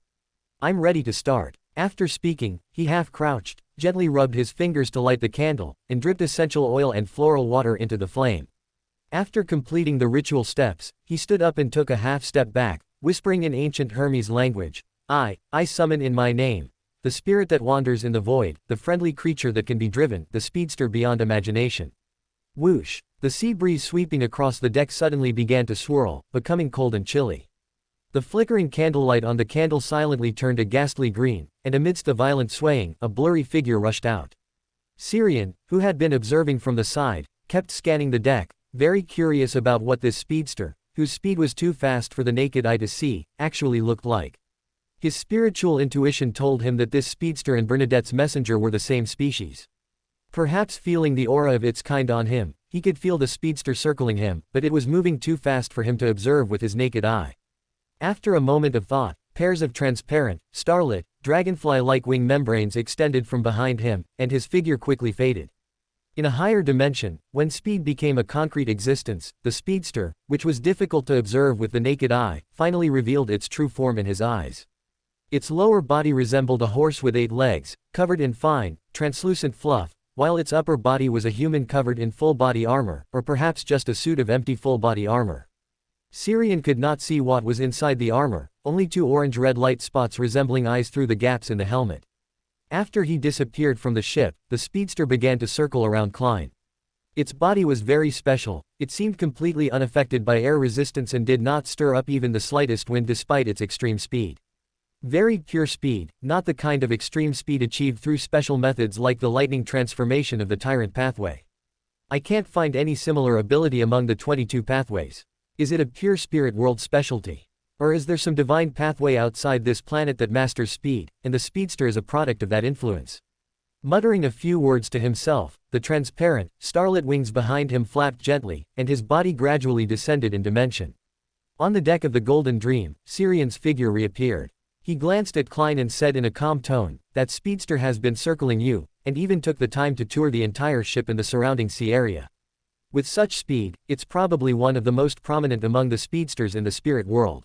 I'm ready to start. After speaking, he half-crouched, gently rubbed his fingers to light the candle, and dripped essential oil and floral water into the flame. After completing the ritual steps, he stood up and took a half-step back, whispering in ancient Hermes language, I summon in my name. The spirit that wanders in the void, the friendly creature that can be driven, the speedster beyond imagination. Whoosh! The sea breeze sweeping across the deck suddenly began to swirl, becoming cold and chilly. The flickering candlelight on the candle silently turned a ghastly green, and amidst the violent swaying, a blurry figure rushed out. Xiang, who had been observing from the side, kept scanning the deck, very curious about what this speedster, whose speed was too fast for the naked eye to see, actually looked like. His spiritual intuition told him that this speedster and Bernadette's messenger were the same species. Perhaps feeling the aura of its kind on him, he could feel the speedster circling him, but it was moving too fast for him to observe with his naked eye. After a moment of thought, pairs of transparent, starlit, dragonfly-like wing membranes extended from behind him, and his figure quickly faded. In a higher dimension, when speed became a concrete existence, the speedster, which was difficult to observe with the naked eye, finally revealed its true form in his eyes. Its lower body resembled a horse with 8 legs, covered in fine, translucent fluff, while its upper body was a human covered in full-body armor, or perhaps just a suit of empty full-body armor. Xiang could not see what was inside the armor, only 2 orange-red light spots resembling eyes through the gaps in the helmet. After he disappeared from the ship, the speedster began to circle around Klein. Its body was very special, it seemed completely unaffected by air resistance and did not stir up even the slightest wind despite its extreme speed. Very pure speed, not the kind of extreme speed achieved through special methods like the lightning transformation of the Tyrant pathway. I can't find any similar ability among the 22 pathways. Is it a pure spirit world specialty? Or is there some divine pathway outside this planet that masters speed, and the speedster is a product of that influence? Muttering a few words to himself, the transparent, starlit wings behind him flapped gently, and his body gradually descended in dimension. On the deck of the Golden Dream, Xiang's figure reappeared. He glanced at Klein and said in a calm tone, "That speedster has been circling you," and even took the time to tour the entire ship and the surrounding sea area. With such speed, it's probably one of the most prominent among the speedsters in the spirit world.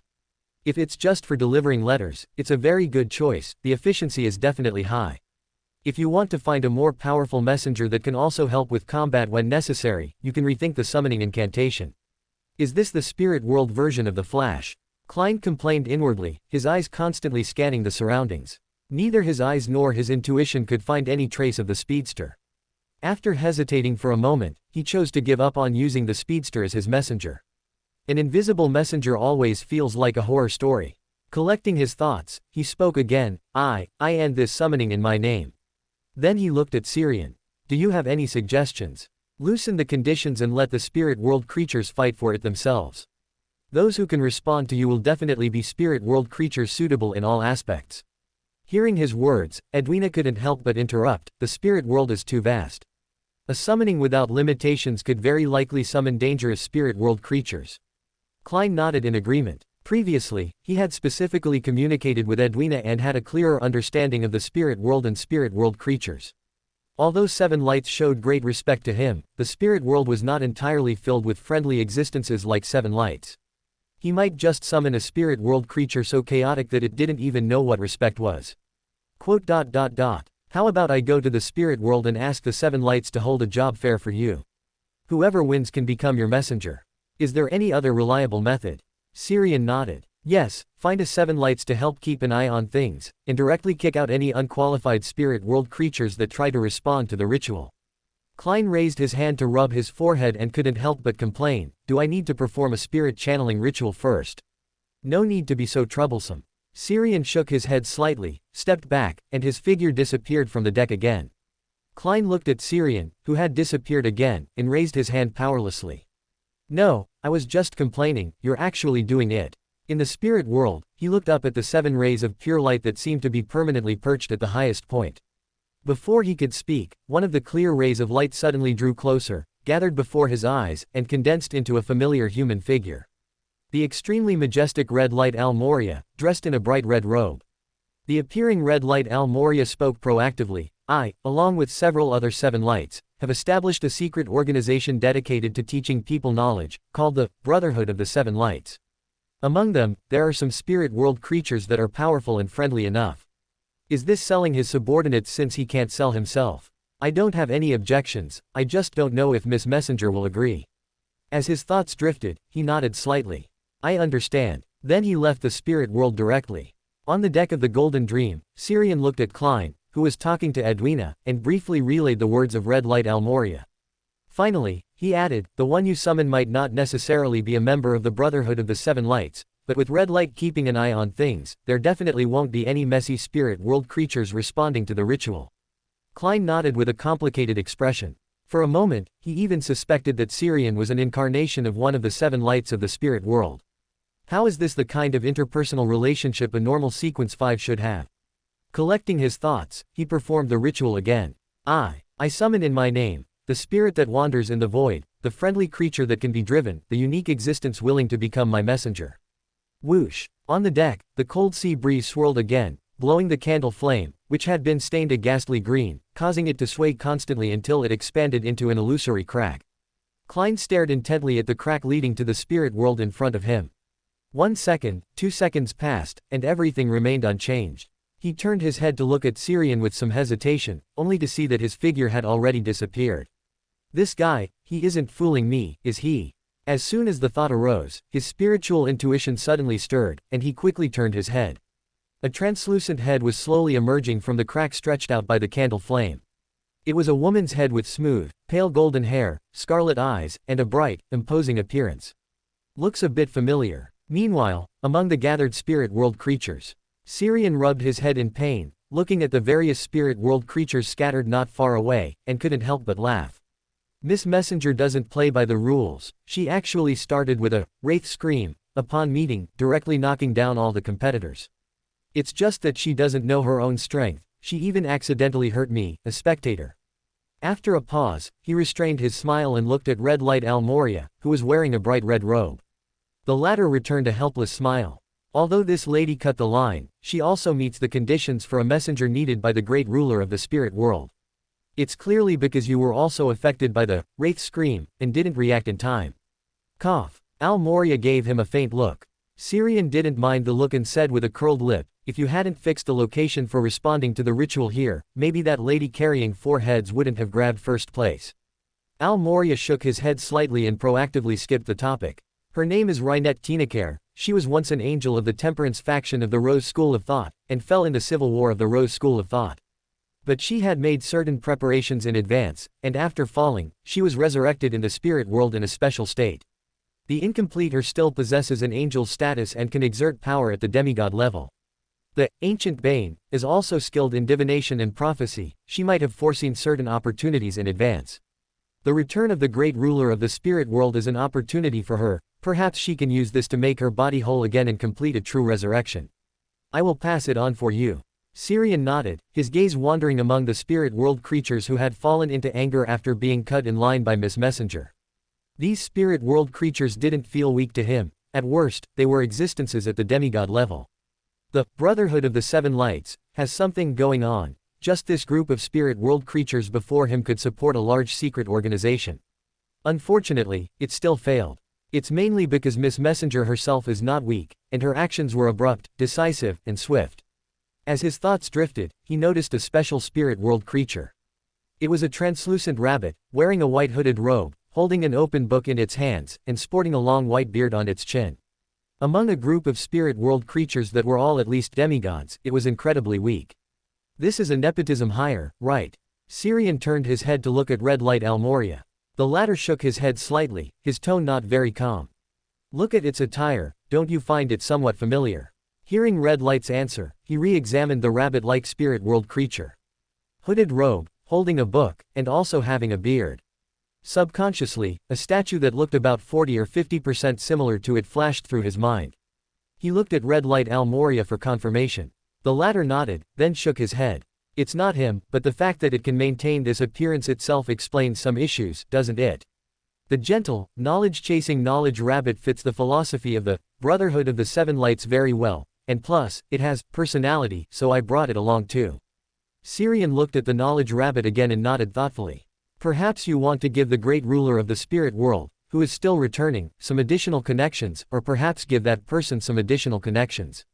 If it's just for delivering letters, it's a very good choice, the efficiency is definitely high. If you want to find a more powerful messenger that can also help with combat when necessary, you can rethink the summoning incantation. Is this the spirit world version of the Flash? Klein complained inwardly, his eyes constantly scanning the surroundings. Neither his eyes nor his intuition could find any trace of the speedster. After hesitating for a moment, he chose to give up on using the speedster as his messenger. An invisible messenger always feels like a horror story. Collecting his thoughts, he spoke again, I end this summoning in my name. Then he looked at Xiang. Do you have any suggestions? Loosen the conditions and let the spirit world creatures fight for it themselves. Those who can respond to you will definitely be spirit world creatures suitable in all aspects. Hearing his words, Edwina couldn't help but interrupt, the spirit world is too vast. A summoning without limitations could very likely summon dangerous spirit world creatures. Klein nodded in agreement. Previously, he had specifically communicated with Edwina and had a clearer understanding of the spirit world and spirit world creatures. Although Seven Lights showed great respect to him, the spirit world was not entirely filled with friendly existences like Seven Lights. He might just summon a spirit world creature so chaotic that it didn't even know what respect was. How about I go to the spirit world and ask the Seven Lights to hold a job fair for you? Whoever wins can become your messenger. Is there any other reliable method? Xiang nodded. Yes, find a Seven Lights to help keep an eye on things, and directly kick out any unqualified spirit world creatures that try to respond to the ritual. Klein raised his hand to rub his forehead and couldn't help but complain, do I need to perform a spirit channeling ritual first? No need to be so troublesome. Xiang shook his head slightly, stepped back, and his figure disappeared from the deck again. Klein looked at Xiang, who had disappeared again, and raised his hand powerlessly. No, I was just complaining, you're actually doing it. In the spirit world, he looked up at the 7 rays of pure light that seemed to be permanently perched at the highest point. Before he could speak, one of the clear rays of light suddenly drew closer, gathered before his eyes, and condensed into a familiar human figure. The extremely majestic red light Al Moria, dressed in a bright red robe. The appearing red light Al Moria spoke proactively, I, along with several other 7 lights, have established a secret organization dedicated to teaching people knowledge, called the Brotherhood of the 7 Lights. Among them, there are some spirit world creatures that are powerful and friendly enough. Is this selling his subordinates since he can't sell himself? I don't have any objections, I just don't know if Miss Messenger will agree. As his thoughts drifted, he nodded slightly. I understand. Then he left the spirit world directly. On the deck of the Golden Dream, Xiang looked at Klein, who was talking to Edwina, and briefly relayed the words of Red Light Al Moria. Finally, He added, the one you summon might not necessarily be a member of the Brotherhood of the Seven Lights, but with Red Light keeping an eye on things, there definitely won't be any messy spirit world creatures responding to the ritual. Klein nodded with a complicated expression. For a moment, he even suspected that Syrian was an incarnation of one of the seven lights of the spirit world. How is this the kind of interpersonal relationship a normal sequence 5 should have? Collecting his thoughts, he performed the ritual again. I summon in my name, the spirit that wanders in the void, the friendly creature that can be driven, the unique existence willing to become my messenger. Whoosh! On the deck, the cold sea breeze swirled again, blowing the candle flame, which had been stained a ghastly green, causing it to sway constantly until it expanded into an illusory crack. Klein stared intently at the crack leading to the spirit world in front of him. 1 second, 2 seconds passed, and everything remained unchanged. He turned his head to look at Syrian with some hesitation, only to see that his figure had already disappeared. This guy, he isn't fooling me, is he? As soon as the thought arose, his spiritual intuition suddenly stirred, and he quickly turned his head. A translucent head was slowly emerging from the crack stretched out by the candle flame. It was a woman's head with smooth, pale golden hair, scarlet eyes, and a bright, imposing appearance. Looks a bit familiar. Meanwhile, among the gathered spirit world creatures, Syrian rubbed his head in pain, looking at the various spirit world creatures scattered not far away, and couldn't help but laugh. Miss Messenger doesn't play by the rules. She actually started with a wraith scream upon meeting, directly knocking down all the competitors. It's just that she doesn't know her own strength. She even accidentally hurt me, a spectator. After a pause, he restrained his smile and looked at Red Light Almoria, who was wearing a bright red robe. The latter returned a helpless smile. Although this lady cut the line, she also meets the conditions for a messenger needed by the great ruler of the spirit world. It's clearly because you were also affected by the wraith scream, and didn't react in time. Cough. Almoria gave him a faint look. Syrian didn't mind the look and said with a curled lip, if you hadn't fixed the location for responding to the ritual here, maybe that lady carrying 4 heads wouldn't have grabbed first place. Almoria shook his head slightly and proactively skipped the topic. Her name is Rynette Tinacare. She was once an angel of the Temperance faction of the Rose School of Thought, and fell in the civil war of the Rose School of Thought. But she had made certain preparations in advance, and after falling, she was resurrected in the spirit world in a special state. The incomplete her still possesses an angel's status and can exert power at the demigod level. The Ancient Bane is also skilled in divination and prophecy. She might have foreseen certain opportunities in advance. The return of the great ruler of the spirit world is an opportunity for her. Perhaps she can use this to make her body whole again and complete a true resurrection. I will pass it on for you. Syrian nodded, his gaze wandering among the spirit world creatures who had fallen into anger after being cut in line by Miss Messenger. These spirit world creatures didn't feel weak to him. At worst, they were existences at the demigod level. The Brotherhood of the Seven Lights has something going on. Just this group of spirit world creatures before him could support a large secret organization. Unfortunately, it still failed. It's mainly because Miss Messenger herself is not weak, and her actions were abrupt, decisive, and swift. As his thoughts drifted, he noticed a special spirit world creature. It was a translucent rabbit, wearing a white hooded robe, holding an open book in its hands, and sporting a long white beard on its chin. Among a group of spirit world creatures that were all at least demigods, it was incredibly weak. This is a nepotism hire, right? Syrian turned his head to look at Red Light Almoria. The latter shook his head slightly, his tone not very calm. Look at its attire, don't you find it somewhat familiar? Hearing Red Light's answer, he re-examined the rabbit-like spirit world creature. Hooded robe, holding a book, and also having a beard. Subconsciously, a statue that looked about 40 or 50% similar to it flashed through his mind. He looked at Red Light Almoria for confirmation. The latter nodded, then shook his head. It's not him, but the fact that it can maintain this appearance itself explains some issues, doesn't it? The gentle, knowledge-chasing knowledge rabbit fits the philosophy of the Brotherhood of the Seven Lights very well, and plus, it has personality, so I brought it along too. Syrian looked at the knowledge rabbit again and nodded thoughtfully. Perhaps you want to give the great ruler of the spirit world, who is still returning, some additional connections, or perhaps give that person some additional connections.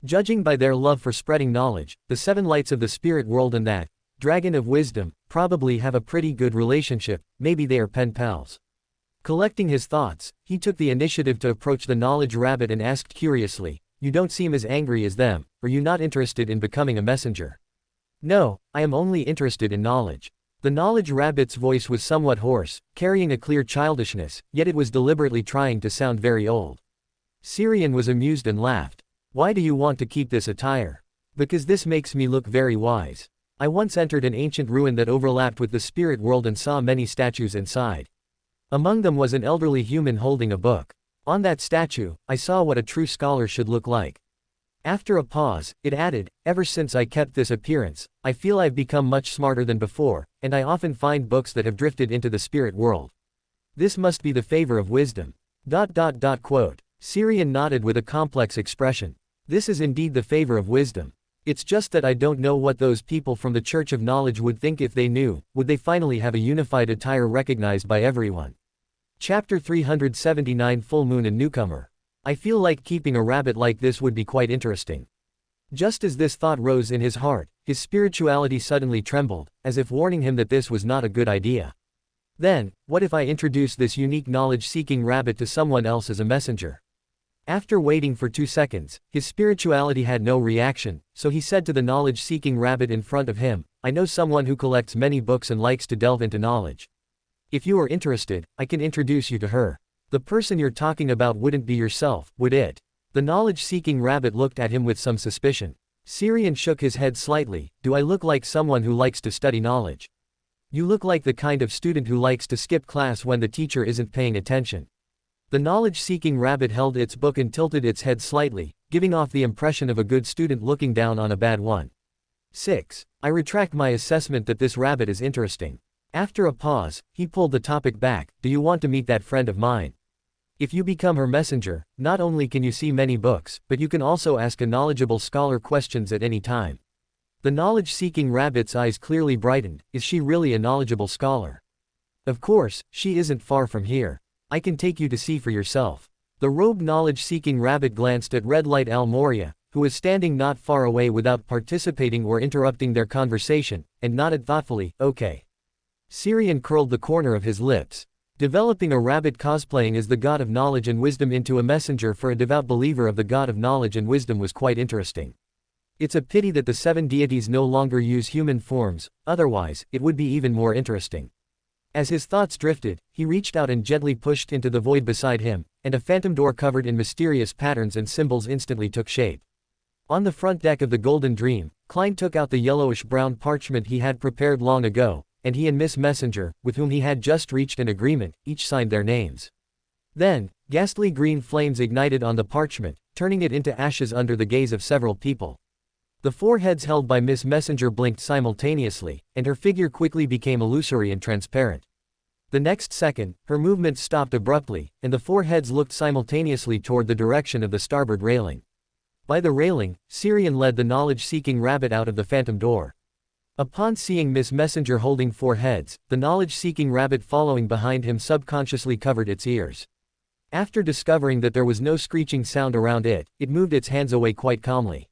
Judging by their love for spreading knowledge, the Seven Lights of the spirit world and that Dragon of Wisdom probably have a pretty good relationship, maybe they are pen pals. Collecting his thoughts, he took the initiative to approach the knowledge rabbit and asked curiously, you don't seem as angry as them, are you not interested in becoming a messenger? No, I am only interested in knowledge. The knowledge rabbit's voice was somewhat hoarse, carrying a clear childishness, yet it was deliberately trying to sound very old. Xiang was amused and laughed. Why do you want to keep this attire? Because this makes me look very wise. I once entered an ancient ruin that overlapped with the spirit world and saw many statues inside. Among them was an elderly human holding a book. On that statue, I saw what a true scholar should look like. After a pause, it added, ever since I kept this appearance, I feel I've become much smarter than before, and I often find books that have drifted into the spirit world. This must be the favor of wisdom. Quote. Xiang nodded with a complex expression. This is indeed the favor of wisdom. It's just that I don't know what those people from the Church of Knowledge would think if they knew. Would they finally have a unified attire recognized by everyone? Chapter 379 Full Moon and Newcomer. I feel like keeping a rabbit like this would be quite interesting. Just as this thought rose in his heart, his spirituality suddenly trembled, as if warning him that this was not a good idea. Then, what if I introduce this unique knowledge-seeking rabbit to someone else as a messenger? After waiting for 2 seconds, his spirituality had no reaction, so he said to the knowledge-seeking rabbit in front of him, I know someone who collects many books and likes to delve into knowledge. If you are interested, I can introduce you to her. The person you're talking about wouldn't be yourself, would it? The knowledge-seeking rabbit looked at him with some suspicion. Xiang shook his head slightly. Do I look like someone who likes to study knowledge? You look like the kind of student who likes to skip class when the teacher isn't paying attention. The knowledge-seeking rabbit held its book and tilted its head slightly, giving off the impression of a good student looking down on a bad one. 6. I retract my assessment that this rabbit is interesting. After a pause, he pulled the topic back. Do you want to meet that friend of mine? If you become her messenger, not only can you see many books, but you can also ask a knowledgeable scholar questions at any time. The knowledge-seeking rabbit's eyes clearly brightened. Is she really a knowledgeable scholar? Of course, she isn't far from here. I can take you to see for yourself. The robed knowledge-seeking rabbit glanced at Red Light Al Moria, who was standing not far away without participating or interrupting their conversation, and nodded thoughtfully, okay. Xiang curled the corner of his lips. Developing a rabbit cosplaying as the god of knowledge and wisdom into a messenger for a devout believer of the god of knowledge and wisdom was quite interesting. It's a pity that the 7 deities no longer use human forms, otherwise, it would be even more interesting. As his thoughts drifted, he reached out and gently pushed into the void beside him, and a phantom door covered in mysterious patterns and symbols instantly took shape. On the front deck of the Golden Dream, Klein took out the yellowish-brown parchment he had prepared long ago, and he and Miss Messenger, with whom he had just reached an agreement, each signed their names. Then, ghastly green flames ignited on the parchment, turning it into ashes under the gaze of several people. The 4 heads held by Miss Messenger blinked simultaneously, and her figure quickly became illusory and transparent. The next second, her movements stopped abruptly, and the 4 heads looked simultaneously toward the direction of the starboard railing. By the railing, Xiang led the knowledge-seeking rabbit out of the phantom door. Upon seeing Miss Messenger holding 4 heads, the knowledge-seeking rabbit following behind him subconsciously covered its ears. After discovering that there was no screeching sound around it, it moved its hands away quite calmly.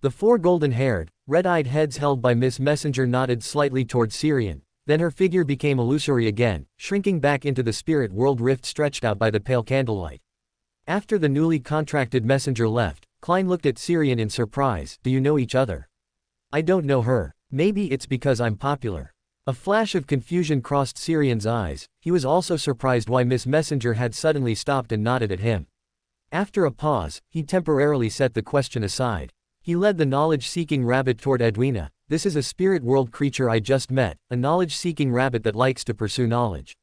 The 4 golden-haired, red-eyed heads held by Miss Messenger nodded slightly toward Xiang, then her figure became illusory again, shrinking back into the spirit world rift stretched out by the pale candlelight. After the newly contracted messenger left, Klein looked at Xiang in surprise. Do you know each other? I don't know her. Maybe it's because I'm popular. A flash of confusion crossed Xiang's eyes. He was also surprised why Miss Messenger had suddenly stopped and nodded at him. After a pause, he temporarily set the question aside. He led the knowledge-seeking rabbit toward Edwina. This is a spirit world creature I just met, a knowledge-seeking rabbit that likes to pursue knowledge.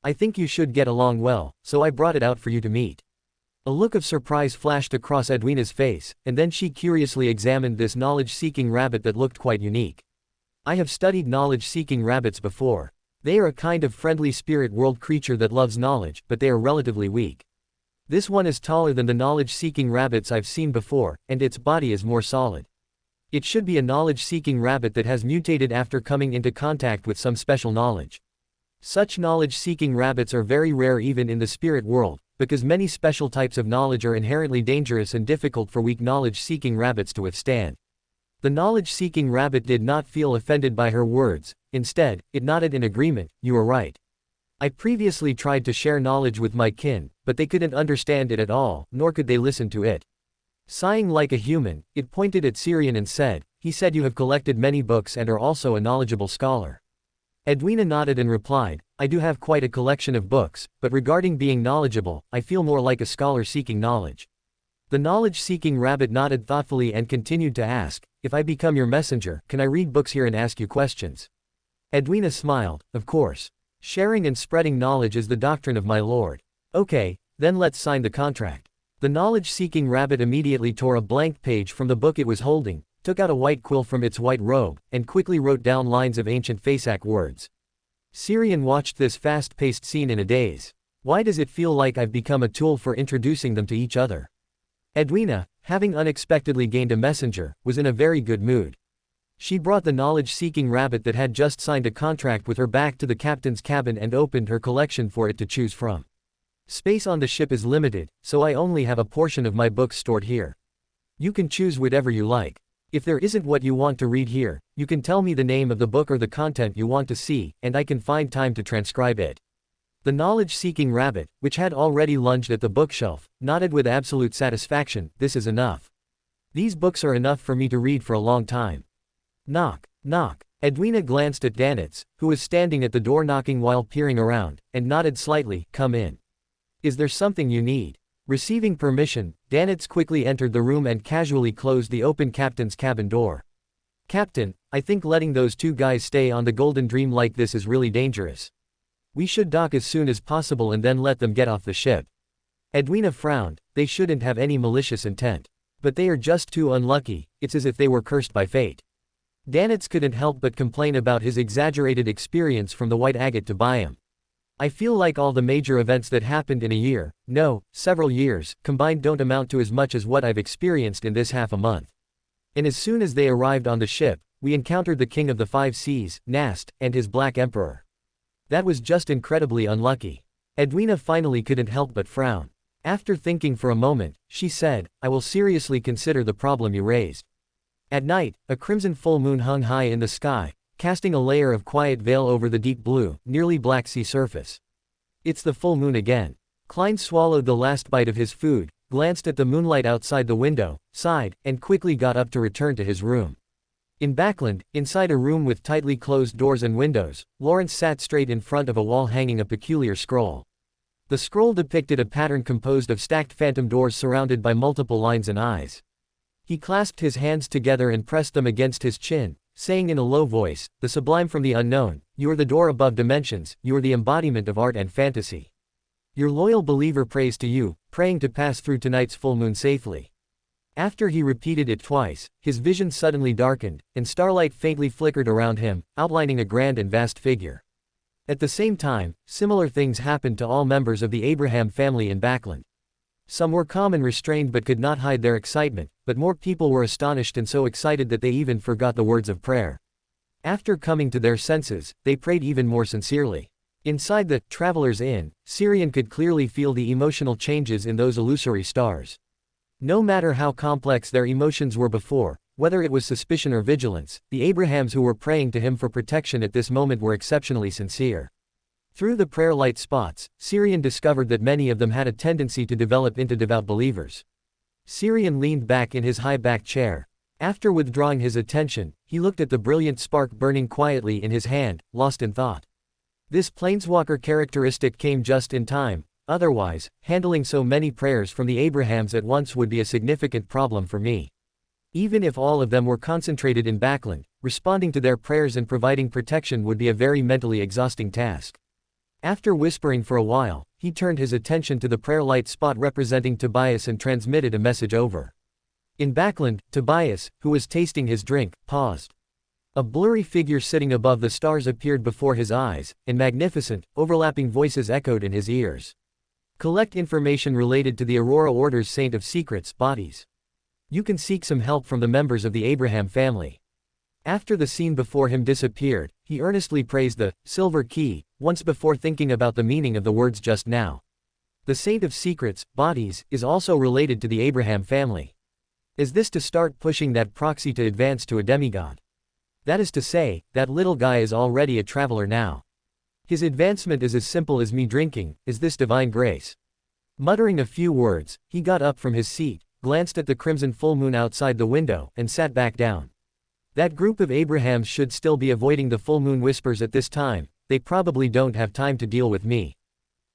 I think you should get along well, so I brought it out for you to meet. A look of surprise flashed across Edwina's face, and then she curiously examined this knowledge-seeking rabbit that looked quite unique. I have studied knowledge-seeking rabbits before. They are a kind of friendly spirit world creature that loves knowledge, but they are relatively weak. This one is taller than the knowledge-seeking rabbits I've seen before, and its body is more solid. It should be a knowledge-seeking rabbit that has mutated after coming into contact with some special knowledge. Such knowledge-seeking rabbits are very rare even in the spirit world, because many special types of knowledge are inherently dangerous and difficult for weak knowledge-seeking rabbits to withstand. The knowledge-seeking rabbit did not feel offended by her words. Instead, it nodded in agreement. You are right. I previously tried to share knowledge with my kin, but they couldn't understand it at all, nor could they listen to it. Sighing like a human, it pointed at Xiang and said, he said you have collected many books and are also a knowledgeable scholar. Edwina nodded and replied, I do have quite a collection of books, but regarding being knowledgeable, I feel more like a scholar seeking knowledge. The knowledge-seeking rabbit nodded thoughtfully and continued to ask, if I become your messenger, can I read books here and ask you questions? Edwina smiled, of course. Sharing and spreading knowledge is the doctrine of my lord. Okay, then let's sign the contract. The knowledge-seeking rabbit immediately tore a blank page from the book it was holding, took out a white quill from its white robe, and quickly wrote down lines of ancient Fasak words. Syrian watched this fast-paced scene in a daze. Why does it feel like I've become a tool for introducing them to each other? Edwina, having unexpectedly gained a messenger, was in a very good mood. She brought the knowledge-seeking rabbit that had just signed a contract with her back to the captain's cabin and opened her collection for it to choose from. Space on the ship is limited, so I only have a portion of my books stored here. You can choose whatever you like. If there isn't what you want to read here, you can tell me the name of the book or the content you want to see, and I can find time to transcribe it. The knowledge-seeking rabbit, which had already lunged at the bookshelf, nodded with absolute satisfaction. This is enough. These books are enough for me to read for a long time. Knock, knock. Edwina glanced at Danitz, who was standing at the door knocking while peering around, and nodded slightly. Come in. Is there something you need? Receiving permission, Danitz quickly entered the room and casually closed the open captain's cabin door. Captain, I think letting those two guys stay on the Golden Dream like this is really dangerous. We should dock as soon as possible and then let them get off the ship. Edwina frowned. They shouldn't have any malicious intent. But they are just too unlucky, it's as if they were cursed by fate. Danitz couldn't help but complain about his exaggerated experience from the White Agate to Byam. I feel like all the major events that happened in a year, no, several years, combined don't amount to as much as what I've experienced in this half a month. And as soon as they arrived on the ship, we encountered the King of the Five Seas, Nast, and his Black Emperor. That was just incredibly unlucky. Edwina finally couldn't help but frown. After thinking for a moment, she said, I will seriously consider the problem you raised. At night, a crimson full moon hung high in the sky, casting a layer of quiet veil over the deep blue, nearly black sea surface. It's the full moon again. Klein swallowed the last bite of his food, glanced at the moonlight outside the window, sighed, and quickly got up to return to his room. In Backland, inside a room with tightly closed doors and windows, Lawrence sat straight in front of a wall hanging a peculiar scroll. The scroll depicted a pattern composed of stacked phantom doors surrounded by multiple lines and eyes. He clasped his hands together and pressed them against his chin, saying in a low voice, the sublime from the unknown, you are the door above dimensions, you are the embodiment of art and fantasy. Your loyal believer prays to you, praying to pass through tonight's full moon safely. After he repeated it twice, his vision suddenly darkened, and starlight faintly flickered around him, outlining a grand and vast figure. At the same time, similar things happened to all members of the Abraham family in Backland. Some were calm and restrained but could not hide their excitement, but more people were astonished and so excited that they even forgot the words of prayer. After coming to their senses, they prayed even more sincerely. Inside the Traveler's Inn, Syrian could clearly feel the emotional changes in those illusory stars. No matter how complex their emotions were before, whether it was suspicion or vigilance, the Abrahams who were praying to him for protection at this moment were exceptionally sincere. Through the prayer light spots, Syrian discovered that many of them had a tendency to develop into devout believers. Syrian leaned back in his high-backed chair. After withdrawing his attention, he looked at the brilliant spark burning quietly in his hand, lost in thought. This planeswalker characteristic came just in time, otherwise, handling so many prayers from the Abrahams at once would be a significant problem for me. Even if all of them were concentrated in Backland, responding to their prayers and providing protection would be a very mentally exhausting task. After whispering for a while, he turned his attention to the prayer light spot representing Tobias and transmitted a message over. In Backland, Tobias, who was tasting his drink, paused. A blurry figure sitting above the stars appeared before his eyes, and magnificent, overlapping voices echoed in his ears. Collect information related to the Aurora Order's Saint of Secrets bodies. You can seek some help from the members of the Abraham family. After the scene before him disappeared, he earnestly praised the silver key, once before thinking about the meaning of the words just now. The Saint of Secrets, bodies, is also related to the Abraham family. Is this to start pushing that proxy to advance to a demigod? That is to say, that little guy is already a traveler now. His advancement is as simple as me drinking, is this divine grace? Muttering a few words, he got up from his seat, glanced at the crimson full moon outside the window, and sat back down. That group of Abrahams should still be avoiding the full moon whispers at this time, they probably don't have time to deal with me.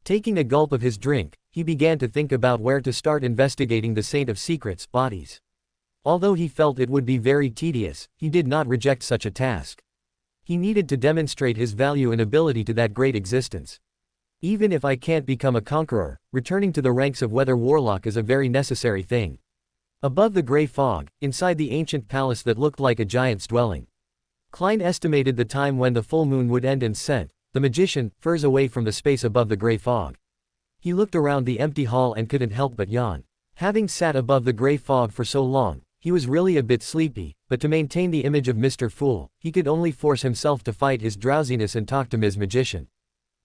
Taking a gulp of his drink, he began to think about where to start investigating the Saint of Secrets' bodies. Although he felt it would be very tedious, he did not reject such a task. He needed to demonstrate his value and ability to that great existence. Even if I can't become a conqueror, returning to the ranks of Weather Warlock is a very necessary thing. Above the gray fog, inside the ancient palace that looked like a giant's dwelling, Klein estimated the time when the full moon would end and sent the magician furs away from the space above the gray fog. He looked around the empty hall and couldn't help but yawn. Having sat above the gray fog for so long, he was really a bit sleepy, but to maintain the image of Mr. Fool, he could only force himself to fight his drowsiness and talk to Ms. Magician.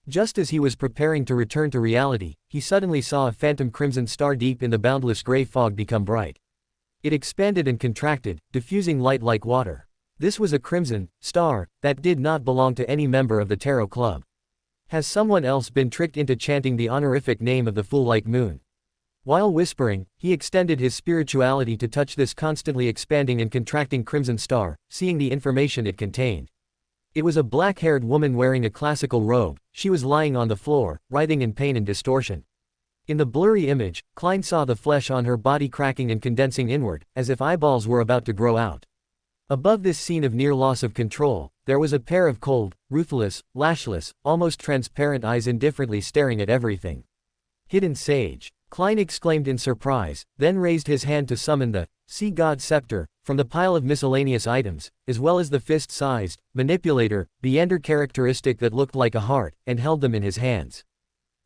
Just as he was preparing to return to reality, he suddenly saw a phantom crimson star deep in the boundless gray fog become bright. It expanded and contracted, diffusing light like water. This was a crimson star that did not belong to any member of the Tarot Club. Has someone else been tricked into chanting the honorific name of the fool-like moon? While whispering, he extended his spirituality to touch this constantly expanding and contracting crimson star, seeing the information it contained. It was a black-haired woman wearing a classical robe. She was lying on the floor, writhing in pain and distortion. In the blurry image, Klein saw the flesh on her body cracking and condensing inward, as if eyeballs were about to grow out. Above this scene of near loss of control, there was a pair of cold, ruthless, lashless, almost transparent eyes indifferently staring at everything. Hidden Sage, Klein exclaimed in surprise, then raised his hand to summon the Sea God Scepter from the pile of miscellaneous items, as well as the fist-sized manipulator, Beander characteristic that looked like a heart, and held them in his hands.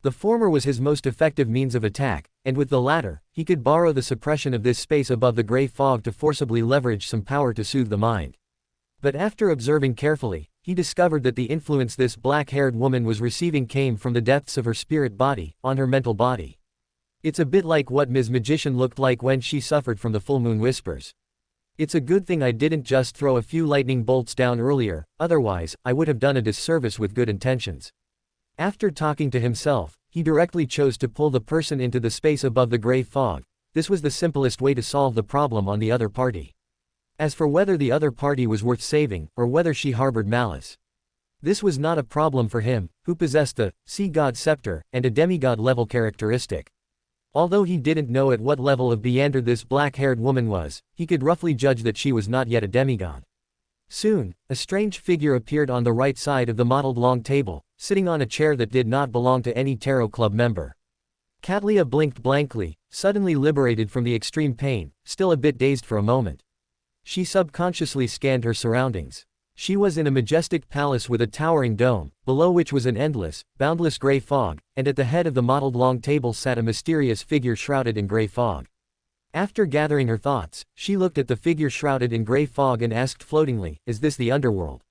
The former was his most effective means of attack, and with the latter, he could borrow the suppression of this space above the gray fog to forcibly leverage some power to soothe the mind. But after observing carefully, he discovered that the influence this black-haired woman was receiving came from the depths of her spirit body, on her mental body. It's a bit like what Ms. Magician looked like when she suffered from the full moon whispers. It's a good thing I didn't just throw a few lightning bolts down earlier, otherwise, I would have done a disservice with good intentions. After talking to himself, he directly chose to pull the person into the space above the gray fog. This was the simplest way to solve the problem on the other party. As for whether the other party was worth saving, or whether she harbored malice, this was not a problem for him, who possessed the Sea God Scepter, and a demigod level characteristic. Although he didn't know at what level of Beander this black-haired woman was, he could roughly judge that she was not yet a demigod. Soon, a strange figure appeared on the right side of the mottled long table, sitting on a chair that did not belong to any Tarot Club member. Katlia blinked blankly, suddenly liberated from the extreme pain, still a bit dazed for a moment. She subconsciously scanned her surroundings. She was in a majestic palace with a towering dome, below which was an endless, boundless gray fog, and at the head of the mottled long table sat a mysterious figure shrouded in gray fog. After gathering her thoughts, she looked at the figure shrouded in gray fog and asked floatingly, "Is this the underworld?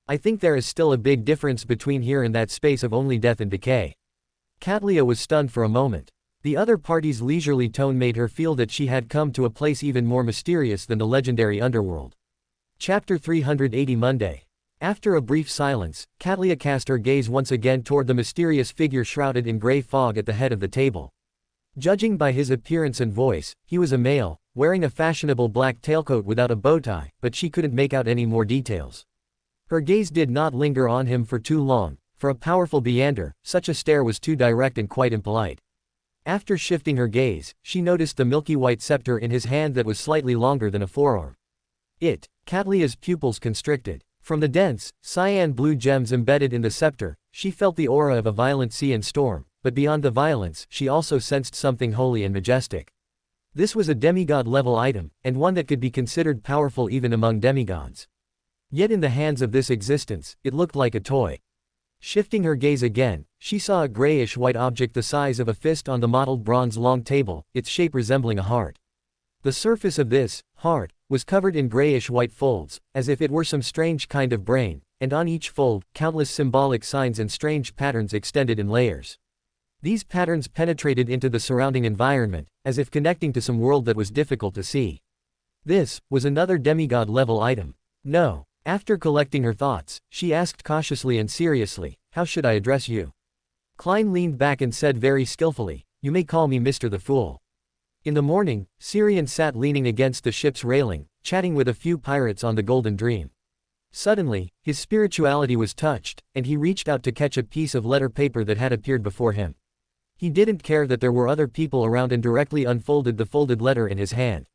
I think there is still a big difference between here and that space of only death and decay." Katlia was stunned for a moment. The other party's leisurely tone made her feel that she had come to a place even more mysterious than the legendary underworld. Chapter 380 Monday. After a brief silence, Katlia cast her gaze once again toward the mysterious figure shrouded in gray fog at the head of the table. Judging by his appearance and voice, he was a male, wearing a fashionable black tailcoat without a bow tie, but she couldn't make out any more details. Her gaze did not linger on him for too long. For a powerful Beander, such a stare was too direct and quite impolite. After shifting her gaze, she noticed the milky white scepter in his hand that was slightly longer than a forearm. Katlia's pupils constricted. From the dense, cyan blue gems embedded in the scepter, she felt the aura of a violent sea and storm, but beyond the violence, she also sensed something holy and majestic. This was a demigod-level item, and one that could be considered powerful even among demigods. Yet in the hands of this existence, it looked like a toy. Shifting her gaze again, she saw a grayish-white object the size of a fist on the mottled bronze long table, its shape resembling a heart. The surface of this heart was covered in grayish-white folds, as if it were some strange kind of brain, and on each fold, countless symbolic signs and strange patterns extended in layers. These patterns penetrated into the surrounding environment, as if connecting to some world that was difficult to see. This was another demigod-level item. No. After collecting her thoughts, she asked cautiously and seriously, "How should I address you?" Klein leaned back and said very skillfully, "You may call me Mr. the Fool." In the morning, Syrian sat leaning against the ship's railing, chatting with a few pirates on the Golden Dream. Suddenly, his spirituality was touched, and he reached out to catch a piece of letter paper that had appeared before him. He didn't care that there were other people around and directly unfolded the folded letter in his hand.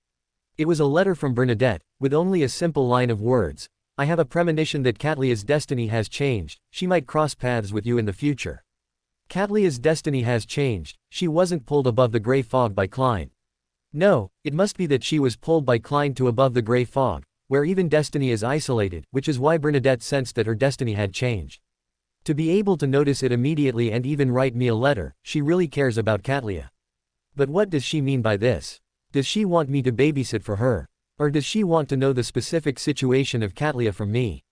It was a letter from Bernadette, with only a simple line of words. I have a premonition that Catlia's destiny has changed, she might cross paths with you in the future. Catlia's destiny has changed, she wasn't pulled above the gray fog by Klein. No, it must be that she was pulled by Klein to above the gray fog, where even destiny is isolated, which is why Bernadette sensed that her destiny had changed. To be able to notice it immediately and even write me a letter, she really cares about Catlia. But what does she mean by this? Does she want me to babysit for her? Or does she want to know the specific situation of Catlia from me?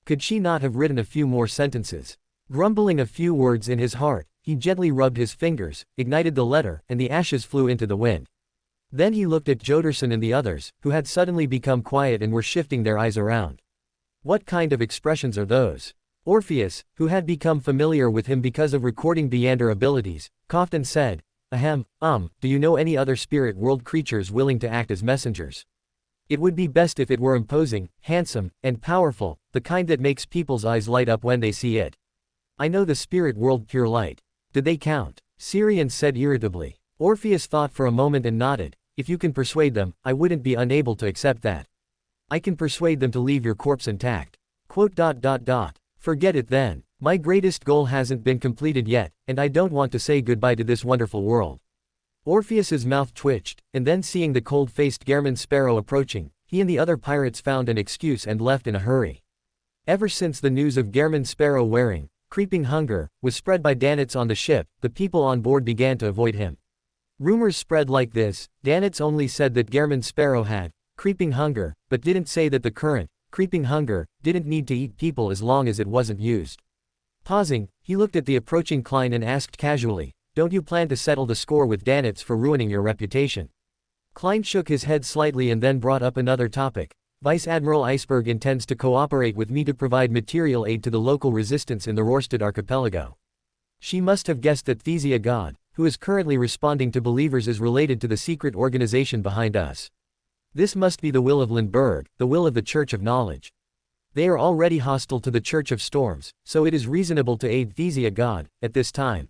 Could she not have written a few more sentences? Grumbling a few words in his heart, he gently rubbed his fingers, ignited the letter, and the ashes flew into the wind. Then he looked at Joderson and the others, who had suddenly become quiet and were shifting their eyes around. What kind of expressions are those? Orpheus, who had become familiar with him because of recording Beander abilities, coughed and said, Ahem, do you know any other spirit world creatures willing to act as messengers? It would be best if it were imposing, handsome, and powerful, the kind that makes people's eyes light up when they see it. I know the spirit world pure light. Did they count? Syrian said irritably. Orpheus thought for a moment and nodded. If you can persuade them, I wouldn't be unable to accept that. I can persuade them to leave your corpse intact. Forget it then. My greatest goal hasn't been completed yet, and I don't want to say goodbye to this wonderful world. Orpheus's mouth twitched, and then seeing the cold-faced Gehrman Sparrow approaching, he and the other pirates found an excuse and left in a hurry. Ever since the news of Gehrman Sparrow wearing creeping hunger was spread by Danitz on the ship, the people on board began to avoid him. Rumors spread like this. Danitz only said that Gehrman Sparrow had creeping hunger, but didn't say that the current creeping hunger didn't need to eat people as long as it wasn't used. Pausing, he looked at the approaching Klein and asked casually, don't you plan to settle the score with Danitz for ruining your reputation? Klein shook his head slightly and then brought up another topic. Vice Admiral Iceberg intends to cooperate with me to provide material aid to the local resistance in the Rorstad archipelago. She must have guessed that Thesia God, who is currently responding to believers, is related to the secret organization behind us. This must be the will of Lindbergh, the will of the Church of Knowledge. They are already hostile to the Church of Storms, so it is reasonable to aid Thesia God at this time.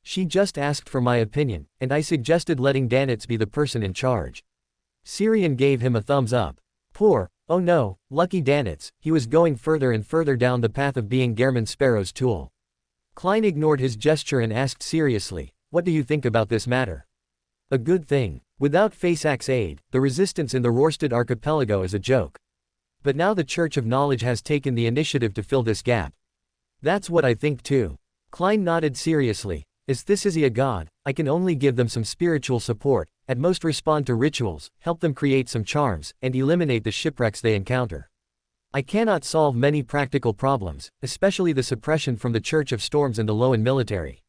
She just asked for my opinion, and I suggested letting Danitz be the person in charge. Syrian gave him a thumbs up. Oh no, lucky Danitz, he was going further and further down the path of being Gehrman Sparrow's tool. Klein ignored his gesture and asked seriously, what do you think about this matter? A good thing. Without Faceax's aid, the resistance in the Rorstad archipelago is a joke. But now the Church of Knowledge has taken the initiative to fill this gap. That's what I think too. Klein nodded seriously. As Thesia God, I can only give them some spiritual support, at most respond to rituals, help them create some charms, and eliminate the shipwrecks they encounter. I cannot solve many practical problems, especially the suppression from the Church of Storms and the Loan military.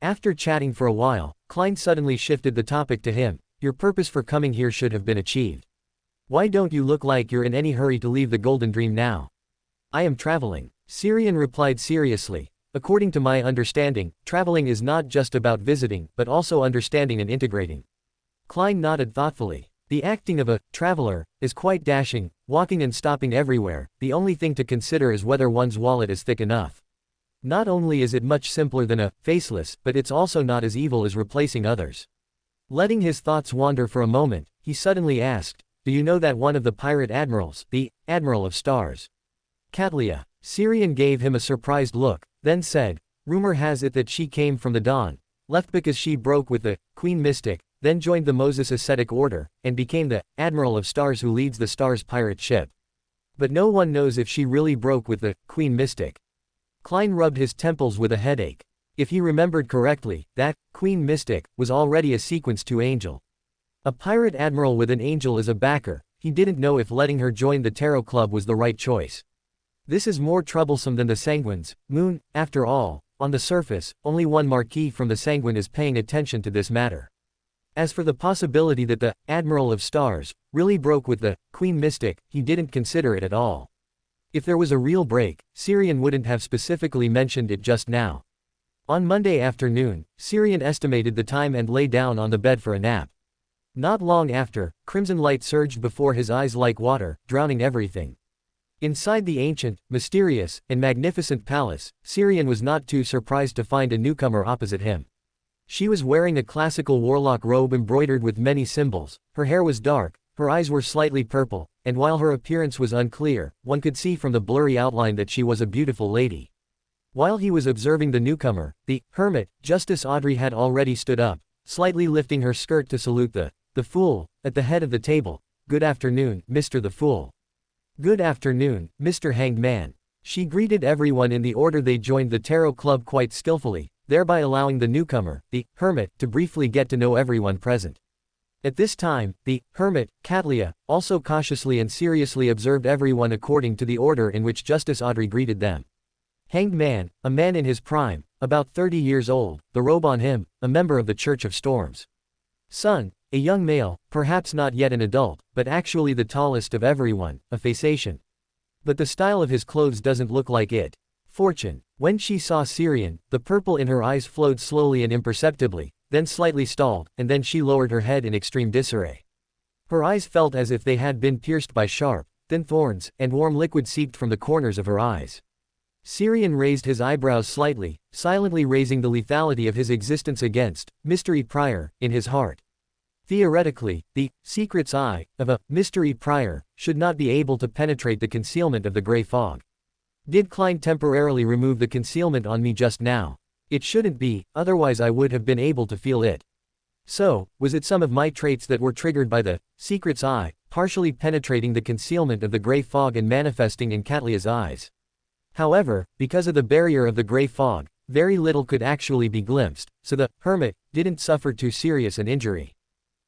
After chatting for a while, Klein suddenly shifted the topic to him. Your purpose for coming here should have been achieved. Why don't you look like you're in any hurry to leave the Golden Dream now? I am traveling. Syrian replied seriously. According to my understanding, traveling is not just about visiting, but also understanding and integrating. Klein nodded thoughtfully. The acting of a traveler is quite dashing, walking and stopping everywhere. The only thing to consider is whether one's wallet is thick enough. Not only is it much simpler than a faceless, but it's also not as evil as replacing others. Letting his thoughts wander for a moment, he suddenly asked, do you know that one of the pirate admirals, the Admiral of Stars? Catlia. Syrian gave him a surprised look, then said, rumor has it that she came from the Dawn, left because she broke with the Queen Mystic, then joined the Moses Ascetic Order, and became the Admiral of Stars who leads the Stars pirate ship. But no one knows if she really broke with the Queen Mystic. Klein rubbed his temples with a headache. If he remembered correctly, that Queen Mystic was already a Sequence 2 angel. A pirate admiral with an angel as a backer, he didn't know if letting her join the Tarot Club was the right choice. This is more troublesome than the Sanguine's moon. After all, on the surface, only one Marquis from the Sanguine is paying attention to this matter. As for the possibility that the Admiral of Stars really broke with the Queen Mystic, he didn't consider it at all. If there was a real break, Syrian wouldn't have specifically mentioned it just now. On Monday afternoon, Syrian estimated the time and lay down on the bed for a nap. Not long after, crimson light surged before his eyes like water, drowning everything. Inside the ancient, mysterious, and magnificent palace, Xiang was not too surprised to find a newcomer opposite him. She was wearing a classical warlock robe embroidered with many symbols, her hair was dark, her eyes were slightly purple, and while her appearance was unclear, one could see from the blurry outline that she was a beautiful lady. While he was observing the newcomer, the hermit, Justice Audrey had already stood up, slightly lifting her skirt to salute the fool, at the head of the table. "Good afternoon, Mr. the Fool." "Good afternoon, Mr. Hanged Man." She greeted everyone in the order they joined the tarot club quite skillfully, thereby allowing the newcomer, the hermit, to briefly get to know everyone present. At this time, the hermit, Liao, also cautiously and seriously observed everyone according to the order in which Justice Audrey greeted them. Hanged Man, a man in his prime, about 30 years old, the robe on him, a member of the Church of Storms. Sun, a young male, perhaps not yet an adult, but actually the tallest of everyone, a Phasation. But the style of his clothes doesn't look like it. Fortune. When she saw Xiang, the purple in her eyes flowed slowly and imperceptibly, then slightly stalled, and then she lowered her head in extreme disarray. Her eyes felt as if they had been pierced by sharp, thin thorns, and warm liquid seeped from the corners of her eyes. Xiang raised his eyebrows slightly, silently raising the lethality of his existence against mystery prior in his heart. Theoretically, the secret's eye of a mystery prior should not be able to penetrate the concealment of the gray fog. Did Klein temporarily remove the concealment on me just now? It shouldn't be, otherwise I would have been able to feel it. So, was it some of my traits that were triggered by the secret's eye, partially penetrating the concealment of the gray fog and manifesting in Liao's eyes? However, because of the barrier of the gray fog, very little could actually be glimpsed, so the hermit didn't suffer too serious an injury.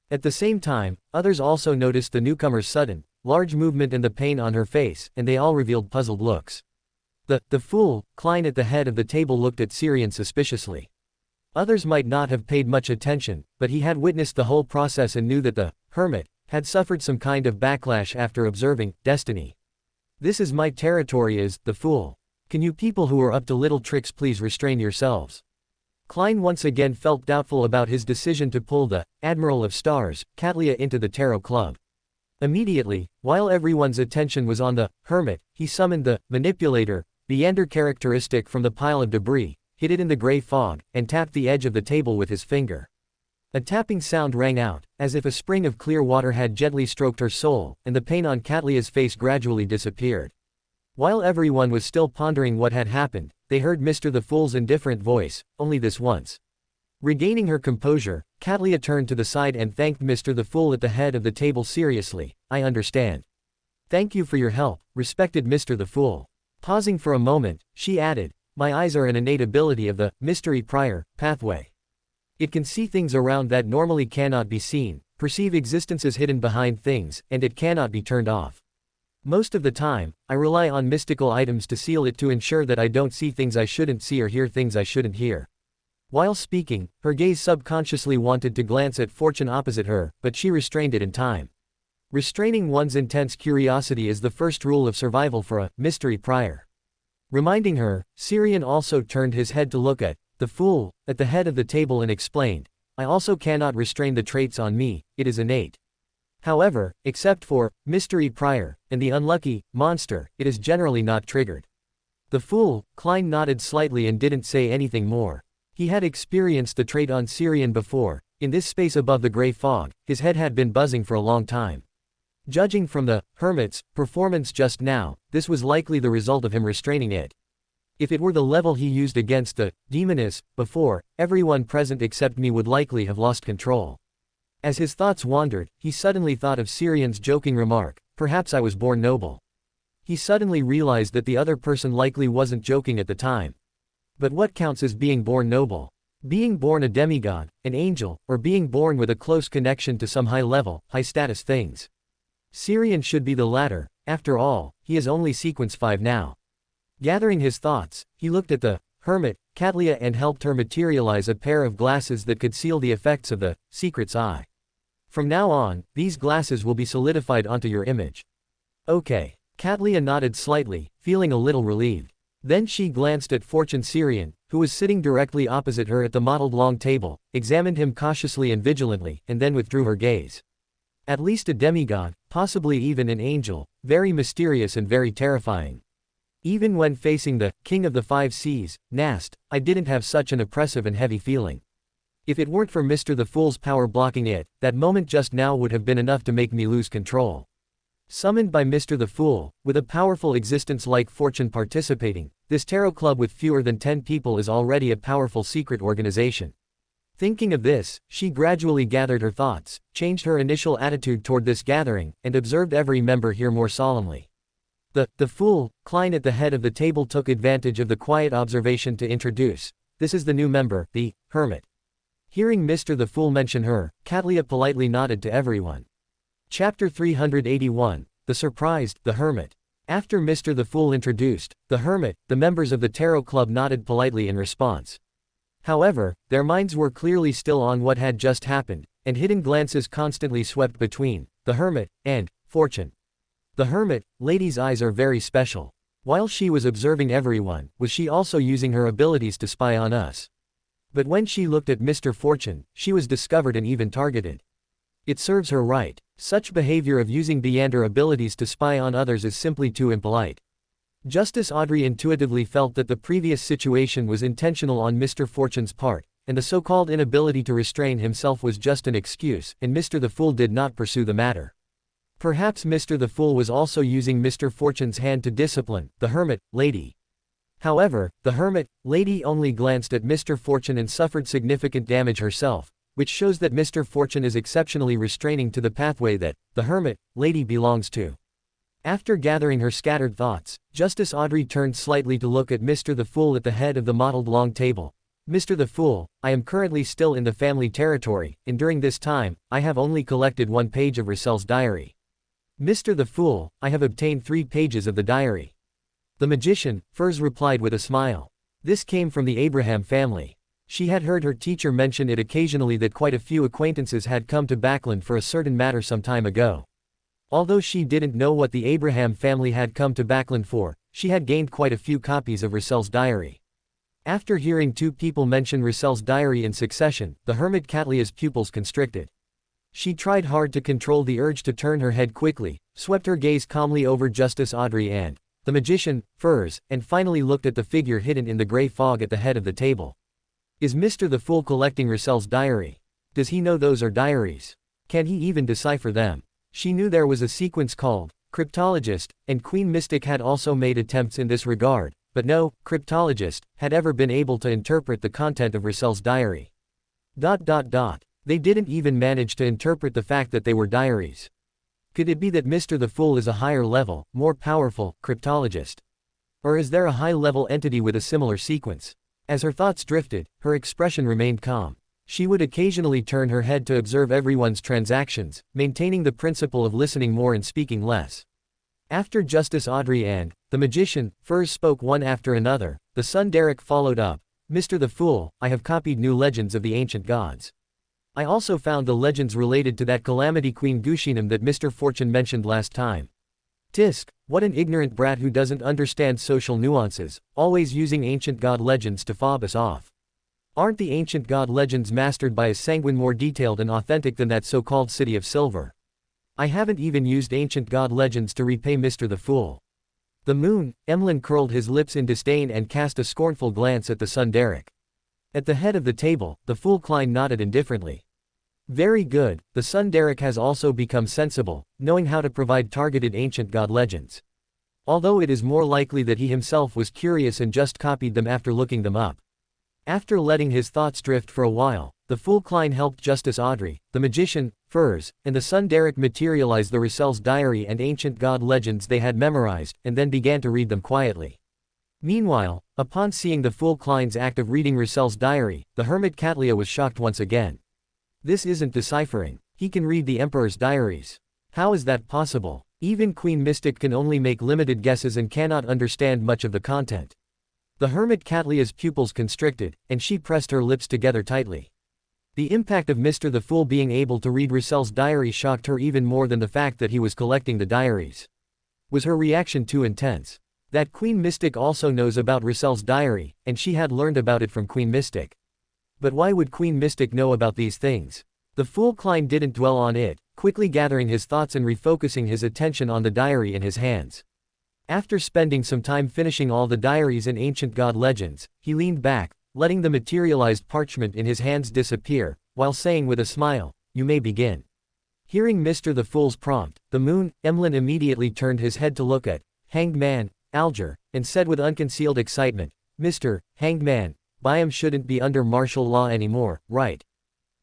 At the same time, others also noticed the newcomer's sudden, large movement and the pain on her face, and they all revealed puzzled looks. The fool, Klein at the head of the table looked at Xiang suspiciously. Others might not have paid much attention, but he had witnessed the whole process and knew that the hermit had suffered some kind of backlash after observing destiny. "This is my territory is the fool. Can you people who are up to little tricks please restrain yourselves?" Klein once again felt doubtful about his decision to pull the Admiral of Stars, Liao, into the tarot club. Immediately, while everyone's attention was on the hermit, he summoned the manipulator, Meander characteristic from the pile of debris, hid it in the gray fog, and tapped the edge of the table with his finger. A tapping sound rang out, as if a spring of clear water had gently stroked her soul, and the pain on Liao's face gradually disappeared. While everyone was still pondering what had happened, they heard Mr. the Fool's indifferent voice, only this once. Regaining her composure, Liao turned to the side and thanked Mr. the Fool at the head of the table seriously. "I understand. Thank you for your help, respected Mr. the Fool." Pausing for a moment, she added, "My eyes are an innate ability of the mystery prior pathway. It can see things around that normally cannot be seen, perceive existences hidden behind things, and it cannot be turned off. Most of the time, I rely on mystical items to seal it to ensure that I don't see things I shouldn't see or hear things I shouldn't hear." While speaking, her gaze subconsciously wanted to glance at Fortune opposite her, but she restrained it in time. Restraining one's intense curiosity is the first rule of survival for a mystery prior. Reminding her, Xiang also turned his head to look at the fool at the head of the table and explained, "I also cannot restrain the traits on me, it is innate. However, except for mystery prior and the unlucky monster, it is generally not triggered." The fool, Klein nodded slightly and didn't say anything more. He had experienced the trait on Xiang before. In this space above the gray fog, his head had been buzzing for a long time. Judging from the hermit's performance just now, this was likely the result of him restraining it. If it were the level he used against the demoness before, everyone present except me would likely have lost control. As his thoughts wandered, he suddenly thought of Xiang's joking remark, "Perhaps I was born noble." He suddenly realized that the other person likely wasn't joking at the time. But what counts as being born noble? Being born a demigod, an angel, or being born with a close connection to some high-level, high-status things? Xiang should be the latter. After all, he is only sequence 5 now. Gathering his thoughts, he looked at the hermit, Liao, and helped her materialize a pair of glasses that could seal the effects of the secret's eye. "From now on, these glasses will be solidified onto your image." "Okay." Liao nodded slightly, feeling a little relieved. Then she glanced at Fortune Syrian, who was sitting directly opposite her at the mottled long table, examined him cautiously and vigilantly, and then withdrew her gaze. At least a demigod, possibly even an angel, very mysterious and very terrifying. Even when facing the King of the Five Seas, Nast, I didn't have such an oppressive and heavy feeling. If it weren't for Mr. the Fool's power blocking it, that moment just now would have been enough to make me lose control. Summoned by Mr. the Fool, with a powerful existence like Fortune participating, this tarot club with fewer than 10 people is already a powerful secret organization. Thinking of this, she gradually gathered her thoughts, changed her initial attitude toward this gathering, and observed every member here more solemnly. The Fool, Klein at the head of the table took advantage of the quiet observation to introduce, this is the new member, the Hermit. Hearing Mr. the Fool mention her, Katlia politely nodded to everyone. Chapter 381, The Surprised, the Hermit. After Mr. the Fool introduced, the Hermit, the members of the Tarot Club nodded politely in response. However, their minds were clearly still on what had just happened, and hidden glances constantly swept between the Hermit and Fortune. The Hermit, lady's eyes are very special. While she was observing everyone, was she also using her abilities to spy on us? But when she looked at Mr. Fortune, she was discovered and even targeted. It serves her right. Such behavior of using Beander abilities to spy on others is simply too impolite. Justice Audrey intuitively felt that the previous situation was intentional on Mr. Fortune's part, and the so-called inability to restrain himself was just an excuse, and Mr. the Fool did not pursue the matter. Perhaps Mr. the Fool was also using Mr. Fortune's hand to discipline the Hermit, lady. However, the Hermit, lady only glanced at Mr. Fortune and suffered significant damage herself, which shows that Mr. Fortune is exceptionally restraining to the pathway that the Hermit, lady belongs to. After gathering her scattered thoughts, Justice Audrey turned slightly to look at Mr. the Fool at the head of the mottled long table. Mr. the Fool, I am currently still in the family territory, and during this time, I have only collected 1 page of Russell's diary. Mr. the Fool, I have obtained 3 pages of the diary. The magician, Furs replied with a smile. This came from the Abraham family. She had heard her teacher mention it occasionally that quite a few acquaintances had come to Backland for a certain matter some time ago. Although she didn't know what the Abraham family had come to Backland for, she had gained quite a few copies of Russell's diary. After hearing 2 people mention Russell's diary in succession, the Hermit Katlia's pupils constricted. She tried hard to control the urge to turn her head quickly, swept her gaze calmly over Justice Audrey and the magician, Furs, and finally looked at the figure hidden in the gray fog at the head of the table. Is Mr. the Fool collecting Russell's diary? Does he know those are diaries? Can he even decipher them? She knew there was a sequence called Cryptologist, and Queen Mystic had also made attempts in this regard, but no Cryptologist had ever been able to interpret the content of Russell's diary. They didn't even manage to interpret the fact that they were diaries. Could it be that Mr. the Fool is a higher level, more powerful, cryptologist? Or is there a high-level entity with a similar sequence? As her thoughts drifted, her expression remained calm. She would occasionally turn her head to observe everyone's transactions, maintaining the principle of listening more and speaking less. After Justice Audrey and the magician, Furs spoke one after another, the son Derek followed up. Mr. the Fool, I have copied new legends of the ancient gods. I also found the legends related to that calamity Queen Gushinam that Mr. Fortune mentioned last time. Tisk, what an ignorant brat who doesn't understand social nuances, always using ancient god legends to fob us off. Aren't the ancient god legends mastered by a sanguine more detailed and authentic than that so-called City of Silver? I haven't even used ancient god legends to repay Mr. the Fool. The moon, Emlyn curled his lips in disdain and cast a scornful glance at the son Derek. At the head of the table, the Fool Klein nodded indifferently. Very good, the son Derek has also become sensible, knowing how to provide targeted ancient god legends. Although it is more likely that he himself was curious and just copied them after looking them up. After letting his thoughts drift for a while, the Fool Klein helped Justice Audrey, the magician, Furs, and the son Derek materialize the Russell's diary and ancient god legends they had memorized, and then began to read them quietly. Meanwhile, upon seeing the Fool Klein's act of reading Russell's diary, the Hermit Katlia was shocked once again. This isn't deciphering. He can read the Emperor's diaries. How is that possible? Even Queen Mystic can only make limited guesses and cannot understand much of the content. The Hermit Katlia's pupils constricted, and she pressed her lips together tightly. The impact of Mr. the Fool being able to read Russell's diary shocked her even more than the fact that he was collecting the diaries. Was her reaction too intense? That Queen Mystic also knows about Russell's diary, and she had learned about it from Queen Mystic. But why would Queen Mystic know about these things? The fool Klein didn't dwell on it, quickly gathering his thoughts and refocusing his attention on the diary in his hands. After spending some time finishing all the diaries and ancient god legends, he leaned back, letting the materialized parchment in his hands disappear, while saying with a smile, "You may begin." Hearing Mr. the Fool's prompt, the Moon, Emlyn immediately turned his head to look at Hanged Man, Alger, and said with unconcealed excitement, "Mr. Hanged Man, Byam shouldn't be under martial law anymore, right?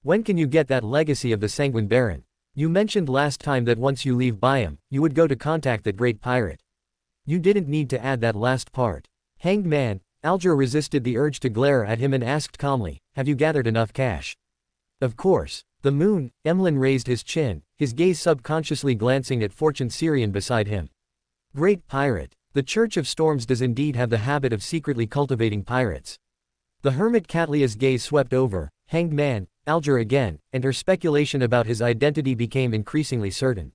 When can you get that legacy of the Sanguine Baron? You mentioned last time that once you leave Byam, you would go to contact that great pirate. You didn't need to add that last part." Hanged Man, Alger resisted the urge to glare at him and asked calmly, "Have you gathered enough cash?" "Of course." The Moon, Emlyn raised his chin, his gaze subconsciously glancing at Fortune Syrian beside him. Great pirate. The Church of Storms does indeed have the habit of secretly cultivating pirates. The hermit Catlia's gaze swept over Hanged Man, Alger again, and her speculation about his identity became increasingly certain.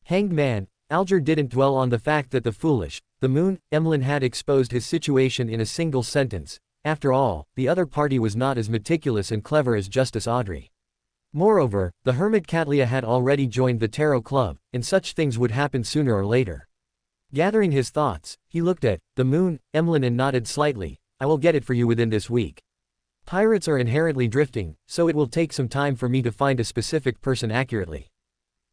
Hanged Man, Alger didn't dwell on the fact that the Moon, Emlyn had exposed his situation in a single sentence. After all, the other party was not as meticulous and clever as Justice Audrey. Moreover, the hermit Catlia had already joined the Tarot Club, and such things would happen sooner or later. Gathering his thoughts, he looked at the Moon, Emlyn and nodded slightly. "I will get it for you within this week. Pirates are inherently drifting, so it will take some time for me to find a specific person accurately.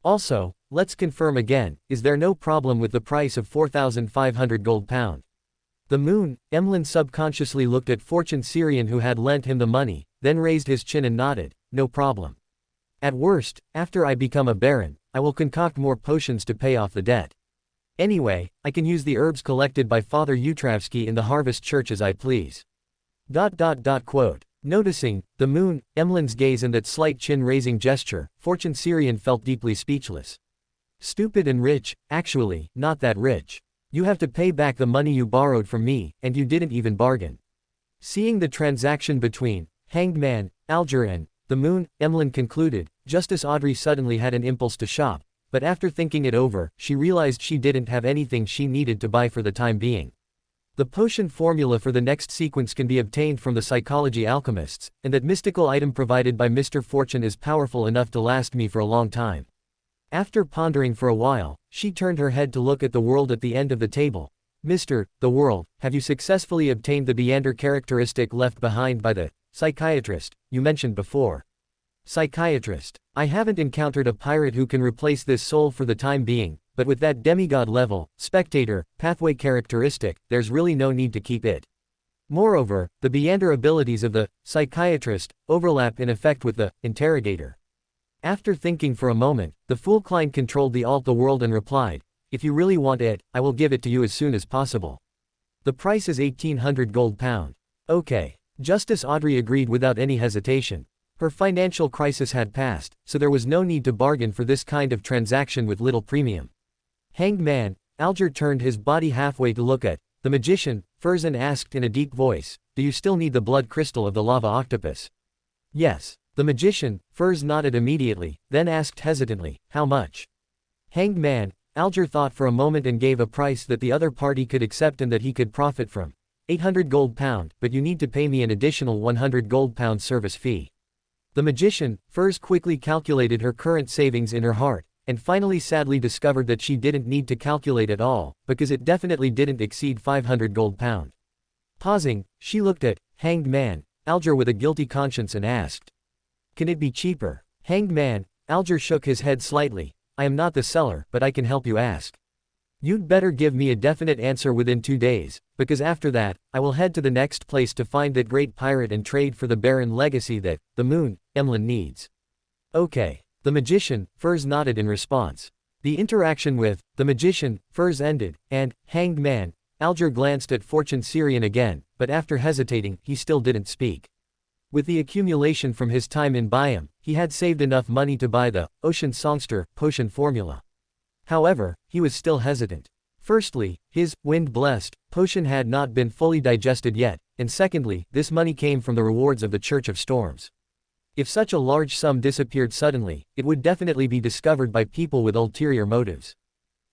Also, let's confirm again, is there no problem with the price of 4,500 gold pound?" The Moon, Emlyn subconsciously looked at Fortune Syrian who had lent him the money, then raised his chin and nodded, "No problem. At worst, after I become a baron, I will concoct more potions to pay off the debt. Anyway, I can use the herbs collected by Father Utravsky in the Harvest Church as I please." Quote. Noticing the Moon, Emlyn's gaze and that slight chin-raising gesture, Fortune Syrian felt deeply speechless. "Stupid and rich, actually, not that rich. You have to pay back the money you borrowed from me, and you didn't even bargain." Seeing the transaction between Hanged Man, Alger and the Moon, Emlyn concluded, Justice Audrey suddenly had an impulse to shop, but after thinking it over, she realized she didn't have anything she needed to buy for the time being. The potion formula for the next sequence can be obtained from the psychology alchemists, and that mystical item provided by Mr. Fortune is powerful enough to last me for a long time. After pondering for a while, she turned her head to look at the world at the end of the table. "Mr. The World, have you successfully obtained the Beander characteristic left behind by the psychiatrist you mentioned before?" "Psychiatrist. I haven't encountered a pirate who can replace this soul for the time being, but with that demigod level, spectator, pathway characteristic, there's really no need to keep it. Moreover, the Beander abilities of the psychiatrist overlap in effect with the interrogator." After thinking for a moment, the fool Klein controlled the alt the world and replied, "If you really want it, I will give it to you as soon as possible. The price is 1,800 gold pound." "Okay." Justice Audrey agreed without any hesitation. Her financial crisis had passed, so there was no need to bargain for this kind of transaction with little premium. Hanged Man, Alger turned his body halfway to look at the magician, Furs and asked in a deep voice, "Do you still need the blood crystal of the lava octopus?" "Yes." The magician, Furs nodded immediately, then asked hesitantly, "How much?" Hanged Man, Alger thought for a moment and gave a price that the other party could accept and that he could profit from. 800 gold pound, but you need to pay me an additional 100 gold pound service fee." The magician, Furs quickly calculated her current savings in her heart, and finally sadly discovered that she didn't need to calculate at all, because it definitely didn't exceed 500 gold pound. Pausing, she looked at Hanged Man, Alger with a guilty conscience and asked, "Can it be cheaper?" Hanged Man, Alger shook his head slightly, "I am not the seller, but I can help you ask. You'd better give me a definite answer within 2 days, because after that, I will head to the next place to find that great pirate and trade for the barren legacy that the Moon, Emlyn needs." "Okay." The magician, Furs nodded in response. The interaction with the magician, Furs ended, and Hanged Man, Alger glanced at Fortune Syrian again, but after hesitating, he still didn't speak. With the accumulation from his time in Byam, he had saved enough money to buy the Ocean Songster potion formula. However, he was still hesitant. Firstly, his wind-blessed potion had not been fully digested yet, and secondly, this money came from the rewards of the Church of Storms. If such a large sum disappeared suddenly, it would definitely be discovered by people with ulterior motives.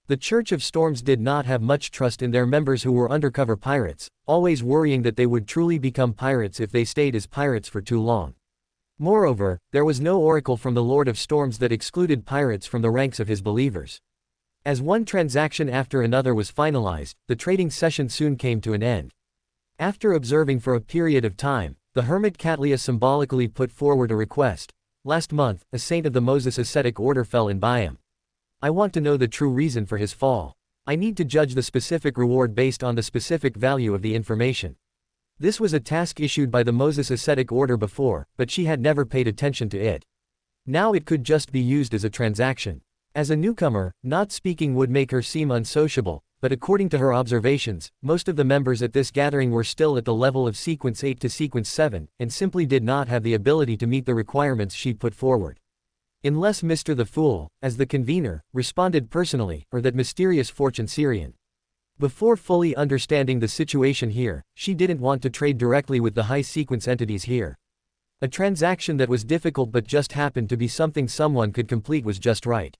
The Church of Storms did not have much trust in their members who were undercover pirates, always worrying that they would truly become pirates if they stayed as pirates for too long. Moreover, there was no oracle from the Lord of Storms that excluded pirates from the ranks of his believers. As one transaction after another was finalized, the trading session soon came to an end. After observing for a period of time, the hermit Catlia symbolically put forward a request. Last month, a saint of the Moses ascetic order fell in Biam. I want to know the true reason for his fall. I need to judge the specific reward based on the specific value of the information. This was a task issued by the Moses ascetic order before, but she had never paid attention to it. Now it could just be used as a transaction. As a newcomer, not speaking would make her seem unsociable, but according to her observations, most of the members at this gathering were still at the level of sequence 8 to sequence 7, and simply did not have the ability to meet the requirements she put forward. Unless Mr. the Fool, as the convener, responded personally, or that mysterious fortune Syrian. Before fully understanding the situation here, she didn't want to trade directly with the high sequence entities here. A transaction that was difficult but just happened to be something someone could complete was just right.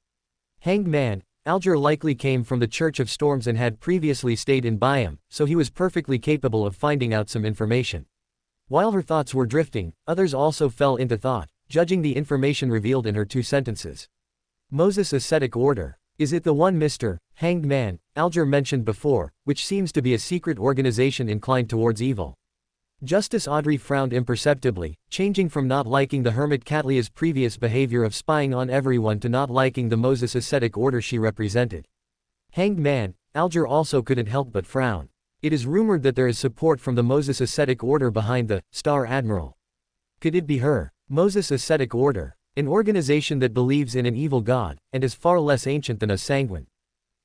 Hanged Man, Alger likely came from the Church of Storms and had previously stayed in Biam, so he was perfectly capable of finding out some information. While her thoughts were drifting, others also fell into thought, judging the information revealed in her 2 sentences. Moses ascetic order. Is it the one Mr. Hanged Man, Alger mentioned before, which seems to be a secret organization inclined towards evil? Justice Audrey frowned imperceptibly, changing from not liking the hermit Catlia's previous behavior of spying on everyone to not liking the Moses ascetic order she represented. Hanged Man, Alger also couldn't help but frown. It is rumored that there is support from the Moses ascetic order behind the Star Admiral. Could it be her? Moses ascetic order. An organization that believes in an evil god, and is far less ancient than a sanguine.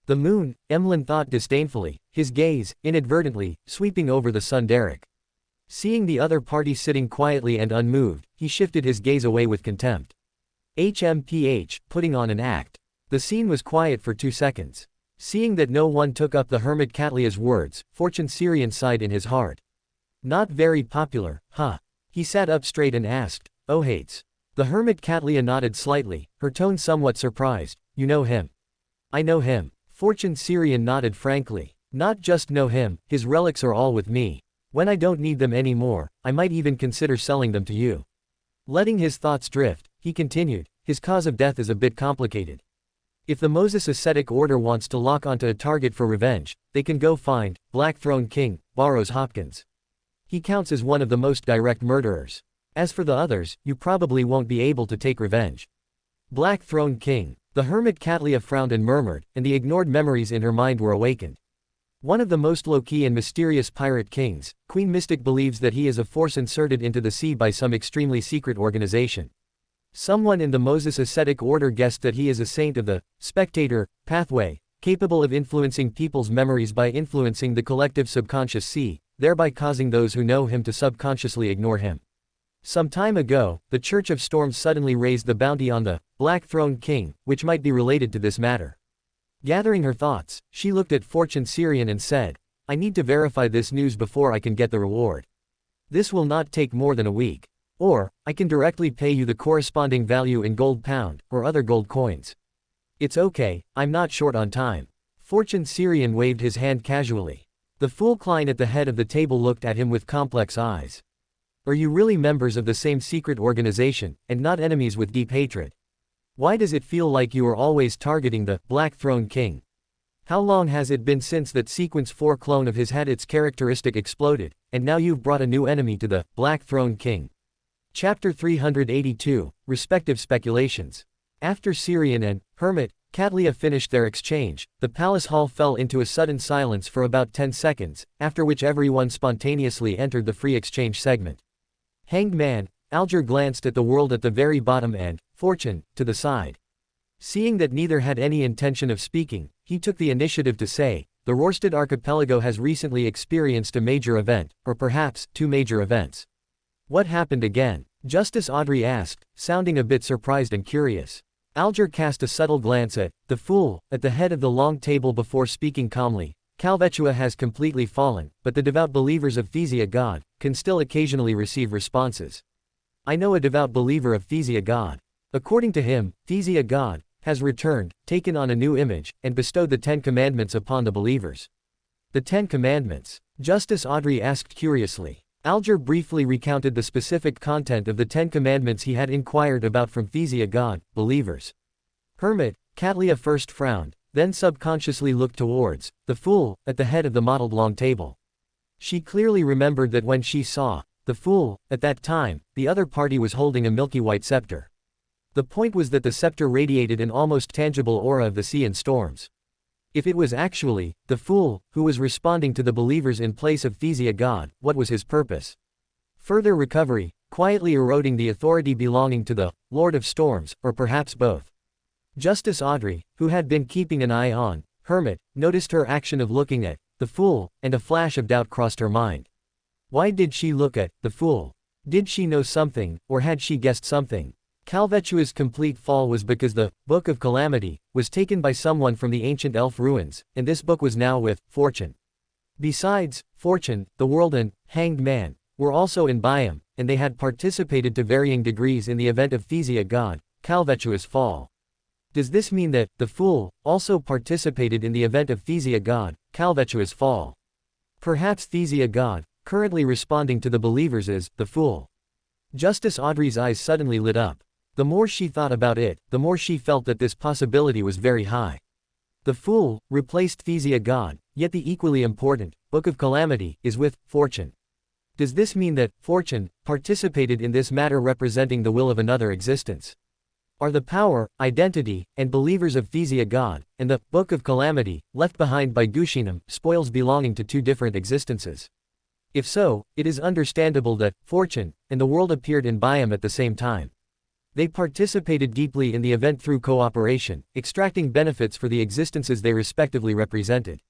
The moon, Emlyn thought disdainfully, his gaze, inadvertently, sweeping over the sun derrick. Seeing the other party sitting quietly and unmoved, he shifted his gaze away with contempt. HMPH, putting on an act. The scene was quiet for 2 seconds. Seeing that no one took up the hermit Catlia's words, Fortune Syrian sighed in his heart. Not very popular, huh? He sat up straight and asked, oh hates. The hermit Catlia nodded slightly, her tone somewhat surprised. You know him? I know him. Fortune Syrian nodded frankly. Not just know him, his relics are all with me. When I don't need them anymore, I might even consider selling them to you. Letting his thoughts drift, he continued, his cause of death is a bit complicated. If the Moses ascetic order wants to lock onto a target for revenge, they can go find Black Throne King, Barrows Hopkins. He counts as one of the most direct murderers. As for the others, you probably won't be able to take revenge. Black Throne King. The hermit Catlia frowned and murmured, and the ignored memories in her mind were awakened. One of the most low-key and mysterious pirate kings, Queen Mystic believes that he is a force inserted into the sea by some extremely secret organization. Someone in the Moses ascetic order guessed that he is a saint of the spectator pathway, capable of influencing people's memories by influencing the collective subconscious sea, thereby causing those who know him to subconsciously ignore him. Some time ago, the Church of Storms suddenly raised the bounty on the Black Throne King, which might be related to this matter. Gathering her thoughts, she looked at Fortune Syrian and said, I need to verify this news before I can get the reward. This will not take more than a week. Or, I can directly pay you the corresponding value in gold pound, or other gold coins. It's okay, I'm not short on time. Fortune Syrian waved his hand casually. The fool Klein at the head of the table looked at him with complex eyes. Are you really members of the same secret organization, and not enemies with deep hatred? Why does it feel like you are always targeting the Black Throne King? How long has it been since that Sequence 4 clone of his had its characteristic exploded, and now you've brought a new enemy to the Black Throne King? Chapter 382, Respective Speculations. After Syrian and Hermit Catlia finished their exchange, the palace hall fell into a sudden silence for about 10 seconds, after which everyone spontaneously entered the free exchange segment. Hanged Man, Alger glanced at the world at the very bottom and, Fortune, to the side. Seeing that neither had any intention of speaking, he took the initiative to say, the Rorstad archipelago has recently experienced a major event, or perhaps, 2 major events. What happened again? Justice Audrey asked, sounding a bit surprised and curious. Alger cast a subtle glance at the fool at the head of the long table before speaking calmly. Calvetua has completely fallen, but the devout believers of Thesia God can still occasionally receive responses. I know a devout believer of Thesia God. According to him, Thesia God has returned, taken on a new image, and bestowed the 10 Commandments upon the believers. The 10 Commandments? Justice Audrey asked curiously. Alger briefly recounted the specific content of the 10 Commandments he had inquired about from Thesia God, believers. Hermit, Catlia first frowned, then subconsciously looked towards the fool at the head of the mottled long table. She clearly remembered that when she saw the fool, at that time, the other party was holding a milky white scepter. The point was that the scepter radiated an almost tangible aura of the sea and storms. If it was actually the fool who was responding to the believers in place of Thesia God, what was his purpose? Further recovery, quietly eroding the authority belonging to the Lord of Storms, or perhaps both. Justice Audrey, who had been keeping an eye on Hermit, noticed her action of looking at the fool, and a flash of doubt crossed her mind. Why did she look at the fool? Did she know something, or had she guessed something? Calvetua's complete fall was because the Book of Calamity was taken by someone from the ancient elf ruins, and this book was now with Fortune. Besides, Fortune, the World and Hanged Man were also in Biam, and they had participated to varying degrees in the event of Thesia God, Calvetua's fall. Does this mean that the fool also participated in the event of Thesia God, Calvetua's fall? Perhaps Thesia God, currently responding to the believers, is the fool. Justice Audrey's eyes suddenly lit up. The more she thought about it, the more she felt that this possibility was very high. The fool replaced Thesia God, yet the equally important Book of Calamity is with Fortune. Does this mean that Fortune participated in this matter representing the will of another existence? Are the power, identity, and believers of Thesia God, and the Book of Calamity, left behind by Gushinam, spoils belonging to two different existences? If so, it is understandable that Fortune and the world appeared in Biam at the same time. They participated deeply in the event through cooperation, extracting benefits for the existences they respectively represented.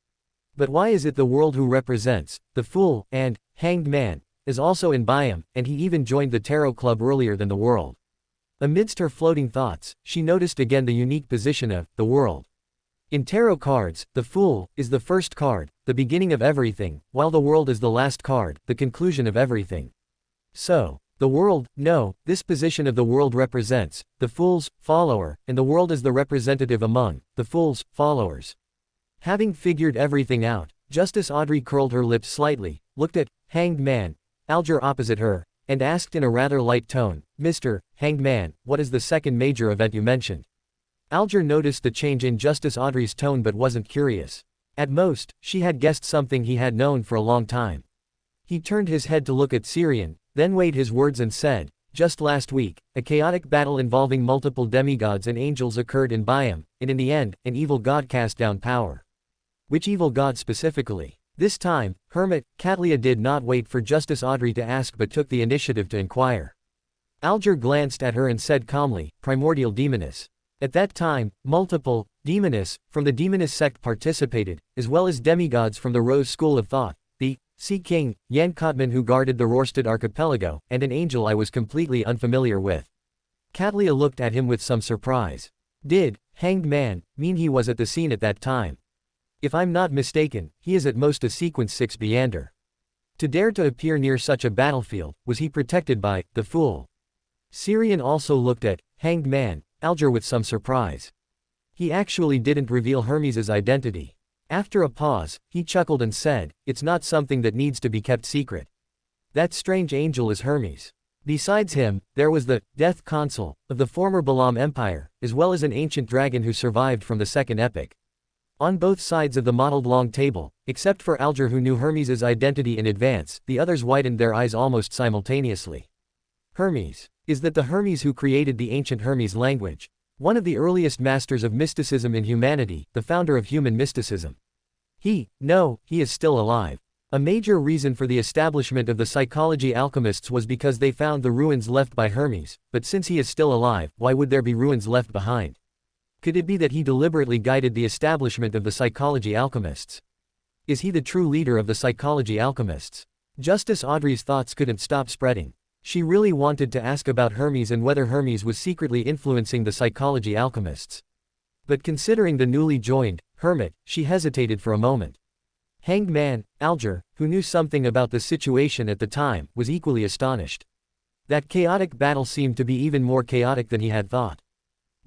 But why is it the world who represents the fool and hanged man is also in Biam, and he even joined the tarot club earlier than the world? Amidst her floating thoughts, she noticed again the unique position of the world. In tarot cards, the fool is the first card, the beginning of everything, while the world is the last card, the conclusion of everything. So, the world, no, this position of the world represents the fool's follower, and the world is the representative among the fool's followers. Having figured everything out, Justice Audrey curled her lips slightly, looked at Hanged Man, Alger opposite her, and asked in a rather light tone, "Mr. Hanged Man, what is the second major event you mentioned?" Alger noticed the change in Justice Audrey's tone but wasn't curious. At most, she had guessed something he had known for a long time. He turned his head to look at Syrian, then weighed his words and said, "Just last week, a chaotic battle involving multiple demigods and angels occurred in Biam, and in the end, an evil god cast down power." Which evil god specifically? This time, Hermit, Catlia did not wait for Justice Audrey to ask but took the initiative to inquire. Alger glanced at her and said calmly, "Primordial Demoness." At that time, multiple demoness from the demoness sect participated, as well as demigods from the Rose School of Thought, the Sea King, Yan Kotman who guarded the Rorstad archipelago, and an angel I was completely unfamiliar with. Catlia looked at him with some surprise. Did Hanged Man mean he was at the scene at that time? If I'm not mistaken, he is at most a Sequence 6 Beander. To dare to appear near such a battlefield, was he protected by the fool? Syrian also looked at Hanged Man, Alger with some surprise. He actually didn't reveal Hermes's identity. After a pause, he chuckled and said, "It's not something that needs to be kept secret. That strange angel is Hermes. Besides him, there was the Death Consul of the former Balaam Empire, as well as an ancient dragon who survived from the Second Epoch." On both sides of the mottled long table, except for Alger who knew Hermes's identity in advance, the others widened their eyes almost simultaneously. Hermes. Is that the Hermes who created the ancient Hermes language? One of the earliest masters of mysticism in humanity, the founder of human mysticism. No, he is still alive. A major reason for the establishment of the psychology alchemists was because they found the ruins left by Hermes, but since he is still alive, why would there be ruins left behind? Could it be that he deliberately guided the establishment of the psychology alchemists? Is he the true leader of the psychology alchemists? Justice Audrey's thoughts couldn't stop spreading. She really wanted to ask about Hermes and whether Hermes was secretly influencing the psychology alchemists. But considering the newly joined Hermit, she hesitated for a moment. Hanged Man, Alger, who knew something about the situation at the time, was equally astonished. That chaotic battle seemed to be even more chaotic than he had thought.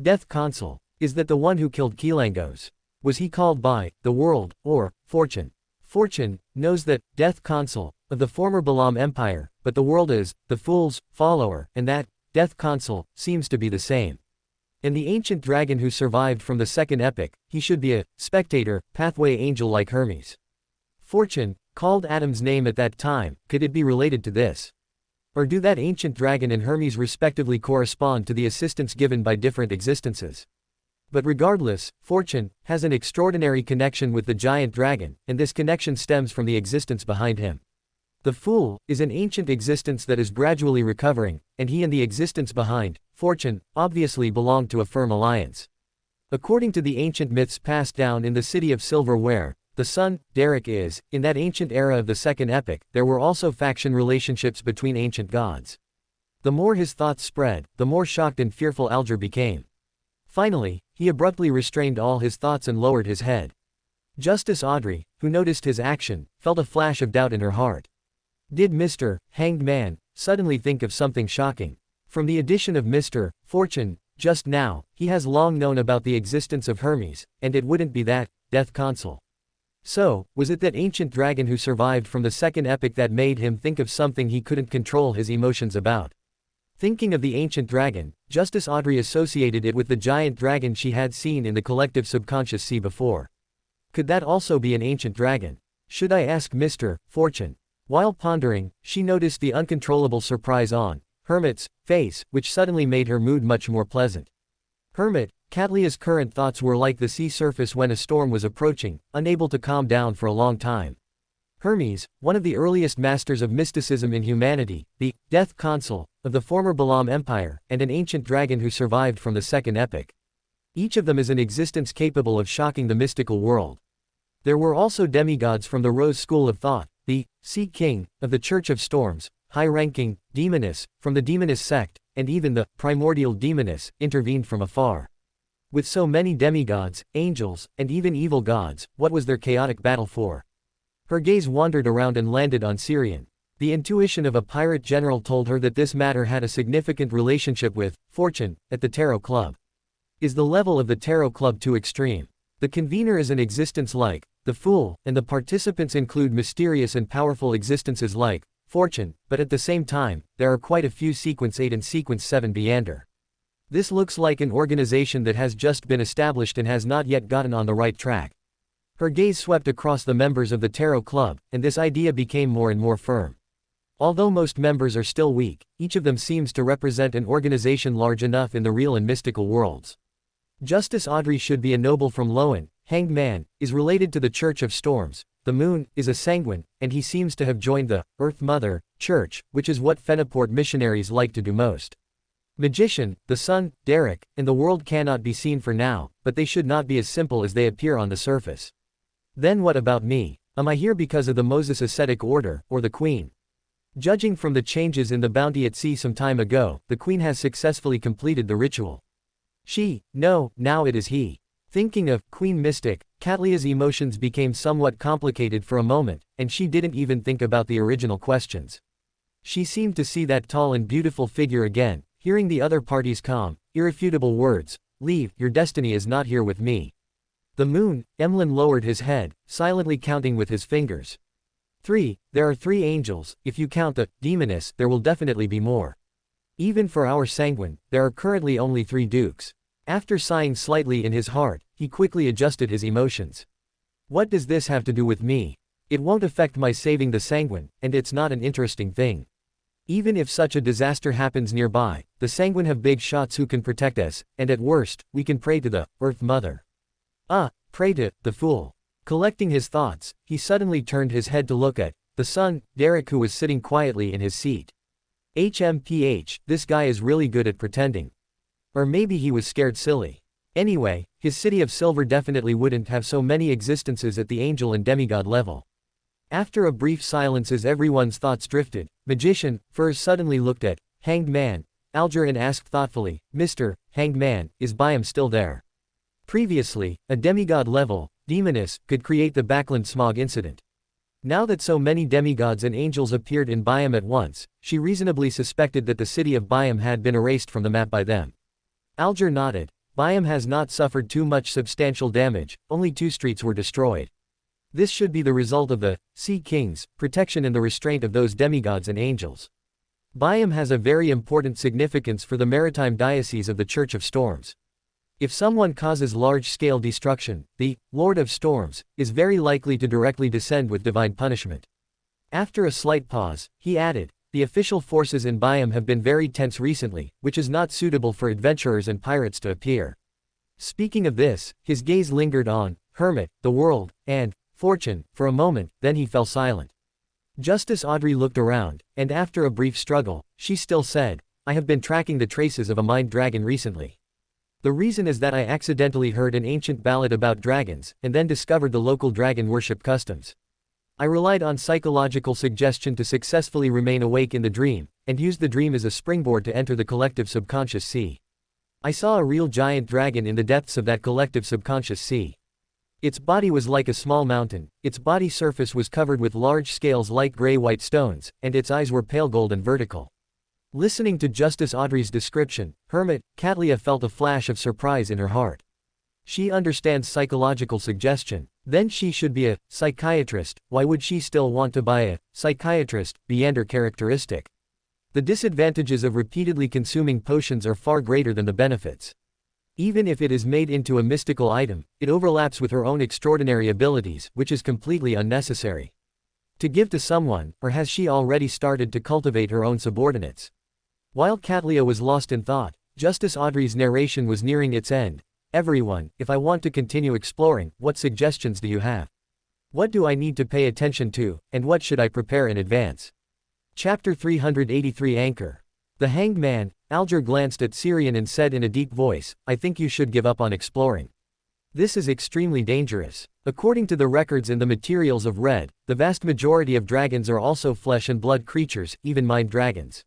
Death Consul. Is that the one who killed Kilangos? Was he called by the world, or fortune? Fortune knows that death consul of the former Balam Empire, but the world is the fool's follower, and that death consul seems to be the same. And the ancient dragon who survived from the second epoch, he should be a spectator, pathway angel like Hermes. Fortune called Adam's name at that time. Could it be related to this? Or do that ancient dragon and Hermes respectively correspond to the assistance given by different existences? But regardless, Fortune has an extraordinary connection with the giant dragon, and this connection stems from the existence behind him. The Fool is an ancient existence that is gradually recovering, and he and the existence behind Fortune obviously belong to a firm alliance. According to the ancient myths passed down in the city of Silverware, the son, Derek is, in that ancient era of the second epoch, there were also faction relationships between ancient gods. The more his thoughts spread, the more shocked and fearful Alger became. Finally, he abruptly restrained all his thoughts and lowered his head. Justice Audrey, who noticed his action, felt a flash of doubt in her heart. Did Mr. Hanged Man suddenly think of something shocking? From the addition of Mr. Fortune, just now, he has long known about the existence of Hermes, and it wouldn't be that death consul. So, was it that ancient dragon who survived from the second epoch that made him think of something he couldn't control his emotions about? Thinking of the ancient dragon, Justice Audrey associated it with the giant dragon she had seen in the collective subconscious sea before. Could that also be an ancient dragon? Should I ask Mr. Fortune? While pondering, she noticed the uncontrollable surprise on Hermit's face, which suddenly made her mood much more pleasant. Hermit, Catlia's current thoughts were like the sea surface when a storm was approaching, unable to calm down for a long time. Hermes, one of the earliest masters of mysticism in humanity, the death consul of the former Balam Empire, and an ancient dragon who survived from the second epoch. Each of them is an existence capable of shocking the mystical world. There were also demigods from the Rose School of Thought, the Sea King of the Church of Storms, high-ranking demoness from the demoness sect, and even the primordial demoness intervened from afar. With so many demigods, angels, and even evil gods, what was their chaotic battle for? Her gaze wandered around and landed on Syrian. The intuition of a pirate general told her that this matter had a significant relationship with Fortune at the Tarot Club. Is the level of the Tarot Club too extreme? The convener is an existence like the Fool, and the participants include mysterious and powerful existences like Fortune, but at the same time, there are quite a few Sequence 8 and Sequence 7 Beander. This looks like an organization that has just been established and has not yet gotten on the right track. Her gaze swept across the members of the Tarot Club, and this idea became more and more firm. Although most members are still weak, each of them seems to represent an organization large enough in the real and mystical worlds. Justice Audrey should be a noble from Loan, Hanged Man is related to the Church of Storms, the Moon is a sanguine, and he seems to have joined the Earth Mother Church, which is what Fenaport missionaries like to do most. Magician, the Sun, Derek, and the world cannot be seen for now, but they should not be as simple as they appear on the surface. Then what about me? Am I here because of the Moses Ascetic Order, or the Queen? Judging from the changes in the bounty at sea some time ago, the Queen has successfully completed the ritual. No, now it is he. Thinking of Queen Mystic, Catlia's emotions became somewhat complicated for a moment, and she didn't even think about the original questions. She seemed to see that tall and beautiful figure again, hearing the other party's calm, irrefutable words, "Leave, your destiny is not here with me." The Moon, Emlyn lowered his head, silently counting with his fingers. 3, there are 3 angels, if you count the demoness, there will definitely be more. Even for our sanguine, there are currently only 3 dukes. After sighing slightly in his heart, he quickly adjusted his emotions. What does this have to do with me? It won't affect my saving the sanguine, and it's not an interesting thing. Even if such a disaster happens nearby, the sanguine have big shots who can protect us, and at worst, we can pray to the Earth Mother. Pray to the Fool. Collecting his thoughts, he suddenly turned his head to look at the son, Derek, who was sitting quietly in his seat. HMPH, this guy is really good at pretending. Or maybe he was scared silly. Anyway, his city of silver definitely wouldn't have so many existences at the angel and demigod level. After a brief silence as everyone's thoughts drifted, Magician, Furs suddenly looked at Hanged Man, Alger and asked thoughtfully, "Mr. Hanged Man, is Byam still there?" Previously, a demigod level, demoness, could create the Backland smog incident. Now that so many demigods and angels appeared in Byam at once, she reasonably suspected that the city of Byam had been erased from the map by them. Alger nodded. Byam has not suffered too much substantial damage, only 2 streets were destroyed. This should be the result of the Sea King's protection and the restraint of those demigods and angels. Byam has a very important significance for the maritime diocese of the Church of Storms. If someone causes large-scale destruction, the Lord of Storms is very likely to directly descend with divine punishment. After a slight pause, he added, the official forces in Byam have been very tense recently, which is not suitable for adventurers and pirates to appear. Speaking of this, his gaze lingered on Hermit, the world, and fortune, for a moment, then he fell silent. Justice Audrey looked around, and after a brief struggle, she still said, I have been tracking the traces of a mind dragon recently. The reason is that I accidentally heard an ancient ballad about dragons, and then discovered the local dragon worship customs. I relied on psychological suggestion to successfully remain awake in the dream, and used the dream as a springboard to enter the collective subconscious sea. I saw a real giant dragon in the depths of that collective subconscious sea. Its body was like a small mountain, its body surface was covered with large scales like gray-white stones, and its eyes were pale gold and vertical. Listening to Justice Audrey's description, Hermit, Katlia felt a flash of surprise in her heart. She understands psychological suggestion, then she should be a psychiatrist, why would she still want to buy a psychiatrist, Beander characteristic? The disadvantages of repeatedly consuming potions are far greater than the benefits. Even if it is made into a mystical item, it overlaps with her own extraordinary abilities, which is completely unnecessary. To give to someone, or has she already started to cultivate her own subordinates? While Katlia was lost in thought, Justice Audrey's narration was nearing its end. Everyone, if I want to continue exploring, what suggestions do you have? What do I need to pay attention to, and what should I prepare in advance? Chapter 383 Anchor. The Hanged Man, Alger glanced at Syrian and said in a deep voice, I think you should give up on exploring. This is extremely dangerous. According to the records and the materials of Red, the vast majority of dragons are also flesh and blood creatures, even mind dragons.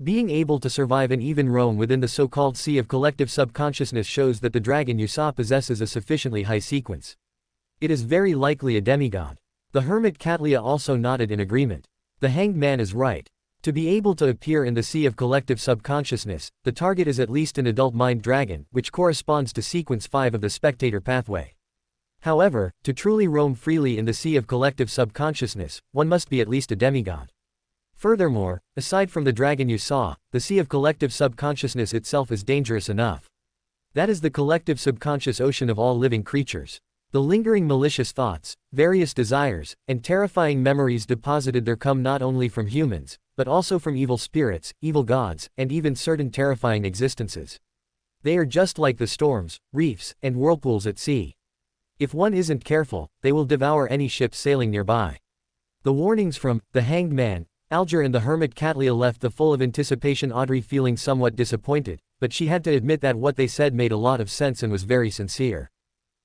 Being able to survive and even roam within the so-called sea of collective subconsciousness shows that the dragon you saw possesses a sufficiently high sequence. It is very likely a demigod. The hermit Katlia also nodded in agreement. The Hanged Man is right. To be able to appear in the sea of collective subconsciousness, the target is at least an adult mind dragon, which corresponds to sequence 5 of the spectator pathway. However, to truly roam freely in the sea of collective subconsciousness, one must be at least a demigod. Furthermore, aside from the dragon you saw, the sea of collective subconsciousness itself is dangerous enough. That is the collective subconscious ocean of all living creatures. The lingering malicious thoughts, various desires, and terrifying memories deposited there come not only from humans, but also from evil spirits, evil gods, and even certain terrifying existences. They are just like the storms, reefs, and whirlpools at sea. If one isn't careful, they will devour any ship sailing nearby. The warnings from the Hanged Man, Alger and the hermit Katlia left the full of anticipation Audrey feeling somewhat disappointed, but she had to admit that what they said made a lot of sense and was very sincere.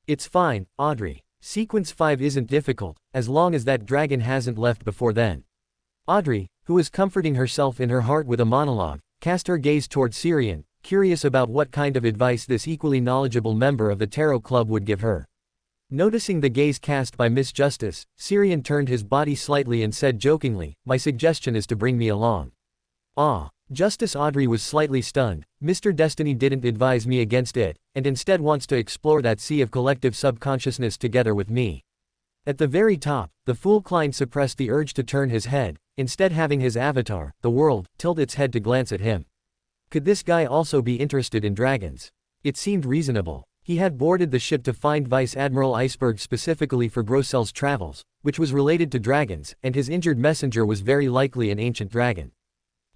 It's fine, Audrey. Sequence 5 isn't difficult, as long as that dragon hasn't left before then. Audrey, who was comforting herself in her heart with a monologue, cast her gaze toward Syrian, curious about what kind of advice this equally knowledgeable member of the Tarot Club would give her. Noticing the gaze cast by Miss Justice, Syrian turned his body slightly and said jokingly, my suggestion is to bring me along. Ah. Justice Audrey was slightly stunned. Mr. Destiny didn't advise me against it, and instead wants to explore that sea of collective subconsciousness together with me. At the very top, the fool Klein suppressed the urge to turn his head, instead having his avatar, the world, tilt its head to glance at him. Could this guy also be interested in dragons? It seemed reasonable. He had boarded the ship to find Vice Admiral Iceberg specifically for Grossel's travels, which was related to dragons, and his injured messenger was very likely an ancient dragon.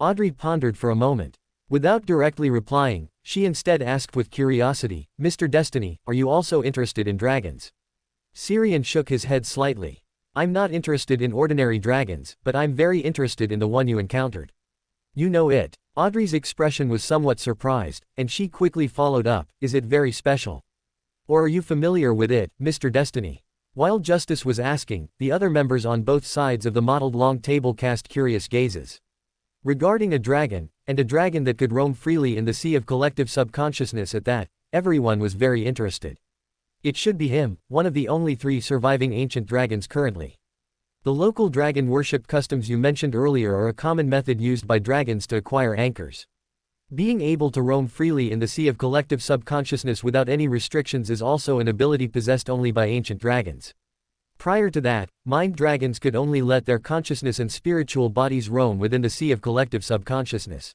Audrey pondered for a moment. Without directly replying, she instead asked with curiosity, Mr. Destiny, are you also interested in dragons? Syrian shook his head slightly. I'm not interested in ordinary dragons, but I'm very interested in the one you encountered. You know it. Audrey's expression was somewhat surprised, and she quickly followed up, is it very special? Or are you familiar with it, Mr. Destiny? While Justice was asking, the other members on both sides of the mottled long table cast curious gazes. Regarding a dragon, and a dragon that could roam freely in the sea of collective subconsciousness at that, everyone was very interested. It should be him, one of the only 3 surviving ancient dragons currently. The local dragon worship customs you mentioned earlier are a common method used by dragons to acquire anchors. Being able to roam freely in the sea of collective subconsciousness without any restrictions is also an ability possessed only by ancient dragons. Prior to that, mind dragons could only let their consciousness and spiritual bodies roam within the sea of collective subconsciousness.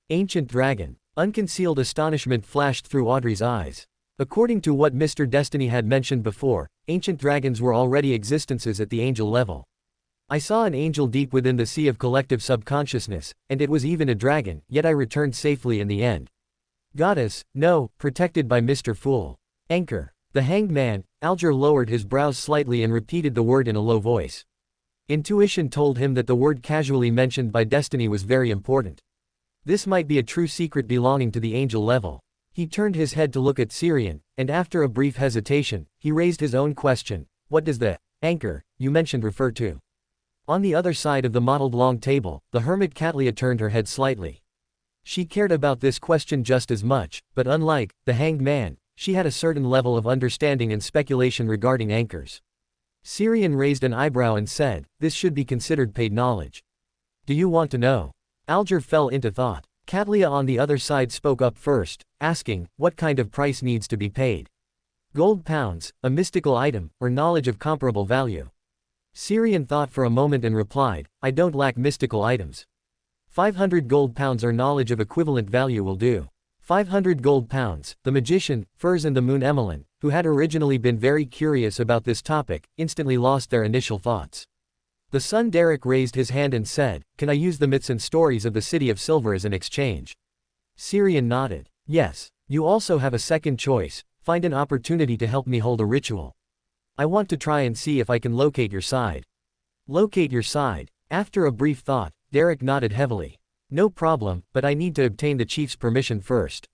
Ancient dragon. Unconcealed astonishment flashed through Audrey's eyes. According to what Mr. Destiny had mentioned before, ancient dragons were already existences at the angel level. I saw an angel deep within the sea of collective subconsciousness, and it was even a dragon, yet I returned safely in the end. Goddess, no, protected by Mr. Fool. Anchor. The hanged man, Alger lowered his brows slightly and repeated the word in a low voice. Intuition told him that the word casually mentioned by Destiny was very important. This might be a true secret belonging to the angel level. He turned his head to look at Syrian, and after a brief hesitation, he raised his own question. What does the anchor you mentioned refer to? On the other side of the mottled long table, the hermit Catlia turned her head slightly. She cared about this question just as much, but unlike the hanged man, she had a certain level of understanding and speculation regarding anchors. Syrian raised an eyebrow and said, this should be considered paid knowledge. Do you want to know? Alger fell into thought. Catlia on the other side spoke up first, asking, what kind of price needs to be paid? Gold pounds, a mystical item, or knowledge of comparable value? Syrian thought for a moment and replied, I don't lack mystical items. 500 gold pounds or knowledge of equivalent value will do. 500 gold pounds. The magician, Furs and the Moon Emmeline, who had originally been very curious about this topic, instantly lost their initial thoughts. The son Derek raised his hand and said, can I use the myths and stories of the City of Silver as an exchange? Syrian nodded. Yes. You also have a second choice, find an opportunity to help me hold a ritual. I want to try and see if I can locate your side. Locate your side. After a brief thought, Derek nodded heavily. No problem, but I need to obtain the chief's permission first.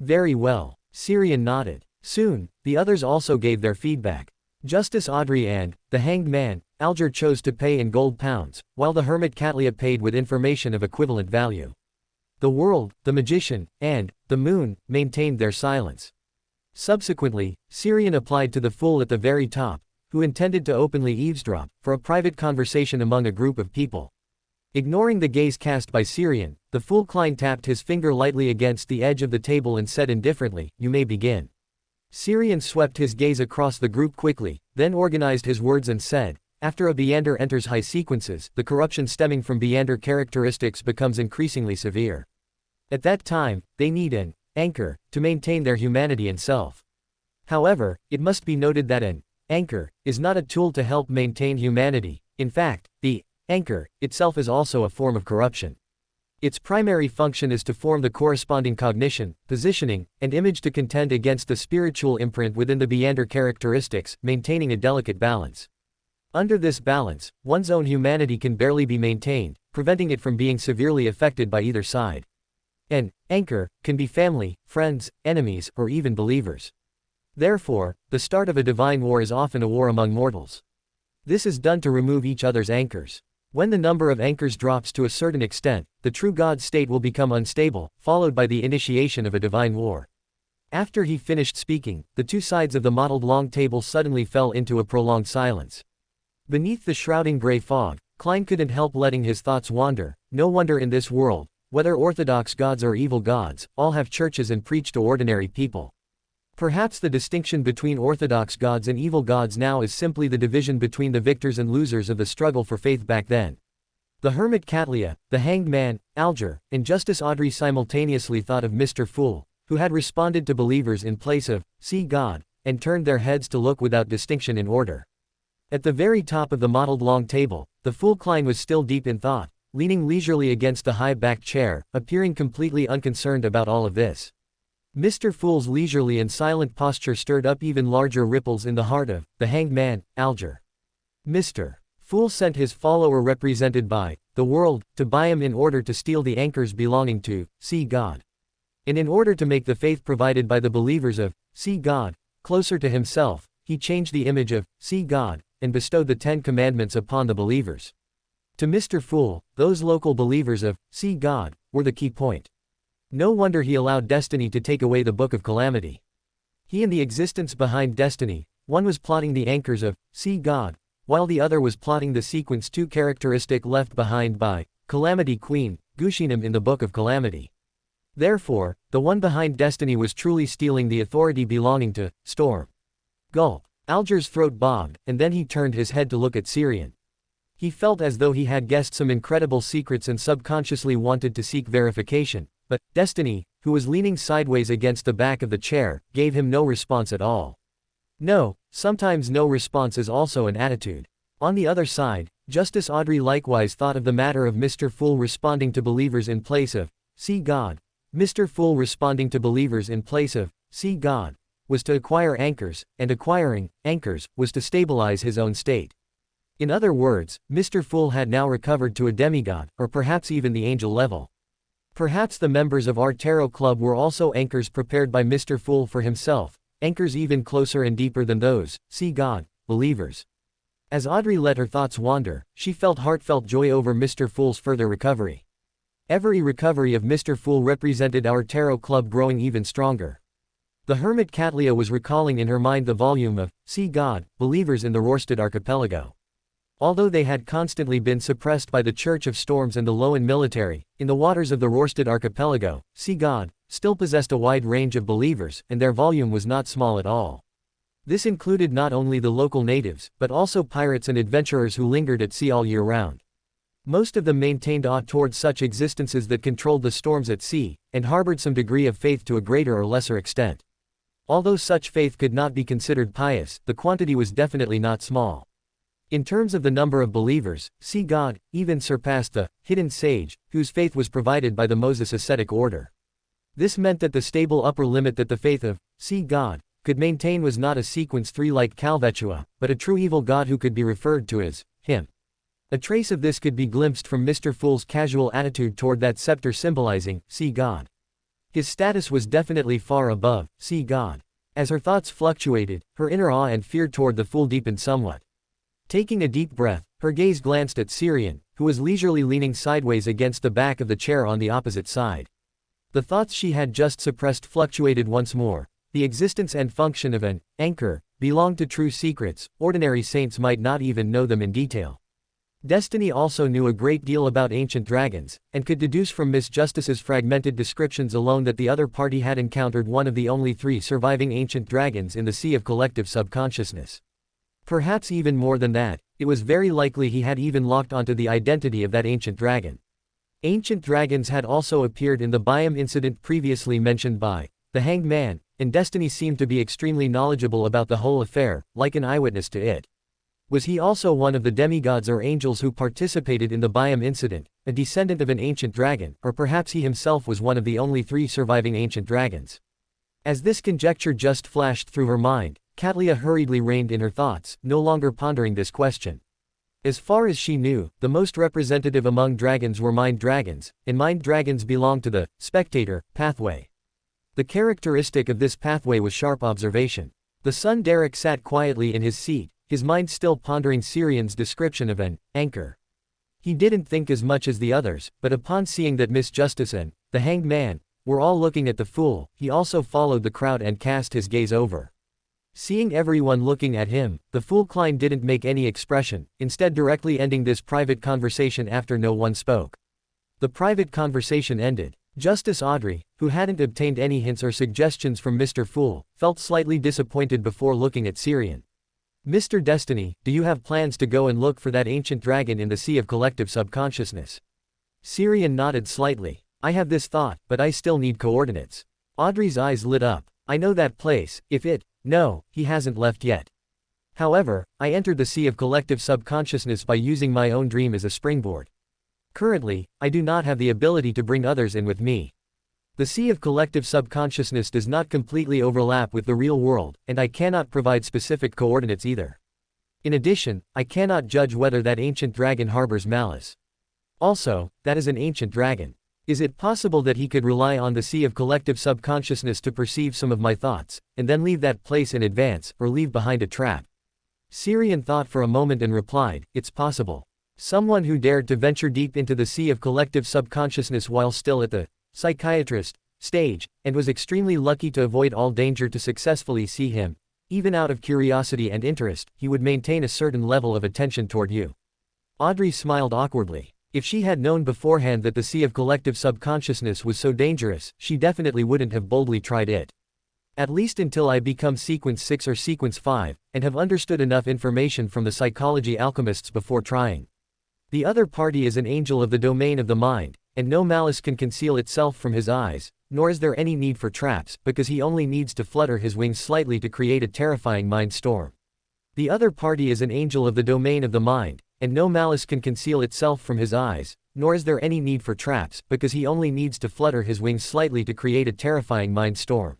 Very well. Syrian nodded. Soon, the others also gave their feedback. Justice Audrey and the hanged man, Alger chose to pay in gold pounds, while the hermit Catlia paid with information of equivalent value. The world, the magician, and the moon maintained their silence. Subsequently, Syrian applied to the fool at the very top, who intended to openly eavesdrop, for a private conversation among a group of people. Ignoring the gaze cast by Syrian, the fool Klein tapped his finger lightly against the edge of the table and said indifferently, you may begin. Syrian swept his gaze across the group quickly, then organized his words and said, after a Beander enters high sequences, the corruption stemming from Beander characteristics becomes increasingly severe. At that time, they need an anchor to maintain their humanity and self. However, it must be noted that an anchor is not a tool to help maintain humanity. In fact, the anchor itself is also a form of corruption. Its primary function is to form the corresponding cognition, positioning, and image to contend against the spiritual imprint within the Beander characteristics, maintaining a delicate balance. Under this balance, one's own humanity can barely be maintained, preventing it from being severely affected by either side. An anchor can be family, friends, enemies, or even believers. Therefore, the start of a divine war is often a war among mortals. This is done to remove each other's anchors. When the number of anchors drops to a certain extent, the true God state will become unstable, followed by the initiation of a divine war. After he finished speaking, the two sides of the mottled long table suddenly fell into a prolonged silence. Beneath the shrouding gray fog, Klein couldn't help letting his thoughts wander. No wonder in this world, whether orthodox gods or evil gods, all have churches and preach to ordinary people. Perhaps the distinction between orthodox gods and evil gods now is simply the division between the victors and losers of the struggle for faith back then. The hermit Catlia, the hanged man, Alger, and Justice Audrey simultaneously thought of Mr. Fool, who had responded to believers in place of, see God, and turned their heads to look without distinction in order. At the very top of the mottled long table, the fool Klein was still deep in thought, leaning leisurely against the high-backed chair, appearing completely unconcerned about all of this. Mr. Fool's leisurely and silent posture stirred up even larger ripples in the heart of the hanged man, Alger. Mr. Fool sent his follower represented by the world to buy him in order to steal the anchors belonging to see God. And in order to make the faith provided by the believers of see God closer to himself, he changed the image of see God and bestowed the 10 Commandments upon the believers. To Mr. Fool, those local believers of see God were the key point. No wonder he allowed Destiny to take away the Book of Calamity. He and the existence behind Destiny, one was plotting the anchors of see God, while the other was plotting the sequence 2 characteristic left behind by Calamity Queen, Gushinam in the Book of Calamity. Therefore, the one behind destiny was truly stealing the authority belonging to Storm. Gulp. Alger's throat bobbed, and then he turned his head to look at Syrian. He felt as though he had guessed some incredible secrets and subconsciously wanted to seek verification, but Destiny, who was leaning sideways against the back of the chair, gave him no response at all. No, sometimes no response is also an attitude. On the other side, Justice Audrey likewise thought of the matter of Mr. Fool responding to believers in place of, see God. Mr. Fool responding to believers in place of, see God, was to acquire anchors, and acquiring anchors was to stabilize his own state. In other words, Mr. Fool had now recovered to a demigod, or perhaps even the angel level. Perhaps the members of our tarot club were also anchors prepared by Mr. Fool for himself, anchors even closer and deeper than those, see God, believers. As Audrey let her thoughts wander, she felt heartfelt joy over Mr. Fool's further recovery. Every recovery of Mr. Fool represented our tarot club growing even stronger. The hermit Katlia was recalling in her mind the volume of See God, believers in the Rorstad archipelago. Although they had constantly been suppressed by the Church of Storms and the Loan military, in the waters of the Rorstad archipelago, See God still possessed a wide range of believers, and their volume was not small at all. This included not only the local natives, but also pirates and adventurers who lingered at sea all year round. Most of them maintained awe towards such existences that controlled the storms at sea, and harbored some degree of faith to a greater or lesser extent. Although such faith could not be considered pious, the quantity was definitely not small. In terms of the number of believers, See God even surpassed the hidden sage, whose faith was provided by the Moses ascetic order. This meant that the stable upper limit that the faith of See God could maintain was not a sequence 3 like Calvetua, but a true evil god who could be referred to as him. A trace of this could be glimpsed from Mr. Fool's casual attitude toward that scepter symbolizing See God. His status was definitely far above See God. As her thoughts fluctuated, her inner awe and fear toward the Fool deepened somewhat. Taking a deep breath, her gaze glanced at Syrian, who was leisurely leaning sideways against the back of the chair on the opposite side. The thoughts she had just suppressed fluctuated once more. The existence and function of an anchor belonged to true secrets. Ordinary saints might not even know them in detail. Destiny also knew a great deal about ancient dragons, and could deduce from Miss Justice's fragmented descriptions alone that the other party had encountered one of the only 3 surviving ancient dragons in the sea of collective subconsciousness. Perhaps even more than that, it was very likely he had even locked onto the identity of that ancient dragon. Ancient dragons had also appeared in the Biome incident previously mentioned by the Hanged Man, and Destiny seemed to be extremely knowledgeable about the whole affair, like an eyewitness to it. Was he also one of the demigods or angels who participated in the Biome incident, a descendant of an ancient dragon, or perhaps he himself was one of the only 3 surviving ancient dragons? As this conjecture just flashed through her mind, Katlia hurriedly reined in her thoughts, no longer pondering this question. As far as she knew, the most representative among dragons were mind dragons, and mind dragons belonged to the spectator pathway. The characteristic of this pathway was sharp observation. The son Derek sat quietly in his seat, his mind still pondering Syrian's description of an anchor. He didn't think as much as the others, but upon seeing that Miss Justice and the Hanged Man were all looking at the Fool, he also followed the crowd and cast his gaze over. Seeing everyone looking at him, the Fool Klein didn't make any expression, instead directly ending this private conversation after no one spoke. The private conversation ended. Justice Audrey, who hadn't obtained any hints or suggestions from Mr. Fool, felt slightly disappointed before looking at Syrian. Mr. Destiny, do you have plans to go and look for that ancient dragon in the sea of collective subconsciousness? Syrian nodded slightly. I have this thought, but I still need coordinates. Audrey's eyes lit up. I know that place, if it. No, he hasn't left yet. However, I entered the sea of collective subconsciousness by using my own dream as a springboard. Currently, I do not have the ability to bring others in with me. The sea of collective subconsciousness does not completely overlap with the real world, and I cannot provide specific coordinates either. In addition, I cannot judge whether that ancient dragon harbors malice. Also, that is an ancient dragon. Is it possible that he could rely on the sea of collective subconsciousness to perceive some of my thoughts, and then leave that place in advance, or leave behind a trap? Syrian thought for a moment and replied, it's possible. Someone who dared to venture deep into the sea of collective subconsciousness while still at the psychiatrist stage, and was extremely lucky to avoid all danger to successfully see him, even out of curiosity and interest, he would maintain a certain level of attention toward you. Audrey smiled awkwardly. If she had known beforehand that the sea of collective subconsciousness was so dangerous, she definitely wouldn't have boldly tried it. At least until I become sequence 6 or sequence 5, and have understood enough information from the psychology alchemists before trying. The other party is an angel of the domain of the mind, and no malice can conceal itself from his eyes, nor is there any need for traps, because he only needs to flutter his wings slightly to create a terrifying mind storm. The other party is an angel of the domain of the mind, and no malice can conceal itself from his eyes, nor is there any need for traps, because he only needs to flutter his wings slightly to create a terrifying mind storm.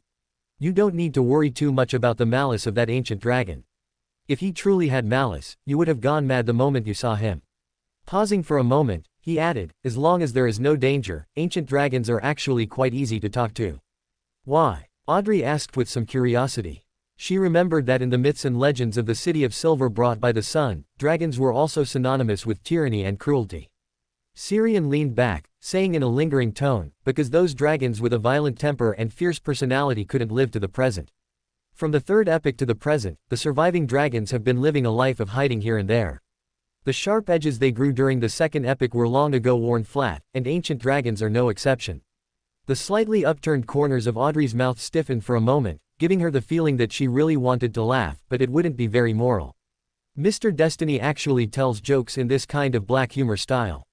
You don't need to worry too much about the malice of that ancient dragon. If he truly had malice, you would have gone mad the moment you saw him. Pausing for a moment, he added, as long as there is no danger, ancient dragons are actually quite easy to talk to. Why? Audrey asked with some curiosity. She remembered that in the myths and legends of the City of Silver brought by the sun, dragons were also synonymous with tyranny and cruelty. Syrian leaned back, saying in a lingering tone, because those dragons with a violent temper and fierce personality couldn't live to the present. From the third epoch to the present, the surviving dragons have been living a life of hiding here and there. The sharp edges they grew during the second epoch were long ago worn flat, and ancient dragons are no exception. The slightly upturned corners of Audrey's mouth stiffened for a moment, giving her the feeling that she really wanted to laugh, but it wouldn't be very moral. Mr. Destiny actually tells jokes in this kind of black humor style.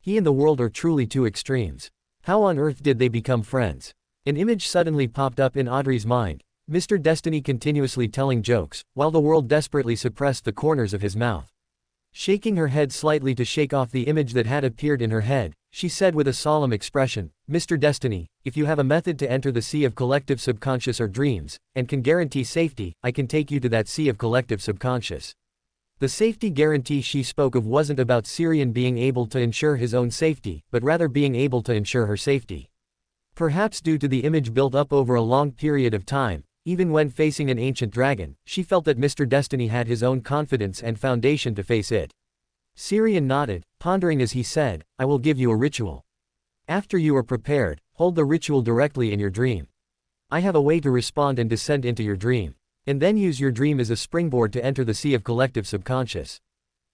He and the world are truly two extremes. How on earth did they become friends? An image suddenly popped up in Audrey's mind, Mr. Destiny continuously telling jokes, while the world desperately suppressed the corners of his mouth. Shaking her head slightly to shake off the image that had appeared in her head, she said with a solemn expression, Mr. Destiny, if you have a method to enter the sea of collective subconscious or dreams, and can guarantee safety, I can take you to that sea of collective subconscious. The safety guarantee she spoke of wasn't about Syrian being able to ensure his own safety, but rather being able to ensure her safety. Perhaps due to the image built up over a long period of time, even when facing an ancient dragon, she felt that Mr. Destiny had his own confidence and foundation to face it. Syrian nodded, pondering as he said, I will give you a ritual. After you are prepared, hold the ritual directly in your dream. I have a way to respond and descend into your dream. And then use your dream as a springboard to enter the sea of collective subconscious.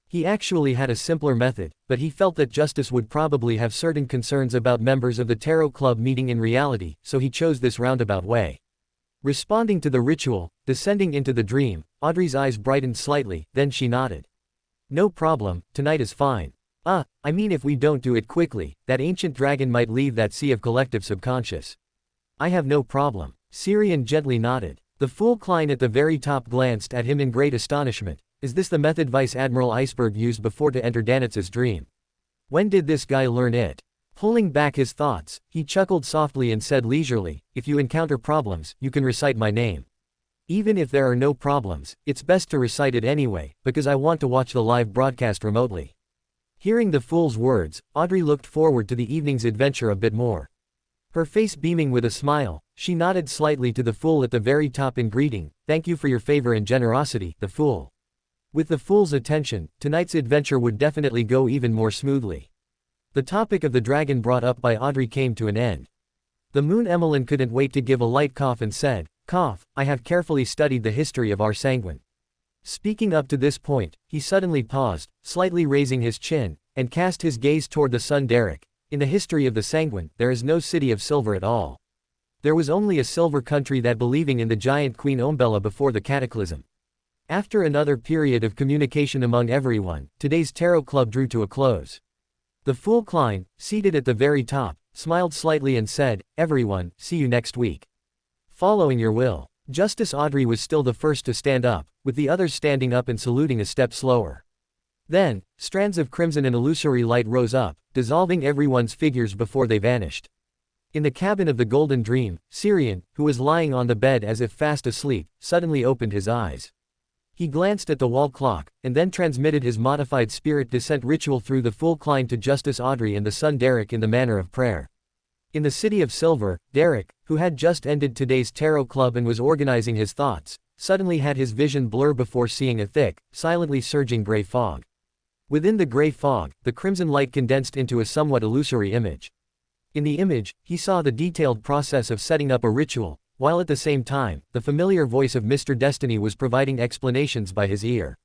He actually had a simpler method, but he felt that Justice would probably have certain concerns about members of the Tarot Club meeting in reality, so he chose this roundabout way. Responding to the ritual, descending into the dream, Audrey's eyes brightened slightly, then she nodded. No problem, tonight is fine. I mean if we don't do it quickly, that ancient dragon might leave that sea of collective subconscious. I have no problem. Syrian gently nodded. The fool Klein at the very top glanced at him in great astonishment. Is this the method Vice Admiral Iceberg used before to enter Danitz's dream? When did this guy learn it? Pulling back his thoughts, he chuckled softly and said leisurely, if you encounter problems, you can recite my name. Even if there are no problems, it's best to recite it anyway, because I want to watch the live broadcast remotely. Hearing the fool's words, Audrey looked forward to the evening's adventure a bit more. Her face beaming with a smile, she nodded slightly to the fool at the very top in greeting, thank you for your favor and generosity, the fool. With the fool's attention, tonight's adventure would definitely go even more smoothly. The topic of the dragon brought up by Audrey came to an end. The Moon Emmeline couldn't wait to give a light cough and said, cough, I have carefully studied the history of our sanguine. Speaking up to this point, he suddenly paused, slightly raising his chin, and cast his gaze toward the sun Derek. In the history of the sanguine, there is no city of silver at all. There was only a silver country that believing in the giant Queen Umbella before the cataclysm. After another period of communication among everyone, today's Tarot Club drew to a close. The fool Klein, seated at the very top, smiled slightly and said, everyone, see you next week. Following your will. Justice Audrey was still the first to stand up, with the others standing up and saluting a step slower. Then, strands of crimson and illusory light rose up, dissolving everyone's figures before they vanished. In the cabin of the Golden Dream, Syrian, who was lying on the bed as if fast asleep, suddenly opened his eyes. He glanced at the wall clock, and then transmitted his modified spirit descent ritual through the full Klein to Justice Audrey and the son Derek in the manner of prayer. In the City of Silver, Derek, who had just ended today's Tarot Club and was organizing his thoughts, suddenly had his vision blur before seeing a thick, silently surging gray fog. Within the gray fog, the crimson light condensed into a somewhat illusory image. In the image, he saw the detailed process of setting up a ritual, while at the same time, the familiar voice of Mr. Destiny was providing explanations by his ear.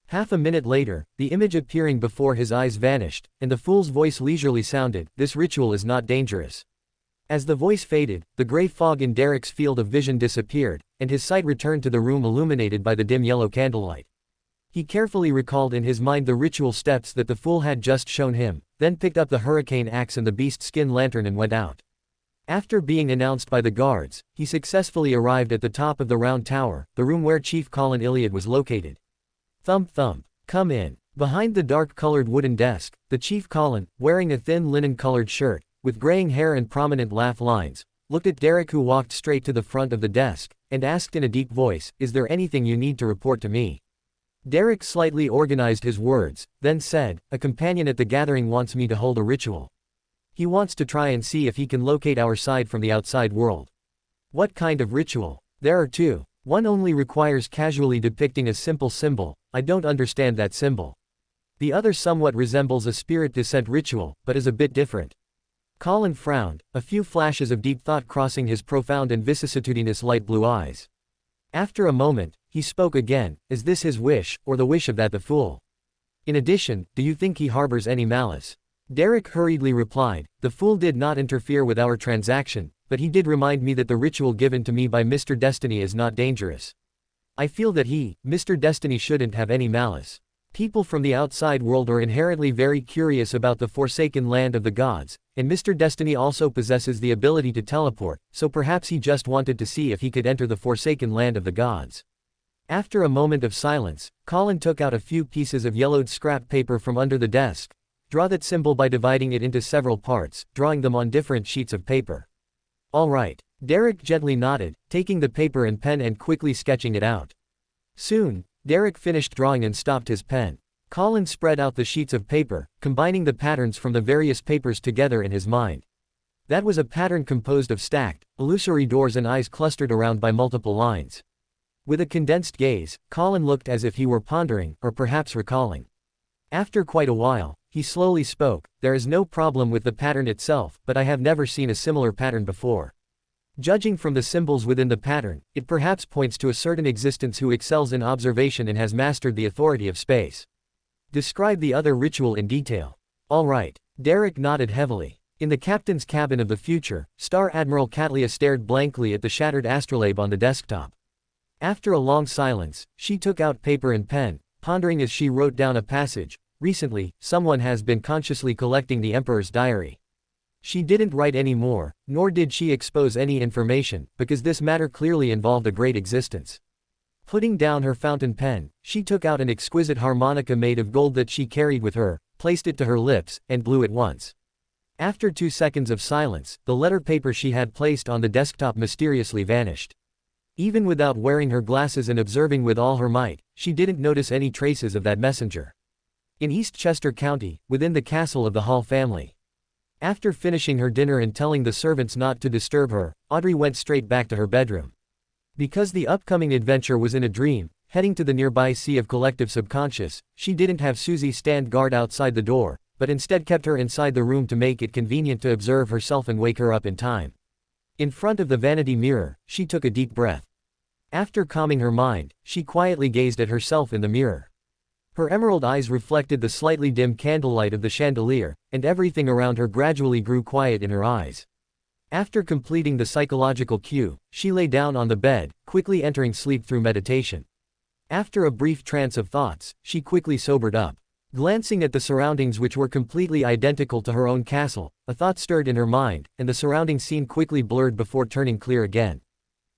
Half a minute later, the image appearing before his eyes vanished, and the fool's voice leisurely sounded, "This ritual is not dangerous." As the voice faded, the gray fog in Derek's field of vision disappeared, and his sight returned to the room illuminated by the dim yellow candlelight. He carefully recalled in his mind the ritual steps that the fool had just shown him, then picked up the hurricane axe and the beast skin lantern and went out. After being announced by the guards, he successfully arrived at the top of the round tower, the room where Chief Colin Iliad was located. Thump thump. "Come in." Behind the dark-colored wooden desk, the Chief Colin, wearing a thin linen-colored shirt, with graying hair and prominent laugh lines, looked at Derek, who walked straight to the front of the desk, and asked in a deep voice, "Is there anything you need to report to me?" Derek slightly organized his words, then said, "A companion at the gathering wants me to hold a ritual. He wants to try and see if he can locate our side from the outside world." "What kind of ritual?" "There are two. One only requires casually depicting a simple symbol. I don't understand that symbol. The other somewhat resembles a spirit descent ritual, but is a bit different." Colin frowned, a few flashes of deep thought crossing his profound and vicissitudinous light blue eyes. After a moment, he spoke again. "Is this his wish, or the wish of the fool? In addition, do you think he harbors any malice?" Derek hurriedly replied, "The fool did not interfere with our transaction, but he did remind me that the ritual given to me by Mr. Destiny is not dangerous. I feel that he, Mr. Destiny, shouldn't have any malice. People from the outside world are inherently very curious about the forsaken land of the gods, and Mr. Destiny also possesses the ability to teleport, so perhaps he just wanted to see if he could enter the forsaken land of the gods." After a moment of silence, Colin took out a few pieces of yellowed scrap paper from under the desk. "Draw that symbol by dividing it into several parts, drawing them on different sheets of paper." "All right." Derek gently nodded, taking the paper and pen and quickly sketching it out. Soon, Derek finished drawing and stopped his pen. Colin spread out the sheets of paper, combining the patterns from the various papers together in his mind. That was a pattern composed of stacked, illusory doors and eyes clustered around by multiple lines. With a condensed gaze, Colin looked as if he were pondering, or perhaps recalling. After quite a while, he slowly spoke, "There is no problem with the pattern itself, but I have never seen a similar pattern before. Judging from the symbols within the pattern, it perhaps points to a certain existence who excels in observation and has mastered the authority of space. Describe the other ritual in detail." "All right." Derek nodded heavily. In the captain's cabin of the future, Star Admiral Katlia stared blankly at the shattered astrolabe on the desktop. After a long silence, she took out paper and pen, pondering as she wrote down a passage. "Recently, someone has been consciously collecting the Emperor's diary." She didn't write any more, nor did she expose any information, because this matter clearly involved a great existence. Putting down her fountain pen, she took out an exquisite harmonica made of gold that she carried with her, placed it to her lips, and blew it once. After 2 seconds of silence, the letter paper she had placed on the desktop mysteriously vanished. Even without wearing her glasses and observing with all her might, she didn't notice any traces of that messenger. In East Chester County, within the castle of the Hall family. After finishing her dinner and telling the servants not to disturb her, Audrey went straight back to her bedroom. Because the upcoming adventure was in a dream, heading to the nearby sea of collective subconscious, she didn't have Susie stand guard outside the door, but instead kept her inside the room to make it convenient to observe herself and wake her up in time. In front of the vanity mirror, she took a deep breath. After calming her mind, she quietly gazed at herself in the mirror. Her emerald eyes reflected the slightly dim candlelight of the chandelier, and everything around her gradually grew quiet in her eyes. After completing the psychological cue, she lay down on the bed, quickly entering sleep through meditation. After a brief trance of thoughts, she quickly sobered up. Glancing at the surroundings, which were completely identical to her own castle, a thought stirred in her mind, and the surrounding scene quickly blurred before turning clear again.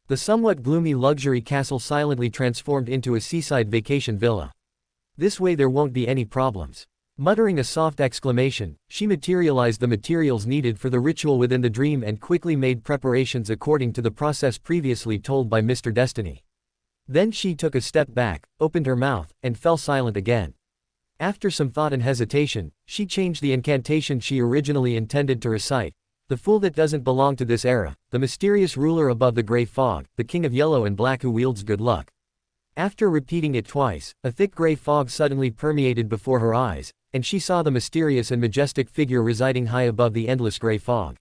The somewhat gloomy luxury castle silently transformed into a seaside vacation villa. "This way there won't be any problems." Muttering a soft exclamation, she materialized the materials needed for the ritual within the dream and quickly made preparations according to the process previously told by Mr. Destiny. Then she took a step back, opened her mouth, and fell silent again. After some thought and hesitation, she changed the incantation she originally intended to recite. "The fool that doesn't belong to this era, the mysterious ruler above the gray fog, the king of yellow and black who wields good luck." After repeating it twice, a thick gray fog suddenly permeated before her eyes, and she saw the mysterious and majestic figure residing high above the endless gray fog.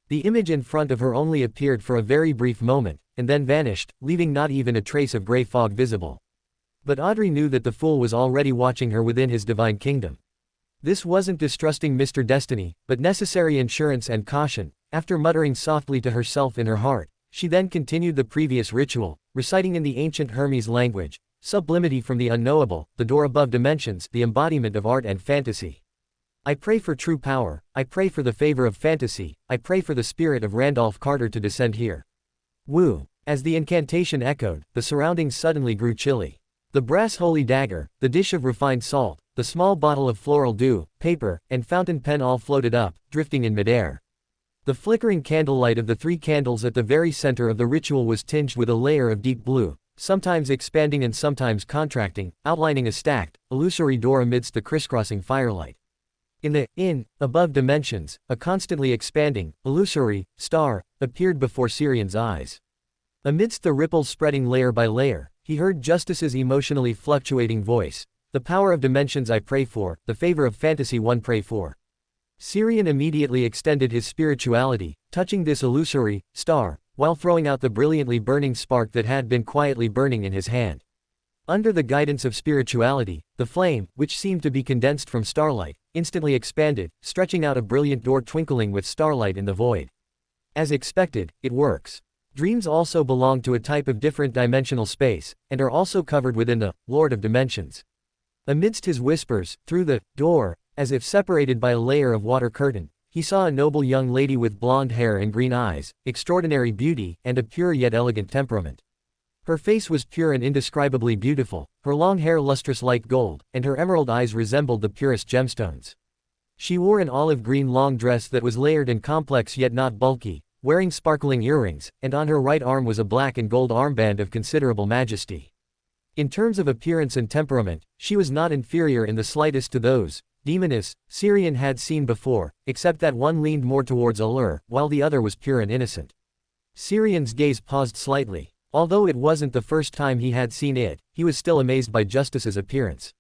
The image in front of her only appeared for a very brief moment, and then vanished, leaving not even a trace of gray fog visible. But Audrey knew that the fool was already watching her within his divine kingdom. This wasn't distrusting Mr. Destiny, but necessary insurance and caution. After muttering softly to herself in her heart, she then continued the previous ritual, reciting in the ancient Hermes language, sublimity from the unknowable, the door above dimensions, the embodiment of art and fantasy. I pray for true power, I pray for the favor of fantasy, I pray for the spirit of Randolph Carter to descend here. Woo! As the incantation echoed, the surroundings suddenly grew chilly. The brass holy dagger, the dish of refined salt, the small bottle of floral dew, paper, and fountain pen all floated up, drifting in midair. The flickering candlelight of the 3 candles at the very center of the ritual was tinged with a layer of deep blue, sometimes expanding and sometimes contracting, outlining a stacked, illusory door amidst the crisscrossing firelight. Above dimensions, a constantly expanding, illusory, star, appeared before Syrian's eyes. Amidst the ripples spreading layer by layer, he heard Justice's emotionally fluctuating voice. The power of dimensions I pray for, the favor of fantasy one pray for. Syrian immediately extended his spirituality, touching this illusory star, while throwing out the brilliantly burning spark that had been quietly burning in his hand. Under the guidance of spirituality, the flame, which seemed to be condensed from starlight, instantly expanded, stretching out a brilliant door twinkling with starlight in the void. As expected, it works. Dreams also belong to a type of different dimensional space, and are also covered within the Lord of Dimensions. Amidst his whispers, through the door, as if separated by a layer of water curtain, he saw a noble young lady with blonde hair and green eyes, extraordinary beauty, and a pure yet elegant temperament. Her face was pure and indescribably beautiful, her long hair lustrous like gold, and her emerald eyes resembled the purest gemstones. She wore an olive green long dress that was layered and complex yet not bulky, wearing sparkling earrings, and on her right arm was a black and gold armband of considerable majesty. In terms of appearance and temperament, she was not inferior in the slightest to those demoness Syrian had seen before, except that one leaned more towards allure, while the other was pure and innocent. Syrian's gaze paused slightly. Although it wasn't the first time he had seen it, he was still amazed by Justice's appearance.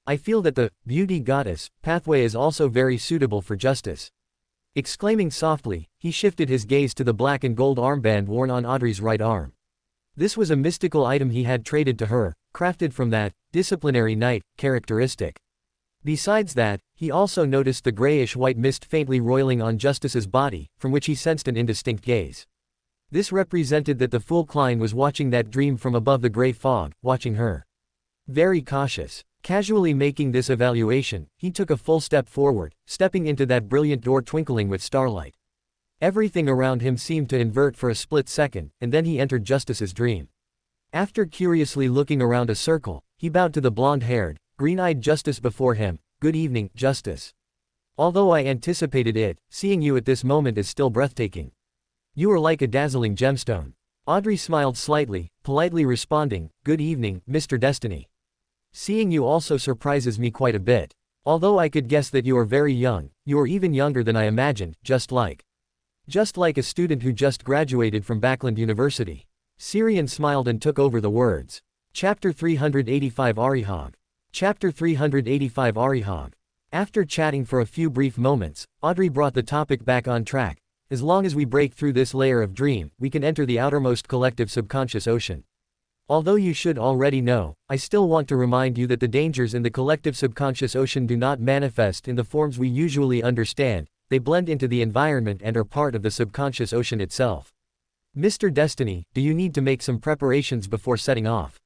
I feel that the beauty goddess pathway is also very suitable for Justice. Exclaiming softly, he shifted his gaze to the black and gold armband worn on Audrey's right arm. This was a mystical item he had traded to her, crafted from that disciplinary knight characteristic. Besides that, he also noticed the grayish-white mist faintly roiling on Justice's body, from which he sensed an indistinct gaze. This represented that the fool Klein was watching that dream from above the gray fog, watching her. Very cautious, casually making this evaluation, he took a full step forward, stepping into that brilliant door twinkling with starlight. Everything around him seemed to invert for a split second, and then he entered Justice's dream. After curiously looking around a circle, he bowed to the blonde-haired, green-eyed Justice before him. Good evening, Justice. Although I anticipated it, seeing you at this moment is still breathtaking. You are like a dazzling gemstone. Audrey smiled slightly, politely responding, good evening, Mr. Destiny. Seeing you also surprises me quite a bit. Although I could guess that you are very young, you are even younger than I imagined, just like a student who just graduated from Backland University. Syrian smiled and took over the words. Chapter 385 Arihog. Chapter 385 Arihog. After chatting for a few brief moments, Audrey brought the topic back on track. As long as we break through this layer of dream, we can enter the outermost collective subconscious ocean. Although you should already know, I still want to remind you that the dangers in the collective subconscious ocean do not manifest in the forms we usually understand, they blend into the environment and are part of the subconscious ocean itself. Mr. Destiny, do you need to make some preparations before setting off?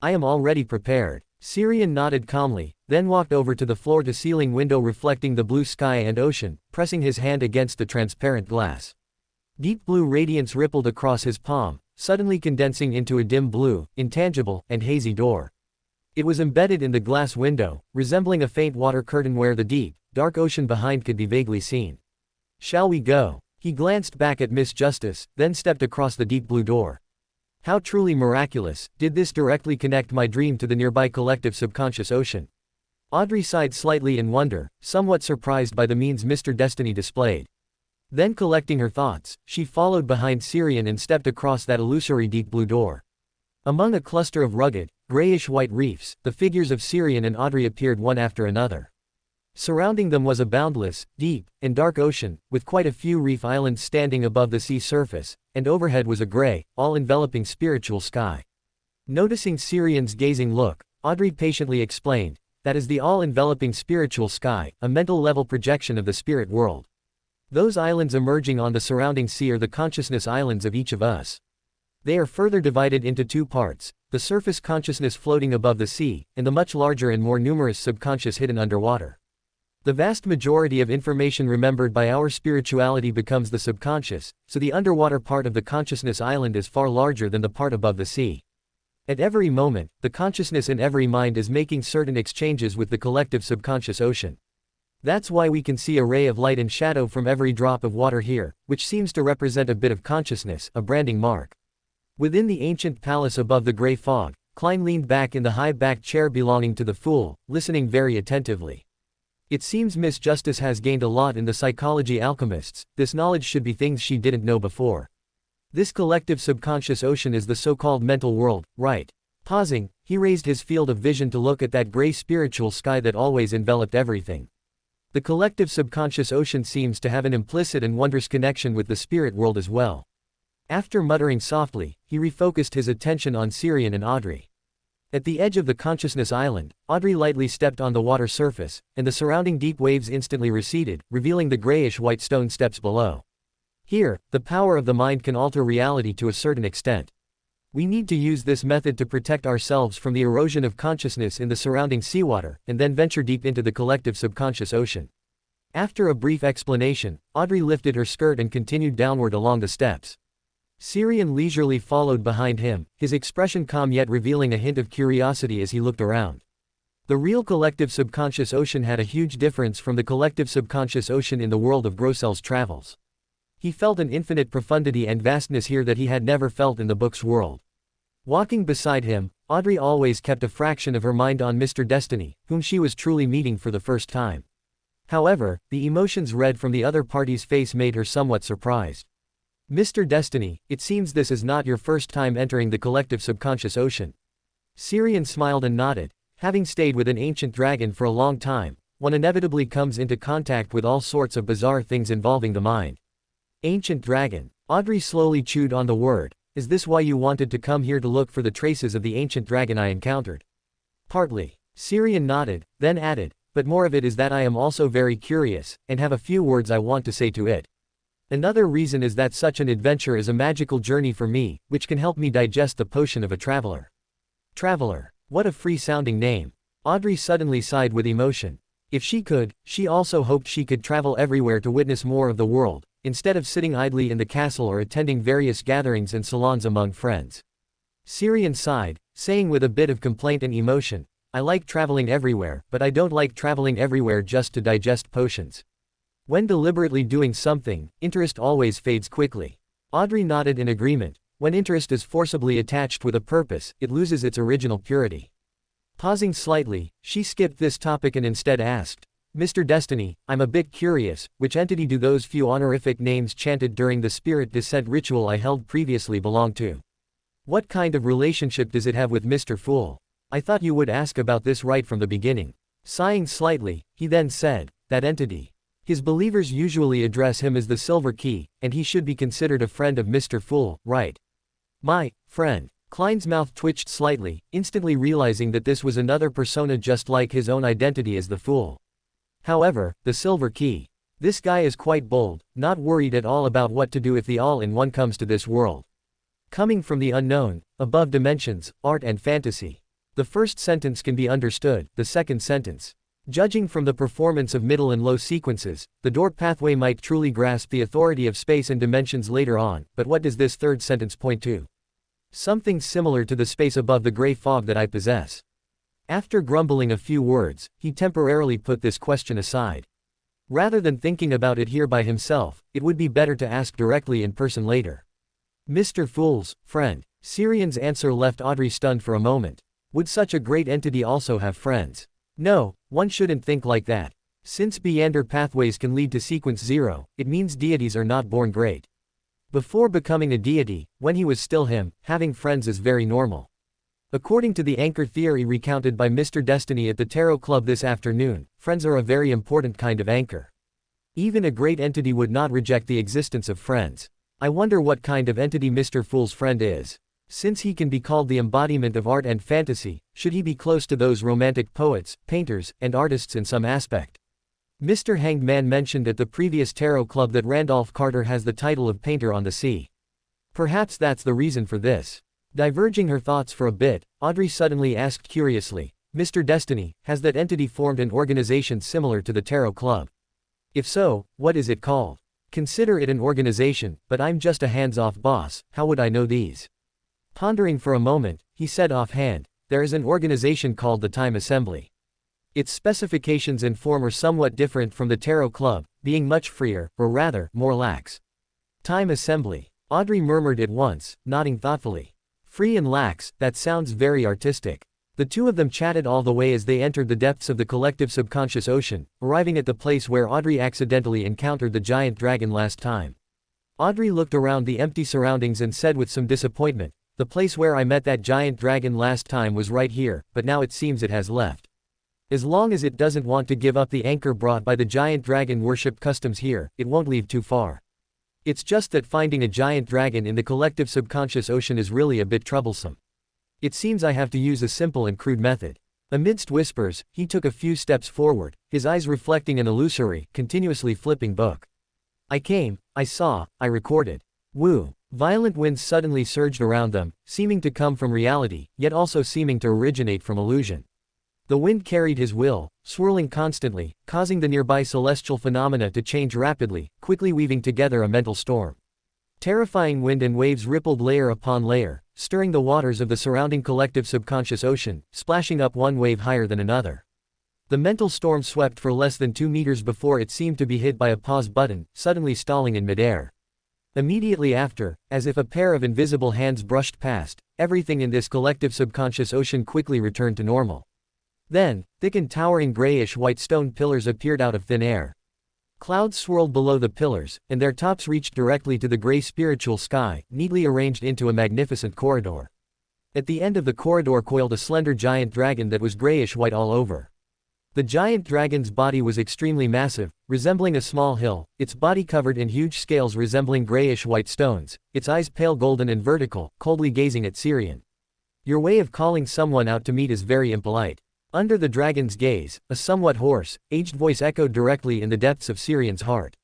I am already prepared. Syrian nodded calmly, then walked over to the floor-to-ceiling window reflecting the blue sky and ocean, pressing his hand against the transparent glass. Deep blue radiance rippled across his palm, suddenly condensing into a dim blue, intangible, and hazy door. It was embedded in the glass window, resembling a faint water curtain where the deep, dark ocean behind could be vaguely seen. Shall we go? He glanced back at Miss Justice, then stepped across the deep blue door. How truly miraculous, did this directly connect my dream to the nearby collective subconscious ocean? Audrey sighed slightly in wonder, somewhat surprised by the means Mr. Destiny displayed. Then collecting her thoughts, she followed behind Syrian and stepped across that illusory deep blue door. Among a cluster of rugged, grayish-white reefs, the figures of Syrian and Audrey appeared one after another. Surrounding them was a boundless, deep, and dark ocean, with quite a few reef islands standing above the sea surface, and overhead was a gray, all-enveloping spiritual sky. Noticing Syrian's gazing look, Audrey patiently explained, that is the all-enveloping spiritual sky, a mental-level projection of the spirit world. Those islands emerging on the surrounding sea are the consciousness islands of each of us. They are further divided into two parts, the surface consciousness floating above the sea, and the much larger and more numerous subconscious hidden underwater. The vast majority of information remembered by our spirituality becomes the subconscious, so the underwater part of the consciousness island is far larger than the part above the sea. At every moment, the consciousness in every mind is making certain exchanges with the collective subconscious ocean. That's why we can see a ray of light and shadow from every drop of water here, which seems to represent a bit of consciousness, a branding mark. Within the ancient palace above the gray fog, Klein leaned back in the high-backed chair belonging to the fool, listening very attentively. It seems Miss Justice has gained a lot in the psychology alchemists. This knowledge should be things she didn't know before. This collective subconscious ocean is the so-called mental world, right? Pausing, he raised his field of vision to look at that gray spiritual sky that always enveloped everything. The collective subconscious ocean seems to have an implicit and wondrous connection with the spirit world as well. After muttering softly, he refocused his attention on Syrian and Audrey. At the edge of the consciousness island, Audrey lightly stepped on the water surface, and the surrounding deep waves instantly receded, revealing the grayish-white stone steps below. Here, the power of the mind can alter reality to a certain extent. We need to use this method to protect ourselves from the erosion of consciousness in the surrounding seawater, and then venture deep into the collective subconscious ocean. After a brief explanation, Audrey lifted her skirt and continued downward along the steps. Syrian leisurely followed behind him, his expression calm yet revealing a hint of curiosity as he looked around. The real collective subconscious ocean had a huge difference from the collective subconscious ocean in the world of Grossel's travels. He felt an infinite profundity and vastness here that he had never felt in the book's world. Walking beside him, Audrey always kept a fraction of her mind on Mr. Destiny, whom she was truly meeting for the first time. However, the emotions read from the other party's face made her somewhat surprised. Mr. Destiny, it seems this is not your first time entering the collective subconscious ocean. Syrian smiled and nodded. Having stayed with an ancient dragon for a long time, one inevitably comes into contact with all sorts of bizarre things involving the mind. Ancient dragon. Audrey slowly chewed on the word. Is this why you wanted to come here to look for the traces of the ancient dragon I encountered? Partly. Syrian nodded, then added, but more of it is that I am also very curious, and have a few words I want to say to it. Another reason is that such an adventure is a magical journey for me, which can help me digest the potion of a traveler. Traveler. What a free-sounding name. Audrey suddenly sighed with emotion. If she could, she also hoped she could travel everywhere to witness more of the world, instead of sitting idly in the castle or attending various gatherings and salons among friends. Syrian sighed, saying with a bit of complaint and emotion, I like traveling everywhere, but I don't like traveling everywhere just to digest potions. When deliberately doing something, interest always fades quickly. Audrey nodded in agreement. When interest is forcibly attached with a purpose, it loses its original purity. Pausing slightly, she skipped this topic and instead asked, Mr. Destiny, I'm a bit curious, which entity do those few honorific names chanted during the spirit descent ritual I held previously belong to? What kind of relationship does it have with Mr. Fool? I thought you would ask about this right from the beginning. Sighing slightly, he then said, that entity. His believers usually address him as the Silver Key, and he should be considered a friend of Mr. Fool, right? My friend. Klein's mouth twitched slightly, instantly realizing that this was another persona just like his own identity as the Fool. However, the Silver Key. This guy is quite bold, not worried at all about what to do if the All-in-One comes to this world. Coming from the unknown, above dimensions, art and fantasy. The first sentence can be understood, the second sentence. Judging from the performance of middle and low sequences, the door pathway might truly grasp the authority of space and dimensions later on, but what does this third sentence point to? Something similar to the space above the gray fog that I possess. After grumbling a few words, he temporarily put this question aside. Rather than thinking about it here by himself, it would be better to ask directly in person later. Mr. Fool's friend. Syrian's answer left Audrey stunned for a moment. Would such a great entity also have friends? No, one shouldn't think like that. Since meander pathways can lead to sequence 0, it means deities are not born great. Before becoming a deity, when he was still him, having friends is very normal. According to the anchor theory recounted by Mr. Destiny at the Tarot Club this afternoon, friends are a very important kind of anchor. Even a great entity would not reject the existence of friends. I wonder what kind of entity Mr. Fool's friend is. Since he can be called the embodiment of art and fantasy, should he be close to those romantic poets, painters, and artists in some aspect? Mr. Hanged Man mentioned at the previous tarot club that Randolph Carter has the title of Painter on the Sea. Perhaps that's the reason for this. Diverging her thoughts for a bit, Audrey suddenly asked curiously, Mr. Destiny, has that entity formed an organization similar to the tarot club? If so, what is it called? Consider it an organization, but I'm just a hands-off boss, how would I know these? Pondering for a moment, he said offhand, there is an organization called the Time Assembly. Its specifications and form are somewhat different from the Tarot Club, being much freer, or rather, more lax. Time Assembly. Audrey murmured at once, nodding thoughtfully. Free and lax, that sounds very artistic. The two of them chatted all the way as they entered the depths of the collective subconscious ocean, arriving at the place where Audrey accidentally encountered the giant dragon last time. Audrey looked around the empty surroundings and said with some disappointment, the place where I met that giant dragon last time was right here, but now it seems it has left. As long as it doesn't want to give up the anchor brought by the giant dragon worship customs here, it won't leave too far. It's just that finding a giant dragon in the collective subconscious ocean is really a bit troublesome. It seems I have to use a simple and crude method. Amidst whispers, he took a few steps forward, his eyes reflecting an illusory, continuously flipping book. I came, I saw, I recorded. Woo! Violent winds suddenly surged around them, seeming to come from reality, yet also seeming to originate from illusion. The wind carried his will, swirling constantly, causing the nearby celestial phenomena to change rapidly, quickly weaving together a mental storm. Terrifying wind and waves rippled layer upon layer, stirring the waters of the surrounding collective subconscious ocean, splashing up one wave higher than another. The mental storm swept for less than 2 meters before it seemed to be hit by a pause button, suddenly stalling in midair. Immediately after, as if a pair of invisible hands brushed past, everything in this collective subconscious ocean quickly returned to normal. Then, thick and towering grayish-white stone pillars appeared out of thin air. Clouds swirled below the pillars, and their tops reached directly to the gray spiritual sky, neatly arranged into a magnificent corridor. At the end of the corridor coiled a slender giant dragon that was grayish-white all over. The giant dragon's body was extremely massive, resembling a small hill, its body covered in huge scales resembling grayish-white stones, its eyes pale golden and vertical, coldly gazing at Syrian. Your way of calling someone out to meet is very impolite. Under the dragon's gaze, a somewhat hoarse, aged voice echoed directly in the depths of Syrian's heart.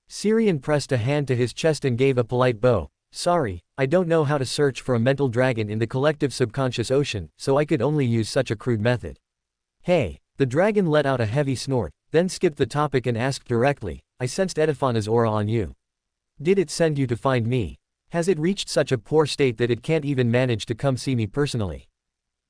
Syrian pressed a hand to his chest and gave a polite bow. Sorry, I don't know how to search for a mental dragon in the collective subconscious ocean, so I could only use such a crude method. Hey, the dragon let out a heavy snort, then skipped the topic and asked directly, I sensed Edifana's aura on you. Did it send you to find me? Has it reached such a poor state that it can't even manage to come see me personally?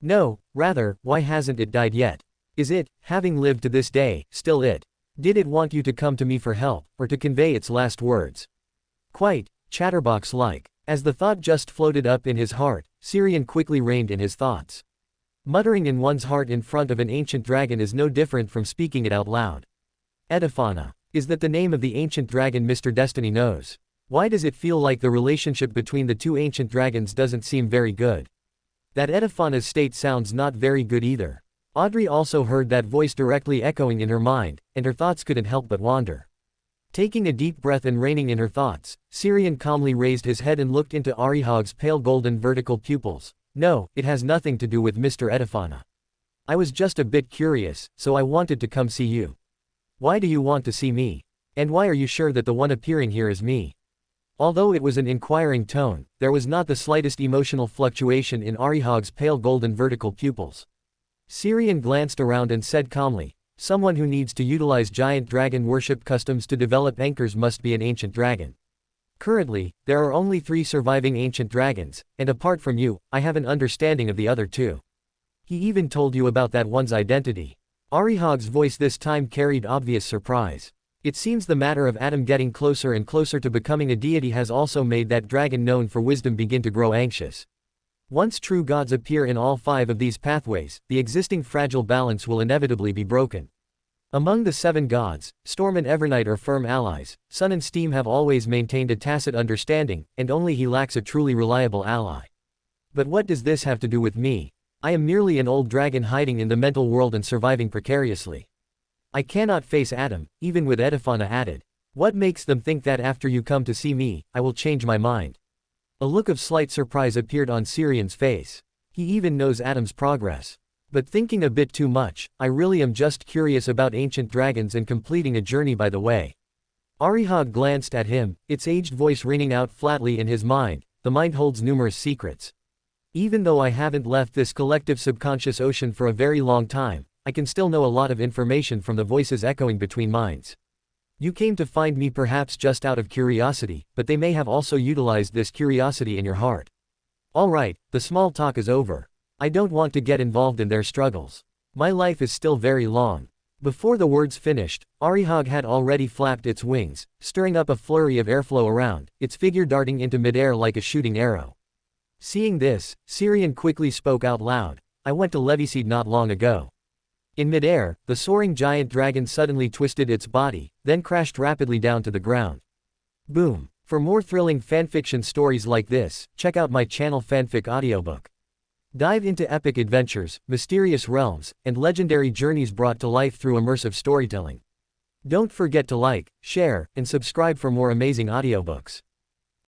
No, rather, why hasn't it died yet? Is it, having lived to this day, still it? Did it want you to come to me for help, or to convey its last words? Quite, chatterbox-like. As the thought just floated up in his heart, Syrian quickly reined in his thoughts. Muttering in one's heart in front of an ancient dragon is no different from speaking it out loud. Edifana. Is that the name of the ancient dragon Mr. Destiny knows? Why does it feel like the relationship between the two ancient dragons doesn't seem very good? That Edifana's state sounds not very good either. Audrey also heard that voice directly echoing in her mind, and her thoughts couldn't help but wander. Taking a deep breath and reining in her thoughts, Syrian calmly raised his head and looked into Arihog's pale golden vertical pupils. No, it has nothing to do with Mr. Edifana. I was just a bit curious, so I wanted to come see you. Why do you want to see me? And why are you sure that the one appearing here is me? Although it was an inquiring tone, there was not the slightest emotional fluctuation in Arihog's pale golden vertical pupils. Syrian glanced around and said calmly, someone who needs to utilize giant dragon worship customs to develop anchors must be an ancient dragon. Currently, there are only 3 surviving ancient dragons, and apart from you, I have an understanding of the other 2. He even told you about that one's identity. Arihog's voice this time carried obvious surprise. It seems the matter of Adam getting closer and closer to becoming a deity has also made that dragon known for wisdom begin to grow anxious. Once true gods appear in all 5 of these pathways, the existing fragile balance will inevitably be broken. Among the 7 gods, Storm and Evernight are firm allies, Sun and Steam have always maintained a tacit understanding, and only he lacks a truly reliable ally. But what does this have to do with me? I am merely an old dragon hiding in the mental world and surviving precariously. I cannot face Adam, even with Edifana added. What makes them think that after you come to see me, I will change my mind? A look of slight surprise appeared on Syrian's face. He even knows Adam's progress. But thinking a bit too much, I really am just curious about ancient dragons and completing a journey by the way. Arihag glanced at him, its aged voice ringing out flatly in his mind. The mind holds numerous secrets. Even though I haven't left this collective subconscious ocean for a very long time, I can still know a lot of information from the voices echoing between minds. You came to find me perhaps just out of curiosity, but they may have also utilized this curiosity in your heart. Alright, the small talk is over. I don't want to get involved in their struggles. My life is still very long. Before the words finished, Arihag had already flapped its wings, stirring up a flurry of airflow around, its figure darting into midair like a shooting arrow. Seeing this, Syrian quickly spoke out loud. I went to Leviseed not long ago. In midair, the soaring giant dragon suddenly twisted its body, then crashed rapidly down to the ground. Boom. For more thrilling fanfiction stories like this, check out my channel Fanfic Audiobook. Dive into epic adventures, mysterious realms, and legendary journeys brought to life through immersive storytelling. Don't forget to like, share, and subscribe for more amazing audiobooks.